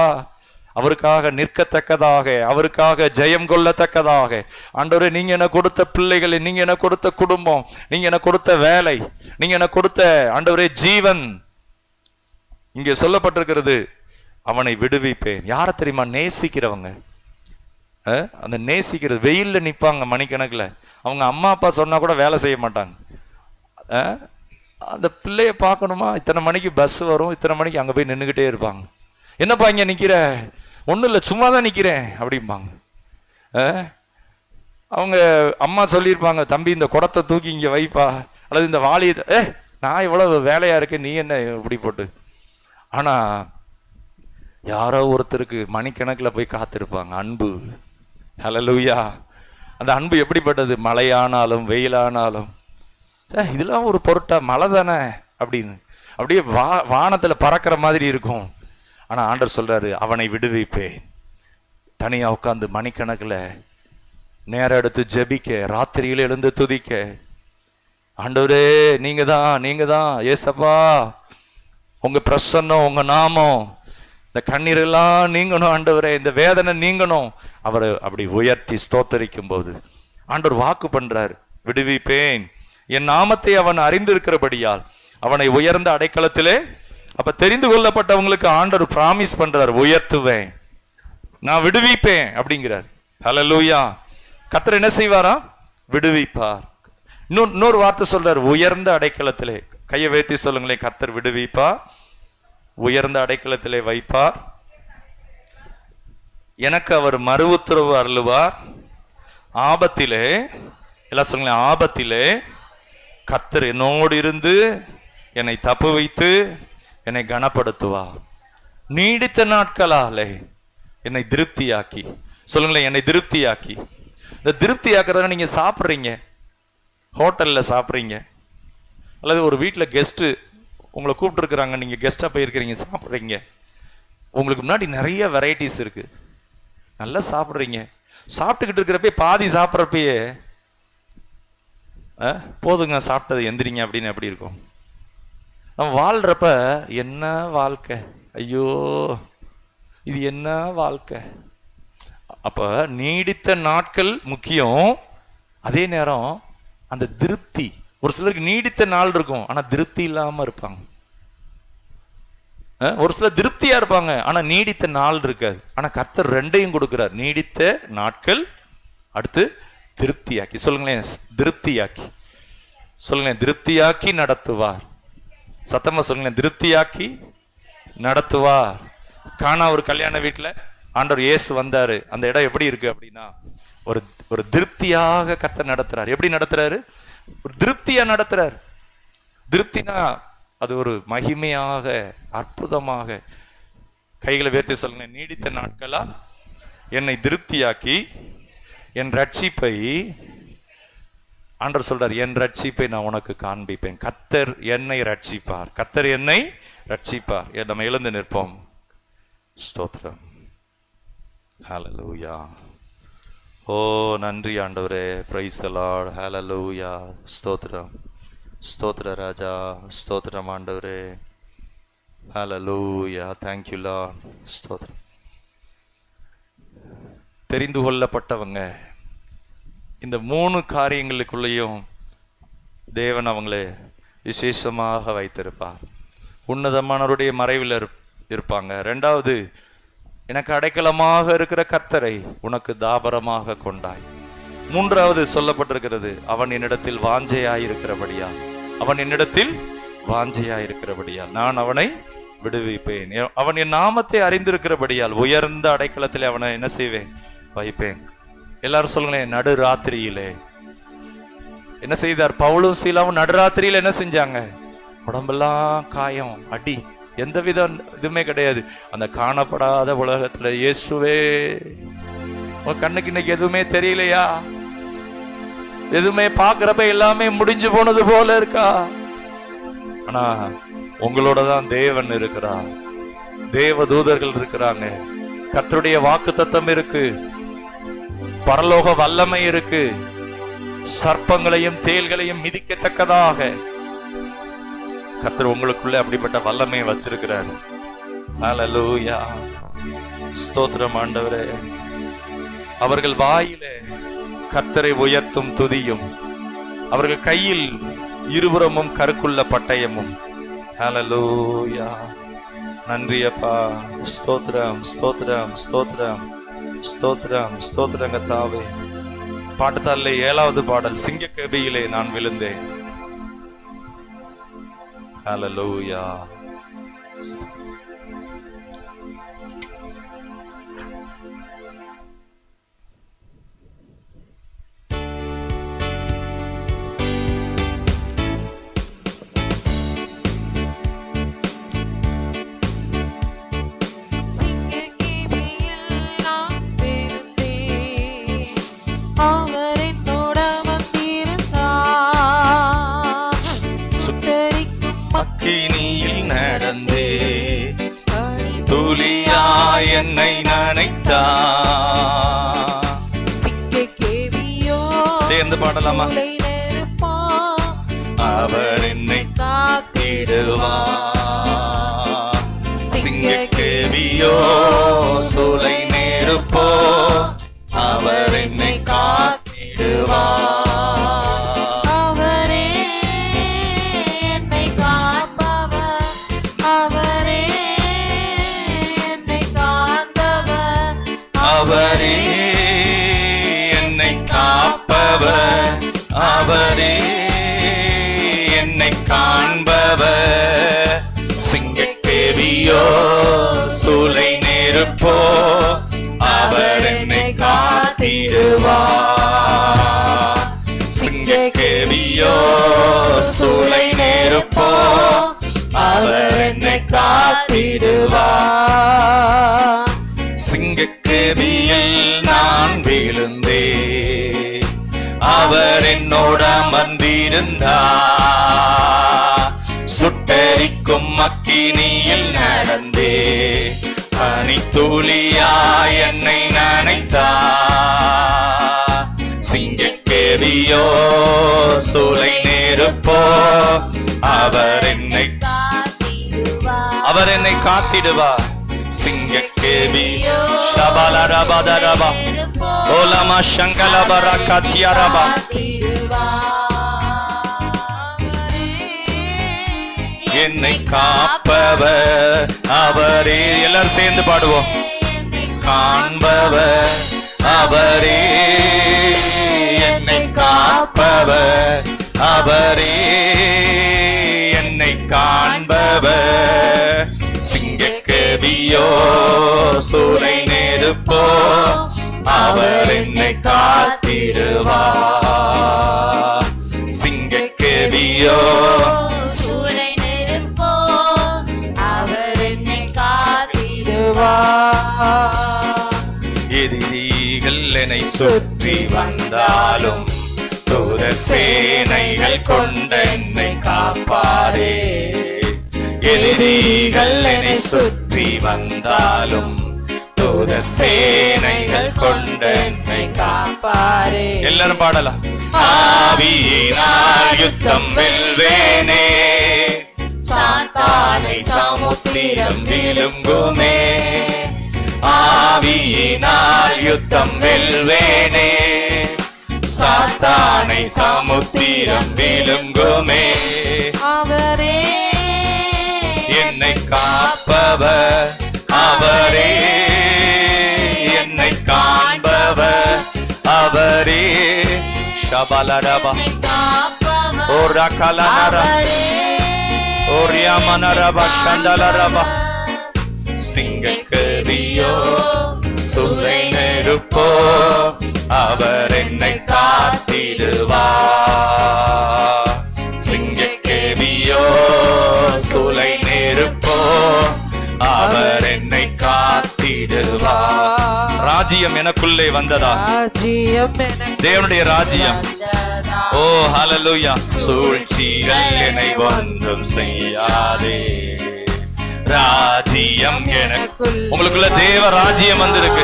[SPEAKER 2] அவருக்காக நிற்கத்தக்கதாக, அவருக்காக ஜெயம் கொள்ளத்தக்கதாக, ஆண்டவரே நீங்க எனக்கு கொடுத்த பிள்ளைகளை, நீங்க எனக்கு கொடுத்த குடும்பம், நீங்க எனக்கு கொடுத்த வேலை, நீங்க எனக்கு கொடுத்த ஆண்டவரே ஜீவன், இங்கே சொல்லப்பட்டிருக்கிறது அவனை விடுவிப்பேன். யார தெரியுமா? நேசிக்கிறவங்க. அந்த நேசிக்கிறது. வெயில்ல நிற்பாங்க மணிக்கணக்கில், அவங்க அம்மா அப்பா சொன்னா கூட வேலை செய்ய மாட்டாங்க. அந்த பிள்ளைய பார்க்கணுமா, இத்தனை மணிக்கு பஸ் வரும், இத்தனை மணிக்கு அங்கே போய் நின்றுக்கிட்டே இருப்பாங்க. என்னப்பா இங்கே நிற்கிற? ஒன்றும் இல்லை, சும்மா தான் நிற்கிறேன் அப்படிம்பாங்க. அவங்க அம்மா சொல்லியிருப்பாங்க, தம்பி இந்த குடத்தை தூக்கி இங்கே வைப்பா, அல்லது இந்த வாளியை, நான் எவ்வளவு வேலையா இருக்கேன், நீ என்ன இப்படி போட்டு. ஆனால் யாரோ ஒருத்தருக்கு மணிக்கணக்கில் போய் காத்திருப்பாங்க. அன்பு. ஹல்லேலூயா. அந்த அன்பு எப்படிப்பட்டது? மழையானாலும் வெயிலானாலும் இதெல்லாம் ஒரு பொருட்டா, மழை தானே அப்படின்னு அப்படியே வானத்தில் பறக்கிற மாதிரி இருக்கும். ஆனால் ஆண்டவர் சொல்றாரு, அவனை விடுவிப்பேன். தனியாக உட்காந்து மணிக்கணக்கில் நேரம் எடுத்து ஜெபிக்க, ராத்திரியில் எழுந்து துதிக்க, ஆண்டவரே நீங்க தான் ஏசப்பா, உங்க பிரசன்னம், உங்க நாமம், இந்த கண்ணீரெல்லாம் நீங்கணும் ஆண்டவரே, இந்த வேதனை நீங்கணும். அவரை அப்படி உயர்த்தி ஸ்தோத்தரிக்கும் போது ஆண்டவர் வாக்கு பண்றார், விடுவிப்பேன், என் நாமத்தை அவன் அறிந்திருக்கிறபடியால் அவனை உயர்ந்த அடைக்கலத்திலே. அப்ப தெரிந்து கொள்ளப்பட்டவங்களுக்கு ஆண்டவர் பிராமிஸ் பண்றார், உயர்த்துவேன், நான் விடுவிப்பேன் அப்படிங்கிறார். ஹல்லேலூயா. கர்த்தர் என்ன செய்வாரா? விடுவிப்பார். இன்னொரு வார்த்தை சொல்றார், உயர்ந்த அடைக்கலத்திலே. கையை வைத்து சொல்லுங்களேன், கர்த்தர் விடுவிப்பார், உயர்ந்த அடைக்கலத்திலே வைப்பார், எனக்கு அவர் மறு உத்தரவு அருளுவார், ஆபத்திலே, எல்லாம் சொல்லுங்களேன், ஆபத்திலே கர்த்தர் என்னோடு இருந்து என்னை தப்பு வைத்து என்னை கனப்படுத்துவார், நீடித்த நாட்களாலே என்னை திருப்தியாக்கி. சொல்லுங்களேன், என்னை திருப்தியாக்கி. இந்த திருப்தியாக்குறத நீங்க சாப்பிட்றீங்க, ஹோட்டல்ல சாப்பிட்றீங்க, அல்லது ஒரு வீட்டில் கெஸ்ட்டு உங்களை கூப்பிட்டுருக்குறாங்க, நீங்கள் கெஸ்ட்டாக போயிருக்கிறீங்க, சாப்பிட்றீங்க, உங்களுக்கு முன்னாடி நிறைய வெரைட்டிஸ் இருக்குது, நல்லா சாப்பிட்றீங்க. சாப்பிட்டுக்கிட்டு இருக்கிறப்ப பாதி சாப்பிட்றப்பயே போதுங்க சாப்பிட்டது எந்திரிங்க அப்படின்னு எப்படி இருக்கும்? நம்ம வாழ்கிறப்ப என்ன வாழ்க்கை, ஐயோ இது என்ன வாழ்க்கை. அப்போ நீடித்த நாட்கள் முக்கியம், அதே நேரம் அந்த திருப்தி. ஒரு சிலருக்கு நீடித்த நாள் இருக்கும், ஆனா திருப்தி இல்லாம இருப்பாங்க. ஒரு சிலர் திருப்தியா இருப்பாங்க, ஆனா நீடித்த நாள் இருக்காது. ஆனா கர்த்தர் ரெண்டையும் கொடுக்கிறார், நீடித்த நாட்கள், அடுத்து திருப்தியாக்கி. சொல்லுங்களேன், திருப்தியாக்கி. சொல்லுங்களேன், திருப்தியாக்கி நடத்துவார். சத்தமா சொல்லுங்களேன், திருப்தியாக்கி நடத்துவார். காணா ஒரு கல்யாண வீட்டுல ஆண்டவர் இயேசு வந்தாரு. அந்த இடம் எப்படி இருக்கு அப்படின்னா, ஒரு திருப்தியாக கர்த்தர் நடத்துறாரு. எப்படி நடத்துறாரு? ஒரு திருப்தியா நடத்துறார். திருப்தினா அது ஒரு மகிமையாக, அற்புதமாக. கைகளை வேர்த்து சொல்லுங்க, நீடித்த நாட்களா என்னை திருப்தியாக்கி என் ரட்சிப்பை. ஆண்டவர் சொல்றார், என் ரட்சிப்பை நான் உனக்கு காண்பிப்பேன். கர்த்தர் என்னை ரட்சிப்பார், கர்த்தர் என்னை ரட்சிப்பார். நம்ம எழுந்து நிற்போம். ஸ்தோத்திரம். ஹல்லேலூயா. ஓ நன்றி ஆண்டவரே. Praise the lord. ஹல்லேலூயா. ஸ்தோத்திரம், ஸ்தோத்திர ராஜா, ஸ்தோத்திரம் ஆண்டவரே. ஹல்லேலூயா. Thank you lord. ஸ்தோத்திரம். தெரிந்து கொள்ளப்பட்டவங்க, இந்த 3 காரியங்களுக்குள்ளேயும் தேவன் அவங்களே விசேஷமாக வைத்திருப்பார். உன்னதமானவருடைய மறைவில் இருப்பாங்க. 2வது, எனக்கு அடைக்கலமாக இருக்கிற கர்த்தரை உனக்கு தாபரமாக கொண்டாய். மூன்றாவது சொல்லப்பட்டிருக்கிறது, அவன் என்னிடத்தில் வாஞ்சையாயிருக்கிறபடியால், அவன் என்னிடத்தில் வாஞ்சையாயிருக்கிறபடியால் நான் அவனை விடுவிப்பேன். அவன் என் நாமத்தை அறிந்திருக்கிறபடியால் உயர்ந்த அடைக்கலத்தில் அவனை என்ன செய்வேன்? வைப்பேன். எல்லாரும் சொல்லுங்களேன், நடு ராத்திரியிலே என்ன செய்தார்? பவுலும் சீலாவும் நடுராத்திரியில என்ன செஞ்சாங்க? உடம்பெல்லாம் காயம், அடி, எந்த வித இதுவுமே கிடையாது. அந்த காணப்படாத உலகத்துல இயேசுவே உங்க கண்ணுக்கு இன்னைக்கு எதுவுமே தெரியலையா? எதுவுமே பாக்குறப்ப எல்லாமே முடிஞ்சு போனது போல இருக்கா? ஆனா உங்களோட தான் தேவன் இருக்கிறார், தேவ தூதர்கள் இருக்கிறாங்க, கர்த்தருடைய வாக்குத்தத்தம் இருக்கு, பரலோக வல்லமை இருக்கு, சர்ப்பங்களையும் தேள்களையும் மிதிக்கத்தக்கதாக கர்த்தர் உங்களுக்குள்ள அப்படிப்பட்ட வல்லமையை வச்சிருக்கிறார். ஹல்லேலூயா, ஸ்தோத்திரம் ஆண்டவரே. அவர்கள் வாயிலே கர்த்தரை உயர்த்தும் துதியும், அவர்கள் கையில் இருபுறமும் கருக்குள்ள பட்டயமும். ஹல்லேலூயா, நன்றி அப்பா. ஸ்தோத்திரம் ஸ்தோத்திரம் ஸ்தோத்திரம் ஸ்தோத்திரம் ஸ்தோத்திரம் கர்த்தாவே. பாட்டுத்தாலே 7வது பாடல், சிங்கக்கேபியிலே நான் விழுந்தேன். ஹல்லேலூயா. அக்கினியில் நடந்தே துளியா என்னை நனைத்தா. சேர்ந்து பாடலாமா? அவர் என்னை காத்திடுவா. சிங்கக்கேவியோ சூளை நெருப்போ, அவர் என்னை காத்திடுவா. அவரே என்னை காப்பவர், அவரே என்னை காண்பவர். சிங்கக்கேவியோ சூளை நெருப்போ, அவர் என்னை காத்திடுவார். சிங்கக்கேவியோ சூளை நெருப்போ, அவர் என்னை காத்திடுவார். சிங்கக்கேபியில் நான் விழுந்தே, அவர் என்னோட அமர்ந்திருந்தார். சுட்டெரிக்கும் அக்கினியில் நடந்தே, பனித்துளியா என்னை நனைத்தார். சிங்கக்கேபியோ சூளை நெருப்போ, அவர் என்னை காத்திடுவார். சிங்கக்கேவி ஷபலரபதரபா ஓலமா ஷங்கலபரகத்யரபா. என்னை காப்பவர் அவரே. எல்லாரும் சேர்ந்து பாடுவோம். காண்பவர் அவரே, என்னை காப்பவர் அவரே, என்னை காண்பவர். சிங்கக்கேவியோ சூளை நெருப்போ, அவர் என்னை காத்திடுவார். சிங்கக்கேவியோ
[SPEAKER 3] சூளை நெருப்போ, அவர் என்னை காத்திடுவார்.
[SPEAKER 2] எதிரிகள் என்னை சுற்றி வந்தாலும், தூர சேனைகள் கொண்ட என்னை காப்பாரே. எதிரிகள் என்னை சுற்றி வந்தாலும், தூர சேனைகள் கொண்ட என்னை காப்பாரே. எல்லாரும் பாடலாம். ஆவியினால் யுத்தம் வெல்வேனே, சாத்தானை சமுத்திரம் விழுங்குமே. ஆவியினால் யுத்தம் வெல்வேனே, சாத்தானை சமுத்திரம் விழுங்குமே.
[SPEAKER 3] அவரே
[SPEAKER 2] என்னை காப்பவர் அவரே, அவரே ஷபலரபா ஓ ரகலனரா ஓ ரியாமனரபா சண்டலரபா சிங்கக்கரியோ சூளை நெருப்போ அவர் என்னை காத்திடுவார். சிங்கக்கேவியோ சூளை நெருப்போ அவர் என்னை காத்திடுவார். ராஜ்யம் எனக்குள்ளே வந்ததா? தேவனுடைய ராஜ்யம். ஓ ஹல்லேலூயா. சூழ்ச்சிகள் என்னை ஒன்றும் செய்யாதே. ராஜ்யம் எனக்கு, உங்களுக்குள்ள தேவ ராஜ்யம் வந்திருக்கு.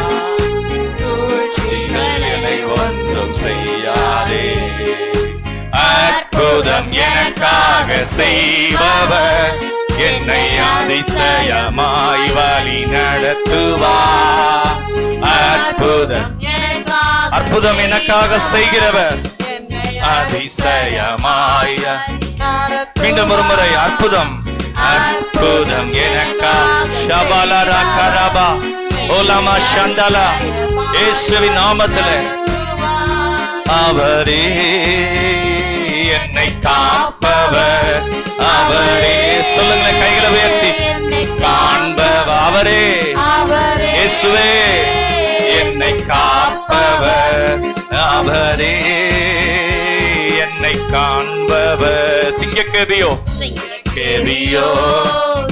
[SPEAKER 2] சூழ்ச்சிகள் என்னை ஒன்றும் செய்யாதே. அற்புதம் எனக்காக செய்பவர் என்னை அதிசயமாய் வழி நடத்துவார். அற்புதம் எனக்காக செய்கிறவர் அதிசயமாய். மீண்டும் ஒரு முறை, அற்புதம் அற்புதம் எனக்காக. ஷபலரா கரபா ஓலமா சண்டலா இயேசுவின் நாமத்திலே அவரே என்னை காப்பவர். அவரே சொல்லுங்க, கைகளை உயர்த்தி. காண்பவர் அவரே, இயேசுவே என்னை காப்பவர். அவரே என்னை காண்பவர். சிங்கக்கேவியோ கேவியோ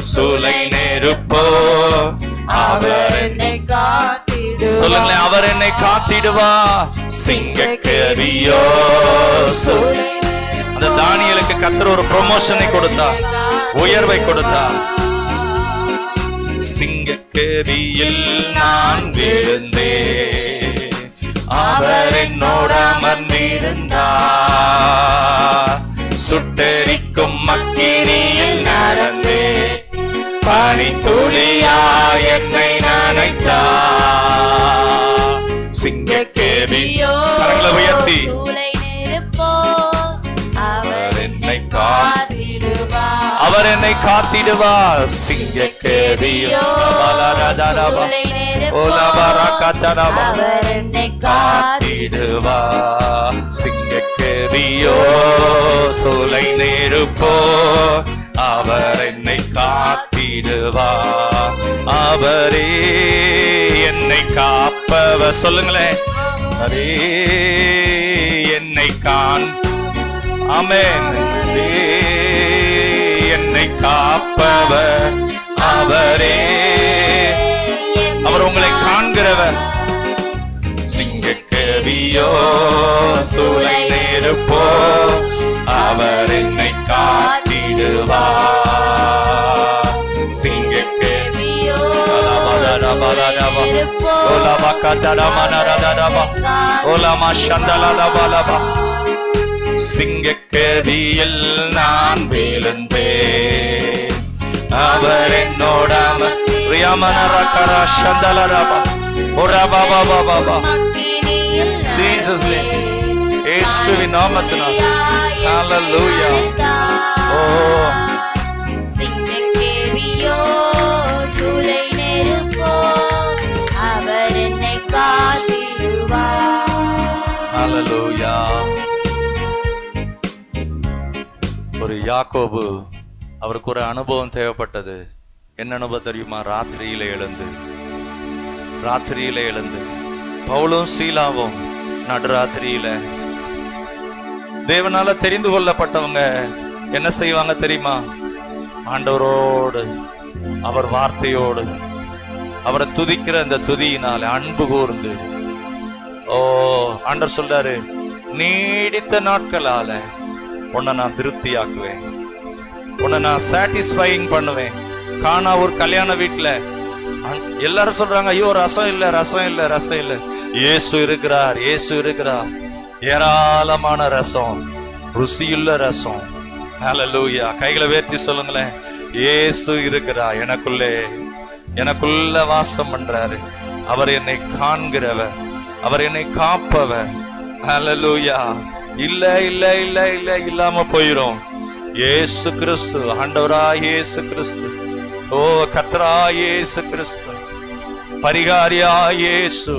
[SPEAKER 2] சூளை நெருப்போ அவர் என்னை காத்திடுவார். சொல்லுங்களேன், அவர் என்னை காத்திடுவார். சிங்கக்கேவியோ சூளை. அந்த தானியேலுக்கு கர்த்தர் ஒரு ப்ரமோஷனை கொடுத்தார், உயர்வை கொடுத்தார். சிங்கக்கேவியில் நான் விழுந்தேன், அவர் என்னோட அமர்ந்திருந்தார். சுட்டெரிக்கும் அக்கினியில் நடந்தே பனித்துளியாய் என்னை நனைத்தார். சிங்கக்கேவியோ கரங்களை உயர்த்தி அவர் என்னை காத்திடுவார். அவர் என்னை காத்திடுவார். சிங்கக்கேவியோ காத்திடுவார். சிங்கக்கேவியோ சூளை நெருப்போ அவர் என்னை காத்திடுவார். அவரே என்னை காப்பவர். சொல்லுங்களேன், அவரே என்னை காண். ஆமென். என்னை காப்பவர் அவரே. அவர் உங்களை காண்கிறவர். சிங்கக்கேவியோ சூளை நெருப்போ அவர் என்னை காத்திடுவார். சிங்கக்கேவியோ சிங்கக்கேவியில் நான் விழுந்தேன், அவர் என்னோட இயேசுவின் நாமத்தினால். ஹல்லேலூயா. ஓ
[SPEAKER 3] சிங்கக்கேவியோ சூளை நெருப்போ அவர் என்னை காத்திடுவார்.
[SPEAKER 2] ஹல்லேலூயா. ஒரு யாக்கோபு, அவருக்கு ஒரு அனுபவம் தேவைப்பட்டது. என்ன அனுபவம் தெரியுமா? ராத்திரியில எழுந்து பவுலும் சீலாவும் நடுராத்திரியில தேவனால தெரிந்து கொள்ளப்பட்டவங்க என்ன செய்வாங்க தெரியுமா? ஆண்டவரோடு, அவர் வார்த்தையோடு, அவரை துதிக்கிற அந்த துதியினால அன்பு கூர்ந்து, ஓ ஆண்டவர் சொல்றாரு, நீடித்த நாட்களால உன்னை நான் திருப்தியாக்குவேன், உன்னை நான் சாட்டிஸ்ஃபைங் பண்ணுவேன். காணா ஒரு கல்யாண வீட்டுல எல்லாரும் சொல்றாங்க, ஐயோ ரசம் இல்ல, ரசம் இல்ல, ரசம் இல்ல. இயேசு இருக்கிறார், இயேசு இருக்கிறார். ஏராளமான ரசம், ருசியுள்ள ரசம். ஹல்லேலூயா. கைகளை உயர்த்தி சொல்லுங்களேன், இயேசு இருக்கிறார் எனக்குள்ள வாசம் பண்றாரு. அவர் என்னை காண்கிறவர், அவர் என்னை காப்பவர். ஹல்லேலூயா. இல்ல இல்ல இல்ல இல்ல இல்லாம போயிரும். இயேசு கிறிஸ்து, ஆண்டவராய் இயேசு கிறிஸ்து, ஓ கர்த்தராய் இயேசு கிறிஸ்து, பரிகாரியாய் இயேசு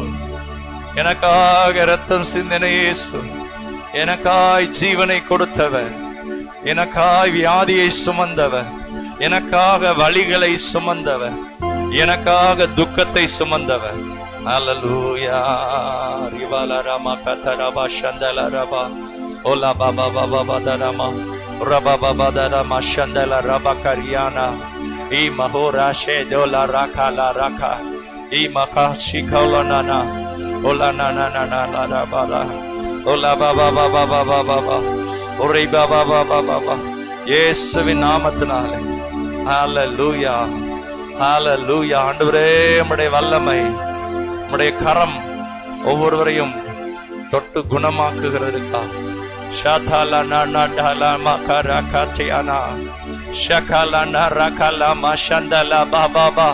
[SPEAKER 2] எனக்காக இரத்தம் சிந்தின இயேசு, எனக்காய் ஜீவனை கொடுத்தவர், எனக்காய் வியாதியை சுமந்தவர், எனக்காக வலிகளை சுமந்தவர், எனக்காக துக்கத்தை சுமந்தவர். ஹல்லேலூயா. ரிவலரமா கதரபா சந்தலரபா ஓலா பாபா பாபா பதரமா ரபா பாபா தரமா சந்தல ரபா கரியானா இ மஹோரா ஷேதோலா ரகாலா ரகா இ மகா சிகௌலனானா ஓலா நானா நானா லரபாலா ஓலா பாபா பாபா பாபா பாபா ஒரே பாபா பாபா பாபா இயேசுவின் நாமத்தினாலே. ஹல்லேலூயா, ஹல்லேலூயா. ஆண்டவரே, உம்முடைய வல்லமை, உம்முடைய கரம் ஒவ்வொருவரையும் தொட்டு குணமாக்குகிறதுக்கா. ஷாதாலா நாடாலா Mahara காத்தியானா ஷகாலா நரகலா மஷந்தலா Baba.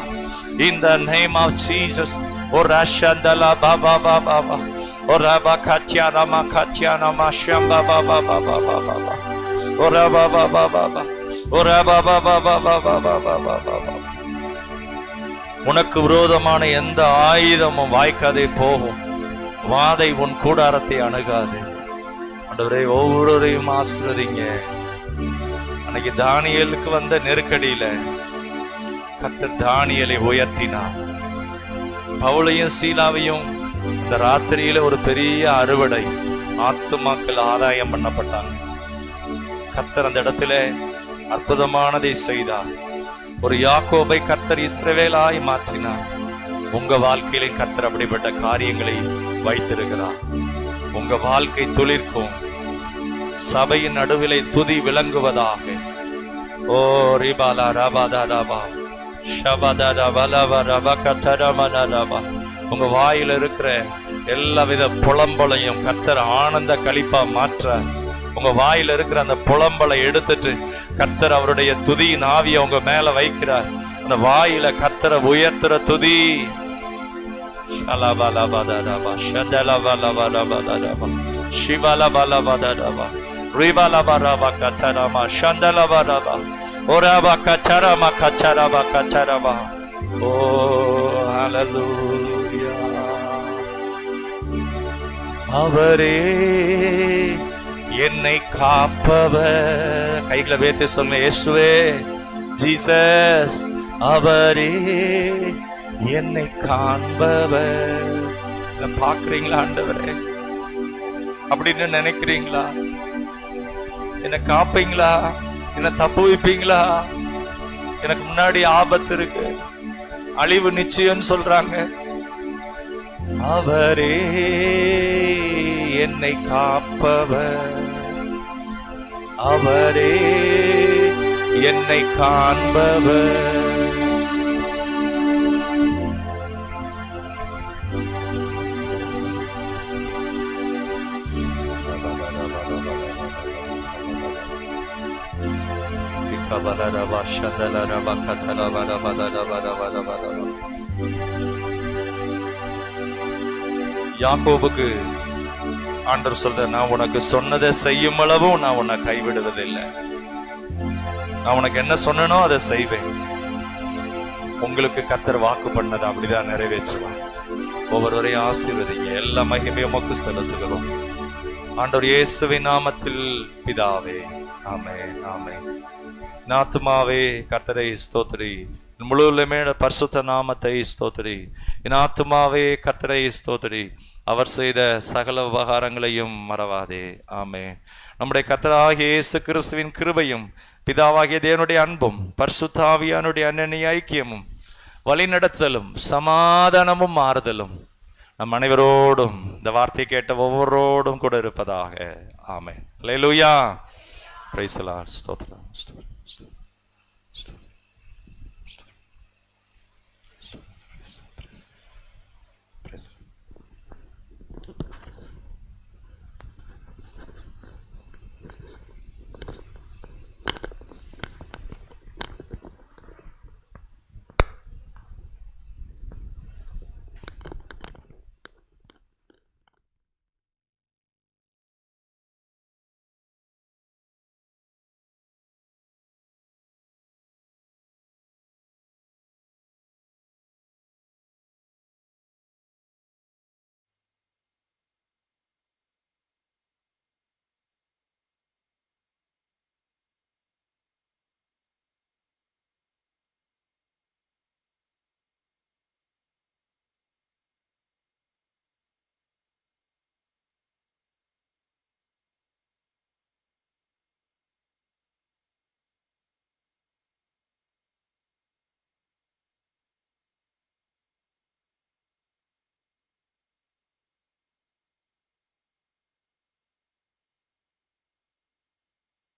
[SPEAKER 2] In the name of Jesus. Ora shandala baba baba baba. Ora bakatiana makatiana mashamba baba baba baba. Ora baba baba baba. Ora baba baba baba baba baba. உனக்கு விரோதமான எந்த ஆயுதமும் வாய்க்காதே போகும். வாதை உன் கூடாரத்தை அணுகாது. ஆண்டவரே, ஒவ்வொருவரையும் ஆசீர்வதிங்க. அன்னைக்கு தானியேலுக்கு வந்த நெருக்கடியில கர்த்தர் தானியேலை உயர்த்தினார். பவுலையும் சீலாவையும் இந்த ராத்திரியில ஒரு பெரிய அறுவடை, ஆத்துமாக்கள் ஆதாயம் பண்ணப்பட்டாங்க. கர்த்தர் அந்த இடத்துல அற்புதமானதை செய்தார். ஒரு யாக்கோபை கர்த்தர் இஸ்ரவேலாய் மாற்றினார். உங்க வாழ்க்கையிலே கர்த்தர் அப்படிப்பட்ட காரியங்களை வைத்திருக்கிறார். உங்க வாழ்க்கை துளிர்க்கும். சபையின் நடுவிலே துதி விளங்குவதாக. ஓ ரிபாலா ரபாதா ரபா ஷபதா ரபலவ ரபகதரமன ரபா. உங்க வாயில இருக்கிற எல்லாவித புலம்பலையும் கர்த்தர் ஆனந்த களிப்பா மாற்ற. உங்க வாயில இருக்கிற அந்த புலம்பலை எடுத்துட்டு கர்த்தர் அவருடைய துதியின் ஆவியை உங்க மேல வைக்கிறார். அந்த வாயில கர்த்தரை உயர்த்துற துதி. அவரே என்னை காப்பவர். கைகளை வைத்து சொல்லுங்க, இயேசுவே, ஜீசஸ். அவரே என்னை காண்பவர். பாக்குறீங்களா ஆண்டவரே? அப்படின்னு நினைக்கிறீங்களா? என்ன காப்பீங்களா? என்ன தப்பு வைப்பீங்களா? எனக்கு முன்னாடி ஆபத்து இருக்கு, அழிவு நிச்சயம் சொல்றாங்க. அவரே என்னை காப்பவர், அவரே என்னை காண்பவர். யாக்கோபுக்கு ஆண்டவர் சொல்ற, நான் உனக்கு சொன்னதை செய்யும் அளவும் நான் உன்னை கைவிடுவதில்லை. நான் உனக்கு என்ன சொன்னனோ அதை செய்வேன். உங்களுக்கு கர்த்தர் வாக்கு பண்ணதை அப்படிதான் நிறைவேற்றுவார். ஒவ்வொருவரையும் ஆசீர்வதிங்க. எல்லா மகிமையும் உமக்கு செலுத்துகிறோம் ஆண்டவர் இயேசுவின் நாமத்தில் பிதாவே, ஆமென், ஆமென். ஆத்துமாவே கர்த்தரை ஸ்தோத்திரி, முழுவதுமே பரிசுத்த நாமத்தை ஸ்தோத்திரி. என் ஆத்துமாவே கர்த்தரை ஸ்தோத்திரி, அவர் செய்த சகல உபகாரங்களையும் மறவாதே. ஆமென். நம்முடைய கர்த்தராகிய இயேசு கிறிஸ்துவின் கிருபையும் பிதாவாகிய தேவனுடைய அன்பும் பரிசுத்த ஆவியானுடைய அன்னிய ஐக்கியமும் வழிநடத்தலும் சமாதானமும் மாறுதலும் நம் அனைவரோடும், இந்த வார்த்தை கேட்ட ஒவ்வொருவரோடும் கூட இருப்பதாக. Amen. Hallelujah. Praise the lord. ஸ்தோத்திரம்.